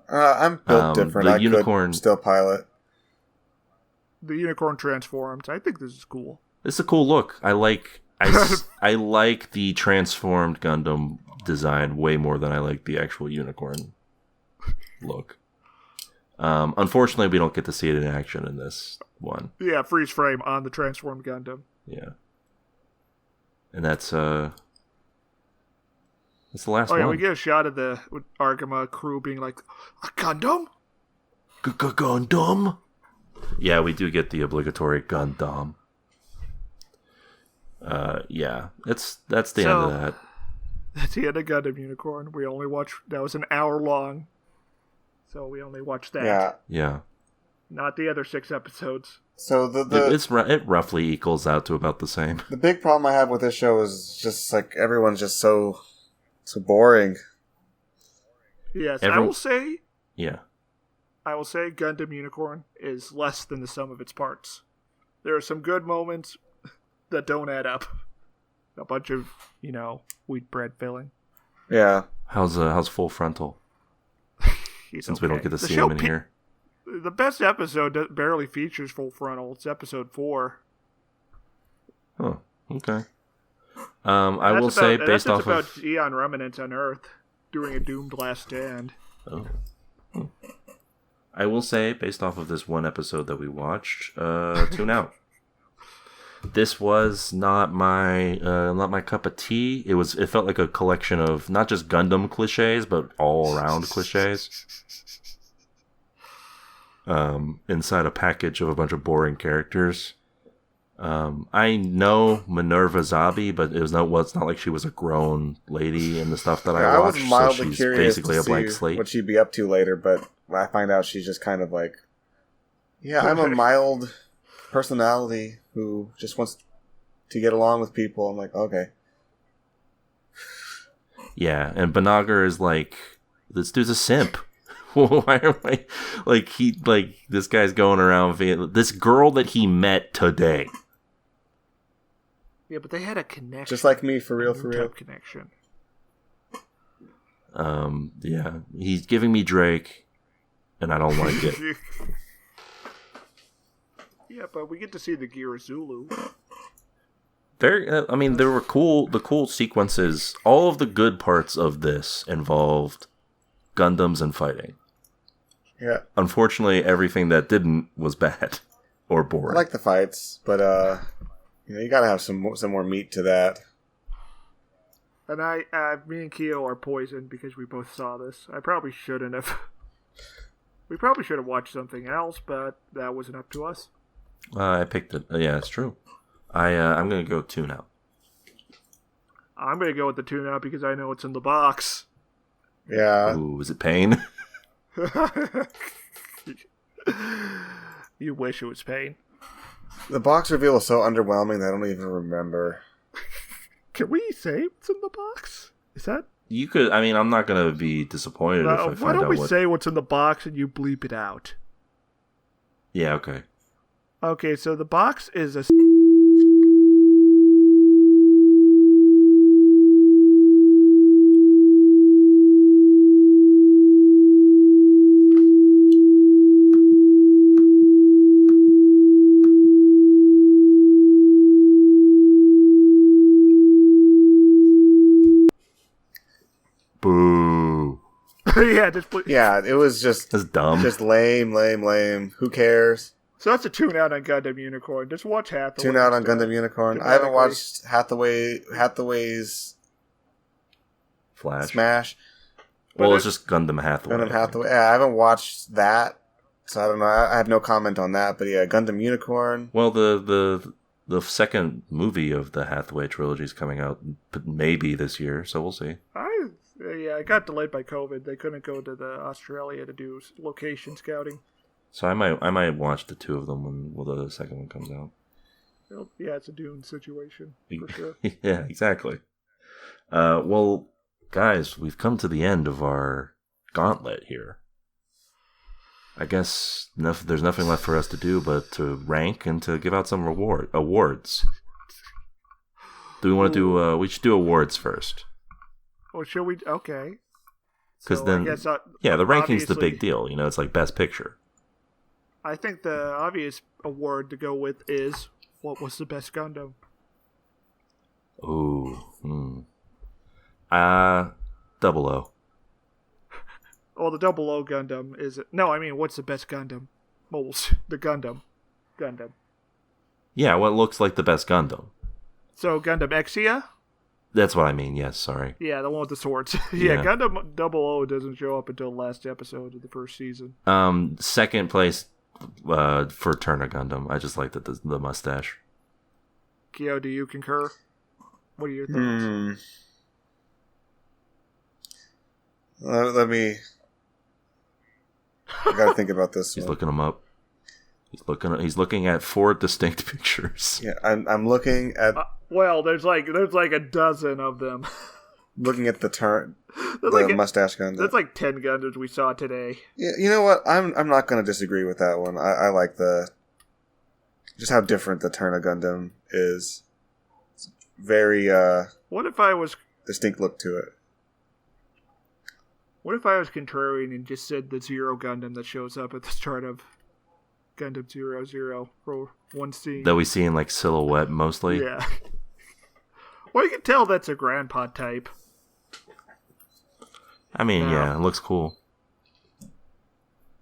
I'm built different. I could still pilot. The unicorn transformed. I think this is cool. It's a cool look. I like the transformed Gundam design way more than I like the actual unicorn look. Unfortunately, we don't get to see it in action in this one. Yeah, freeze frame on the transformed Gundam. Yeah. And that's the last one. Oh yeah, we get a shot of the Argama crew being like, a Gundam? Gundam? Yeah, we do get the obligatory Gundam. Yeah, that's the end of that. That's the end of Gundam Unicorn. We only watched, that was an hour long. So we only watched that. Yeah. not the other 6 episodes. So it roughly equals out to about the same. The big problem I have with this show is just like everyone's just so boring. Yes, I will say. Yeah. I will say Gundam Unicorn is less than the sum of its parts. There are some good moments that don't add up. A bunch of, wheat bread filling. Yeah. How's Full Frontal? Since we don't get to see him in here. The best episode that barely features Full Frontal. It's episode 4. Oh, okay. I will say, based off about Eon remnants on Earth doing a doomed last stand. Oh. I will say, based off of this one episode that we watched, tune out. This was not my cup of tea. It felt like a collection of not just Gundam cliches, but all around cliches. Inside a package of a bunch of boring characters. I know Minerva Zabi, but it's not like she was a grown lady in the stuff that I watched. I was mildly so she's curious basically to a blank see slate. what she'd be up to later, but I find out she's just kind of like, yeah, I'm a mild personality who just wants to get along with people. I'm like, okay. Yeah, and Banagar is like, this dude's a simp. Why am I this guy's going around this girl that he met today. Yeah, but they had a connection. Just like me, for real. Connection. Yeah, he's giving me Drake, and I don't like it. Yeah, but we get to see the Gira Zulu. There were cool sequences. All of the good parts of this involved Gundams and fighting. Yeah. Unfortunately, everything that didn't was bad or boring. I like the fights, but you gotta have some more meat to that. And me and Keo are poisoned because we both saw this. I probably shouldn't have. We probably should have watched something else, but that wasn't up to us. I picked it. Yeah, it's true. I'm gonna go tune out. I'm gonna go with the tune out because I know it's in the box. Yeah. Ooh, is it pain? You wish it was pain. The box reveal is so underwhelming that I don't even remember. Can we say it's in the box? Is that? You could. I mean, I'm not gonna be disappointed if I find out. Why don't we say what's in the box and you bleep it out? Yeah. Okay. Okay. So the box is a. Boo. Yeah, it was just that's dumb. Just lame. Who cares? So that's a tune out on Gundam Unicorn. Just watch Hathaway. Tune out on Gundam Unicorn. I haven't watched Hathaway's Flash Smash. Well, it's just Gundam Hathaway. Gundam Hathaway. Yeah, I haven't watched that, so I don't know. I have no comment on that. But yeah, Gundam Unicorn. Well, the second movie of the Hathaway trilogy is coming out maybe this year, so we'll see. It got delayed by COVID. They couldn't go to Australia to do location scouting. So I might watch the two of them when the second one comes out. Yeah, it's a Dune situation for sure. Yeah, exactly. Well, guys, we've come to the end of our gauntlet here. I guess there's nothing left for us to do but to rank and to give out some awards. Do we want to do? We should do awards first. Or should we? Okay. Because then, the ranking's the big deal. It's like Best Picture. I think the obvious award to go with is what was the best Gundam? Ooh. 00. Well, the 00 Gundam is... No, I mean, what's the best Gundam? Moles. The Gundam. Yeah, what looks like the best Gundam. So, Gundam Exia? That's what I mean, yes, sorry. Yeah, the one with the swords. Yeah, Gundam 00 doesn't show up until the last episode of the first season. Second place for Turner Gundam. I just like the mustache. Kyo, do you concur? What are your thoughts? Let me... I gotta think about this. He's looking them up. He's looking at 4 distinct pictures. Yeah, I'm looking at. Well, there's like a dozen of them. Looking at the mustache Gundam. That's like 10 Gundams we saw today. Yeah, you know what? I'm not going to disagree with that one. I like just how different the Turna Gundam is. It's very what if I was distinct look to it. What if I was contrarian and just said the Zero Gundam that shows up at the start of Gundam 00 for one scene that we see in like silhouette mostly? Yeah. Well, you can tell that's a grandpa type. I mean, yeah, it looks cool.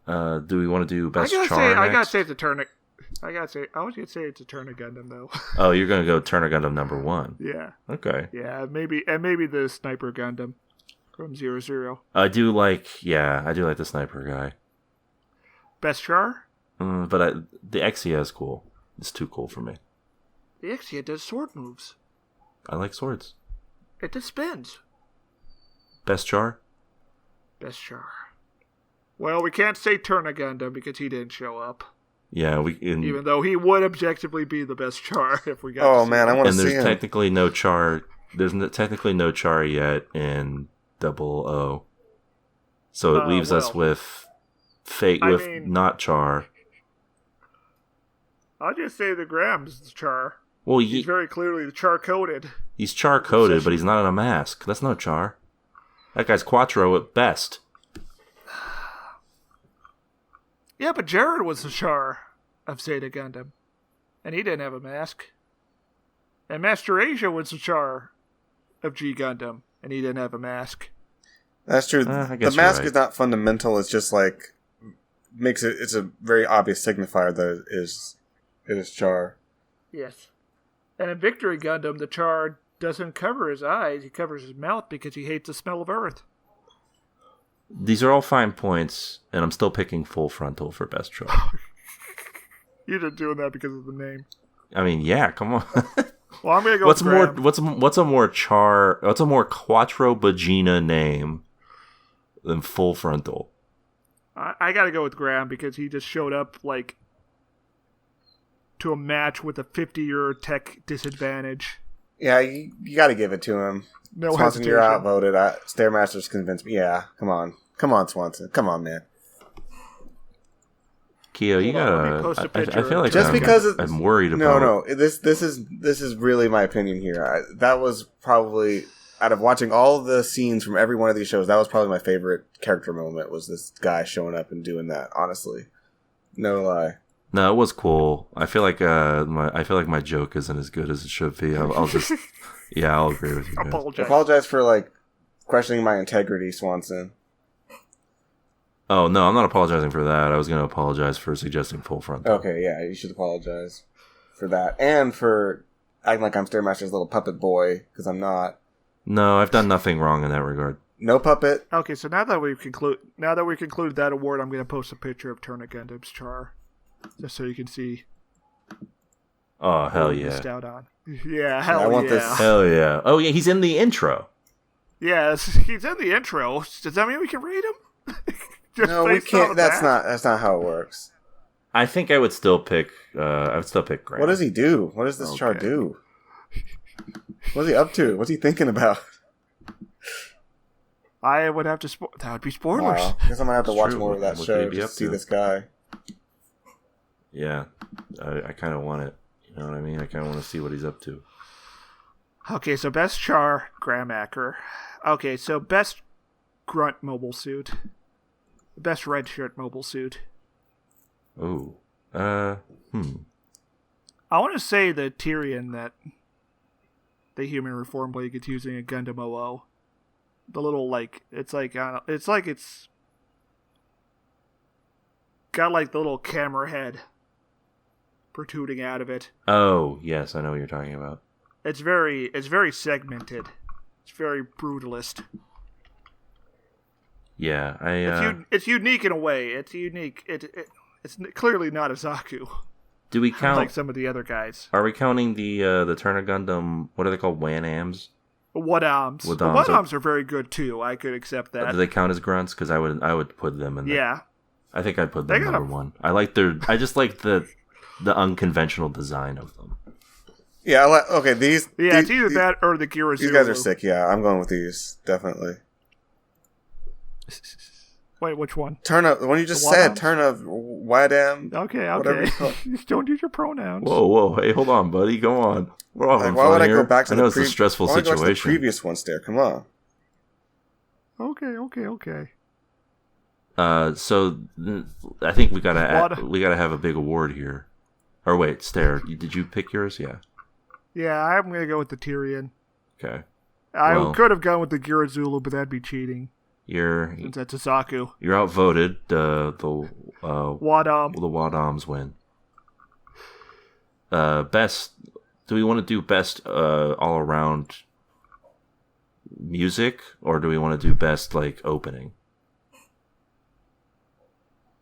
Do we want to do best char next? I gotta say it's a Turna. I was gonna say it's a Turna Gundam though. Oh, you're gonna go Turna Gundam number 1. Yeah. Okay. Yeah, maybe the Sniper Gundam from 00. I do like the sniper guy. Best char? But the Exia is cool. It's too cool for me. The Exia does sword moves. I like swords. It just spins. Best char? Best char. Well, we can't say Turna Gundam because he didn't show up. Yeah, even though he would objectively be the best char if we got. Oh man, I want to see him. And there's technically no char. There's technically no char yet in 00. So it leaves us with not char. I'll just say the Graham's the char. Well, he's very clearly char coded. He's char coded, but he's not in a mask. That's no char. That guy's Quattro at best. Yeah, but Jared was the char of Zeta Gundam, and he didn't have a mask. And Master Asia was the char of G Gundam, and he didn't have a mask. That's true. The mask is not fundamental. It's just like it's a very obvious signifier that it is char. Yes. And in Victory Gundam, the char doesn't cover his eyes. He covers his mouth because he hates the smell of earth. These are all fine points, and I'm still picking full frontal for best char. You're just doing that because of the name. I mean, yeah, come on. Well, I'm gonna go. What's a more Quattro Bagina name than full frontal? I gotta go with Graham because he just showed up like to a match with a 50-year tech disadvantage. Yeah, you got to give it to him. No Swanson, hesitation. you're outvoted. Stairmaster's convinced me. Yeah, come on, Swanson, come on, man. Keo, you gotta. I feel like just because I'm worried about. No. This is really my opinion here. That was probably out of watching all the scenes from every one of these shows. That was probably my favorite character moment. Was this guy showing up and doing that? Honestly, no lie. No, it was cool. I feel like my joke isn't as good as it should be. I'll just I'll agree with you. Apologize for like questioning my integrity, Swanson. Oh no, I'm not apologizing for that. I was going to apologize for suggesting full frontal. Okay, yeah, you should apologize for that and for acting like I'm Stairmaster's little puppet boy because I'm not. No, I've done nothing wrong in that regard. No puppet. Okay, so now that we've concluded that award, I'm going to post a picture of Turna Gundam's char. Just so you can see. Oh, hell yeah. Out on. Yeah, hell yeah. This. Hell yeah. Oh, yeah, he's in the intro. Yes, he's in the intro. Does that mean we can read him? No, we can't. That's not how it works. I think I would still pick Graham. What does he do? What does this char do? What's he up to? What's he thinking about? I would have to... that would be spoilers. Wow. I guess I'm going to have to watch more of that show to see this guy. Yeah, I kind of want it. You know what I mean? I kind of want to see what he's up to. Okay, so best char, Graham Acker. Okay, so best grunt mobile suit. Best red shirt mobile suit. Oh. I want to say the Tyrion that the Human Reform Blade gets using a Gundam 00. The little, it's got like the little camera head protruding out of it. Oh, yes, I know what you're talking about. It's very segmented. It's very brutalist. Yeah, it's unique in a way. It's unique. It's clearly not a Zaku. Do we count like some of the other guys? Are we counting the Turna Gundam? What are they called? Wanams. Wadams. The Wadams are very good too. I could accept that. Do they count as grunts? Because I would put them in. Yeah. I think I'd put them number one. I just like the unconventional design of them. Yeah, okay, these... Yeah, it's either that or the Gira Zulu. These guys are sick, yeah. I'm going with these, definitely. Wait, which one? The one you just said. Wadam. Okay. Don't use your pronouns. Whoa. Hey, hold on, buddy. Go on. We're all having fun would here. I go back to it's a stressful situation. Go back to the previous one, Stair. Come on. Okay. So I think we gotta have a big award here. Or wait, Stair, did you pick yours? Yeah. Yeah, I'm gonna go with the Tyrion. Okay. I could have gone with the Gira Zulu, but that'd be cheating. Since that's a Zaku. You're outvoted. The Wadam. The Wadams win. Best. Do we want to do best all around music, or do we want to do best like opening?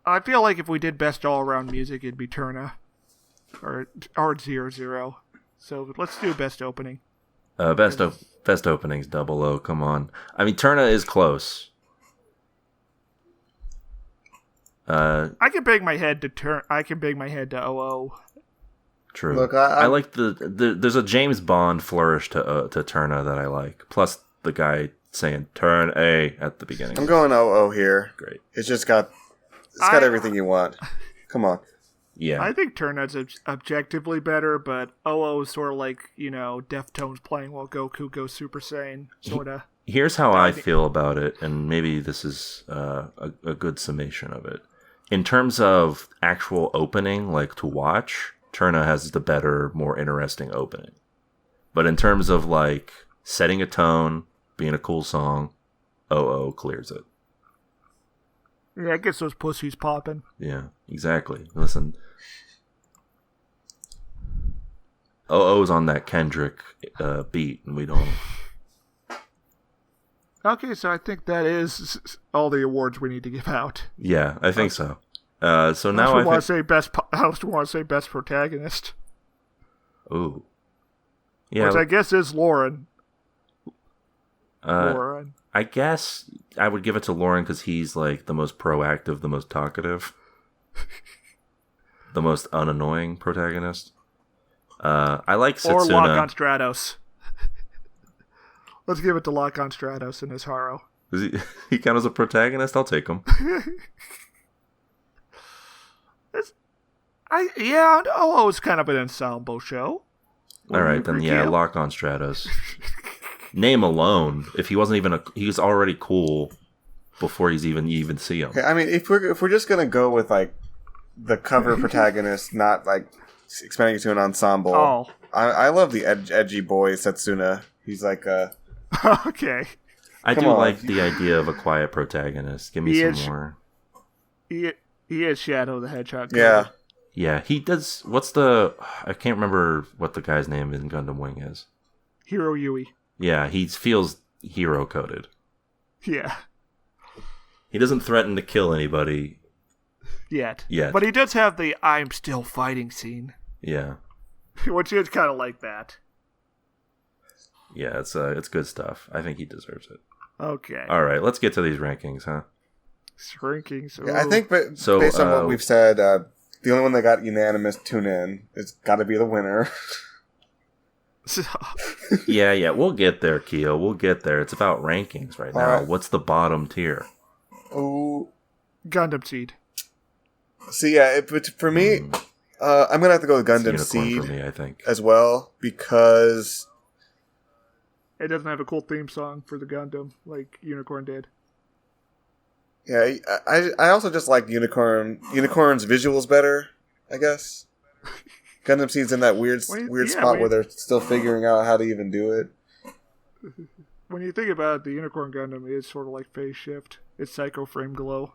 I feel like if we did best all around music, it'd be Turna or 0-0. So let's do best opening. Best openings 00. Come on. I mean, Turna is close. I can bang my head to I can bang my head to 00. True. Look, I like there's a James Bond flourish to Turna that I like. Plus the guy saying "Turn A" at the beginning. I'm going 00 here. Great. It's got everything you want. Come on. Yeah. I think Turna's objectively better, but 00 is sort of like, Deftones playing while Goku goes Super Saiyan, sort of. Here's how I feel about it, and maybe this is a good summation of it. In terms of actual opening, like to watch, Turna has the better, more interesting opening. But in terms of like setting a tone, being a cool song, 00 clears it. Yeah, it gets those pussies popping. Yeah, exactly. Listen, 00's on that Kendrick beat, and we don't. Okay, so I think that is all the awards we need to give out. Yeah, I think so. So now I want to say best protagonist. Ooh. Yeah. Which I guess is Lauren. Lauren. I guess I would give it to Lauren because he's like the most proactive, the most talkative, the most unannoying protagonist. I like Setsuna. Or Lock on Stratos. Let's give it to Lock on Stratos and his Haro. Does he count as a protagonist? I'll take him. It's kind of an ensemble show. All right, then Lock on Stratos. Name alone, if he wasn't even he's already cool before you even see him. Okay, I mean, if we're just gonna go with like the cover protagonist, not like expanding it to an ensemble. Oh, I love the edgy boy Setsuna. He's like okay. I do like the idea of a quiet protagonist. Give me some more. He is Shadow the Hedgehog. Yeah. Yeah, he does. I can't remember what the guy's name in Gundam Wing is. Hiro Yui. Yeah, he feels hero coded. Yeah. He doesn't threaten to kill anybody. Yet. But he does have the I'm still fighting scene. Yeah. Which is kind of like that. Yeah, it's good stuff. I think he deserves it. Okay. All right, let's get to these rankings, huh? Rankings. Yeah, I think based on what we've said, the only one that got unanimous tune-in, it's got to be the winner. Yeah, we'll get there, Keo. We'll get there. It's about rankings right now. Right. What's the bottom tier? Oh, Gundam Seed. See, yeah, for me, I'm gonna have to go with Gundam Seed for me, I think, as well, because it doesn't have a cool theme song for the Gundam like Unicorn did. Yeah, I also just like Unicorn's visuals better, I guess. Gundam Seed's in that weird spot where they're still figuring out how to even do it. When you think about it, the Unicorn Gundam is sort of like Phase Shift. It's Psycho Frame Glow.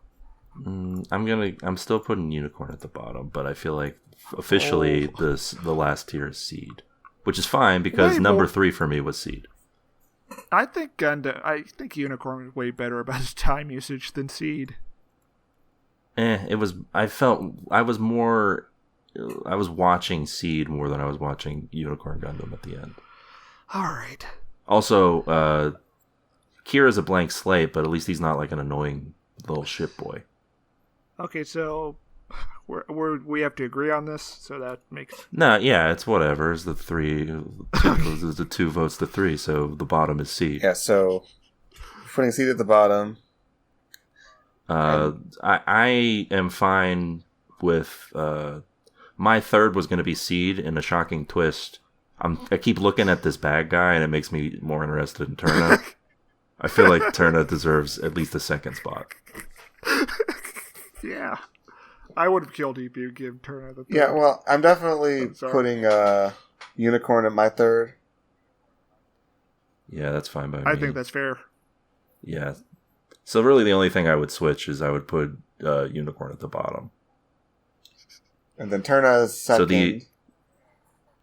I'm still putting Unicorn at the bottom, but I feel like officially the last tier is Seed, which is fine because number 3 for me was Seed. I think Unicorn was way better about his time usage than Seed. I was watching Seed more than I was watching Unicorn Gundam at the end. All right. Also, Kira's a blank slate, but at least he's not like an annoying little shit boy. Okay, so we have to agree on this, so that makes... No, yeah, it's whatever. It's the the 2 votes to 3, so the bottom is seed. Yeah, so putting seed at the bottom. I am fine with... my third was going to be seed in a shocking twist. I keep looking at this bad guy, and it makes me more interested in Turna. I feel like Turna deserves at least a second spot. Yeah. I would have killed if you give Turna the third. Yeah, well, I'm definitely putting Unicorn at my third. Yeah, that's fine by me. I think that's fair. Yeah. So really the only thing I would switch is I would put Unicorn at the bottom. And then Turna is second.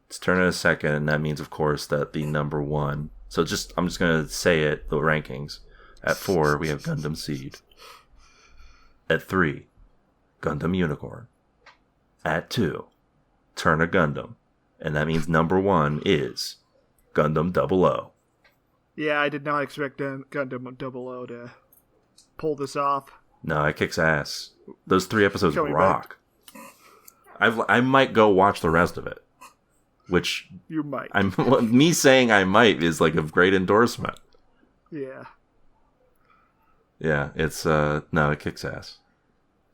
It's Turna is second, and that means, of course, that the number 1... So I'm just going to say it, the rankings. At 4, we have Gundam Seed. At 3, Gundam Unicorn. At 2, Turna Gundam. And that means number 1 is Gundam 00. Yeah, I did not expect Gundam 00 to pull this off. No, it kicks ass. Those 3 episodes rock. I might go watch the rest of it. Which... You might. Me saying I might is like a great endorsement. Yeah. Yeah, it's... No, it kicks ass.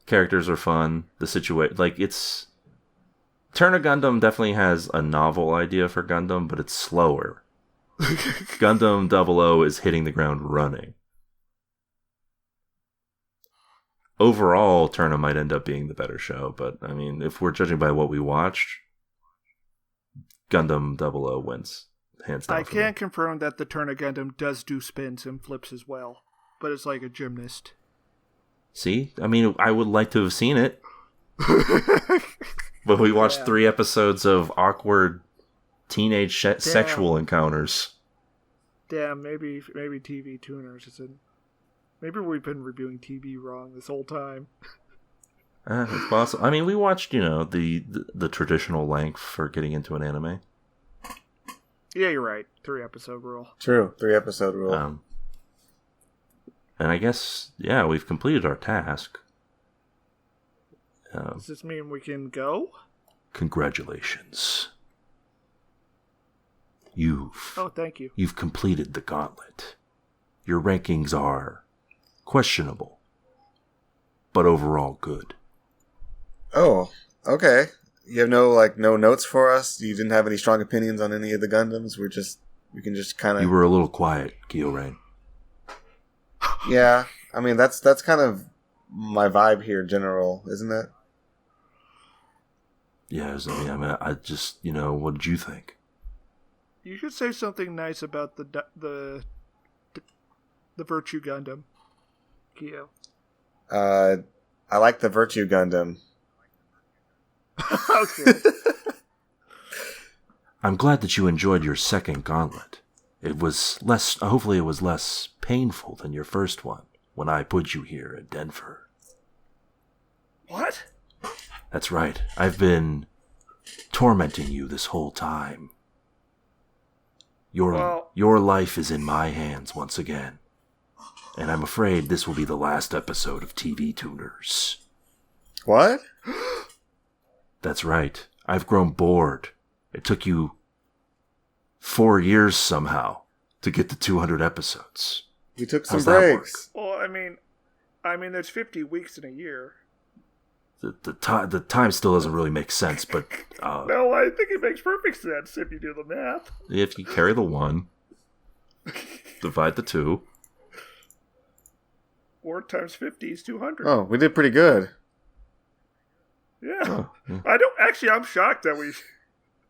Characters are fun. The situation... Like, it's... Turna Gundam definitely has a novel idea for Gundam, but it's slower. Gundam 00 is hitting the ground running. Overall, Turna might end up being the better show, but, I mean, if we're judging by what we watched, Gundam 00 wins, hands down. I can confirm that the Turna Gundam does do spins and flips as well, but it's like a gymnast. See? I mean, I would like to have seen it. But we watched 3 episodes of awkward teenage sexual encounters. Damn, maybe TV tuners isn't... Maybe we've been reviewing TV wrong this whole time. It's possible. I mean, we watched, the traditional length for getting into an anime. Yeah, you're right. 3 episode rule. True, 3 episode rule. And I guess, yeah, we've completed our task. Does this mean we can go? Congratulations. Thank you. You've completed the gauntlet. Your rankings are questionable, but overall good. Oh, okay. You have no notes for us? You didn't have any strong opinions on any of the Gundams? We can just kind of... You were a little quiet, Kiorein. Yeah, I mean, that's kind of my vibe here, general, isn't it? Yeah, I just, what did you think? You should say something nice about the Virtue Gundam, Kyo. I like the Virtue Gundam. Okay. I'm glad that you enjoyed your second gauntlet. Hopefully it was less painful than your first one when I put you here in Denver. What? That's right. I've been tormenting you this whole time. Your life is in my hands once again. And I'm afraid this will be the last episode of TV Tuners. What? That's right. I've grown bored. It took you 4 years somehow to get to 200 episodes. You took some How's that breaks. Well, I mean, there's 50 weeks in a year. The time still doesn't really make sense, but... No, I think it makes perfect sense if you do the math. If you carry the 1, divide the 2. 4 times 50 is 200. Oh, we did pretty good. Yeah. Oh, yeah. I'm shocked that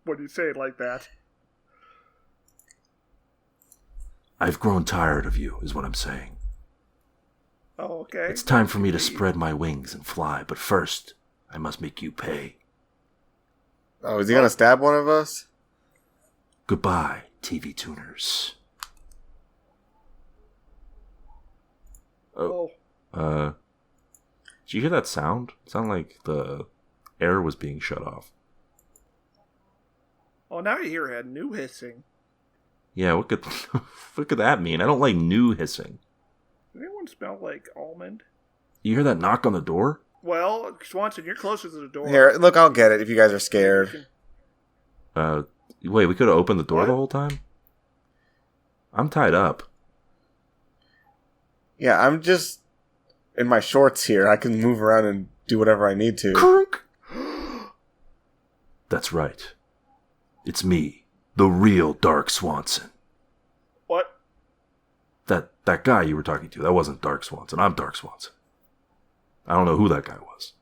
when you say it like that. I've grown tired of you, is what I'm saying. Oh, okay. It's time for me to spread my wings and fly, but first, I must make you pay. Oh, is he gonna stab one of us? Goodbye, TV Tuners. Oh. Did you hear that sound? It sounded like the air was being shut off. Oh, now you hear a new hissing. Yeah, what could that mean? I don't like new hissing. Does anyone smell like almond? You hear that knock on the door? Well, Swanson, you're closer to the door. Here, look, I'll get it if you guys are scared. Wait, we could have opened the door the whole time? I'm tied up. Yeah, I'm just in my shorts here. I can move around and do whatever I need to. That's right. It's me, the real Dark Swanson. What? That guy you were talking to, that wasn't Dark Swanson. I'm Dark Swanson. I don't know who that guy was.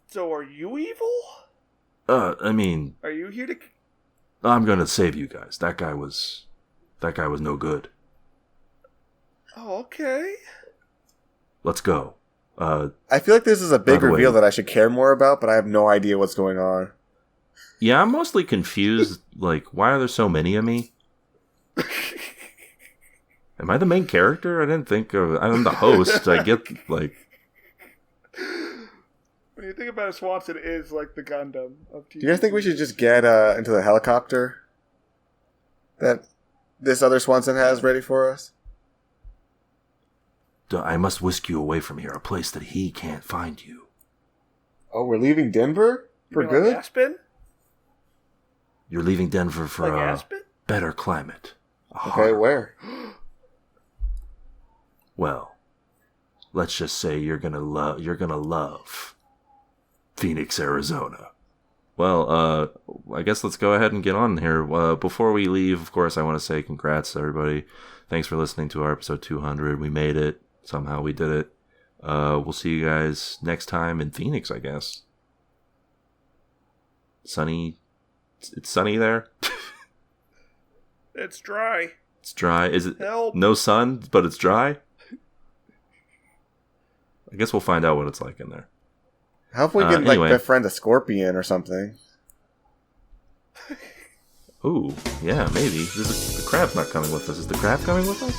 So are you evil? I mean... Are you here to... I'm gonna save you guys. That guy was no good. Oh, okay. Let's go. I feel like this is a big reveal that I should care more about, but I have no idea what's going on. Yeah, I'm mostly confused. Like, why are there so many of me? Am I the main character? I didn't think of... I'm the host. I get, like... When you think about it, Swanson is like the Gundam of TV. Do you guys think we should just get into the helicopter that this other Swanson has ready for us? I must whisk you away from here, a place that he can't find you. Oh, we're leaving Denver? For You mean good? like Aspen? You're leaving Denver for Like a Aspen? better climate. Okay, where? Well, let's just say you're gonna love Phoenix, Arizona. Well, I guess let's go ahead and get on here. Before we leave, of course, I want to say congrats to everybody. Thanks for listening to our episode 200. We made it. Somehow we did it. We'll see you guys next time in Phoenix, I guess. Sunny. It's sunny there? It's dry. It's dry. Is it Help. no sun, but it's dry? I guess we'll find out what it's like in there. How if we can befriend a scorpion or something? Ooh, yeah, maybe. The crab's not coming with us. Is the crab coming with us?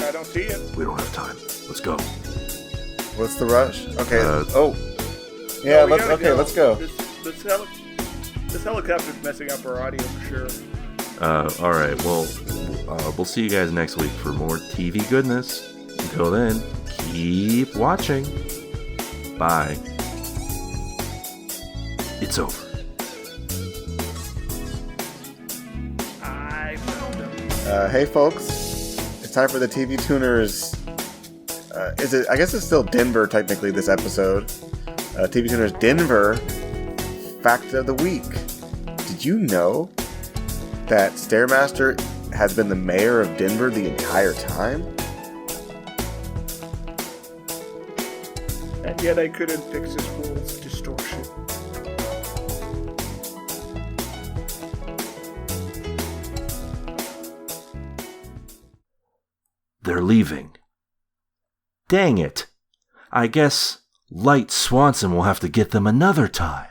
I don't see it. We don't have time. Let's go. What's the rush? Okay. Yeah, let's go. This helicopter's messing up our audio for sure. All right. Well, we'll see you guys next week for more TV goodness. Until then, keep watching. Bye. It's over. I found him. Hey, folks. It's time for the TV Tuners. I guess it's still Denver, technically, this episode. TV Tuners Denver Fact of the Week. Did you know that Stairmaster has been the mayor of Denver the entire time? And yet I couldn't fix this world's distortion. They're leaving. Dang it. I guess Light Swanson will have to get them another time.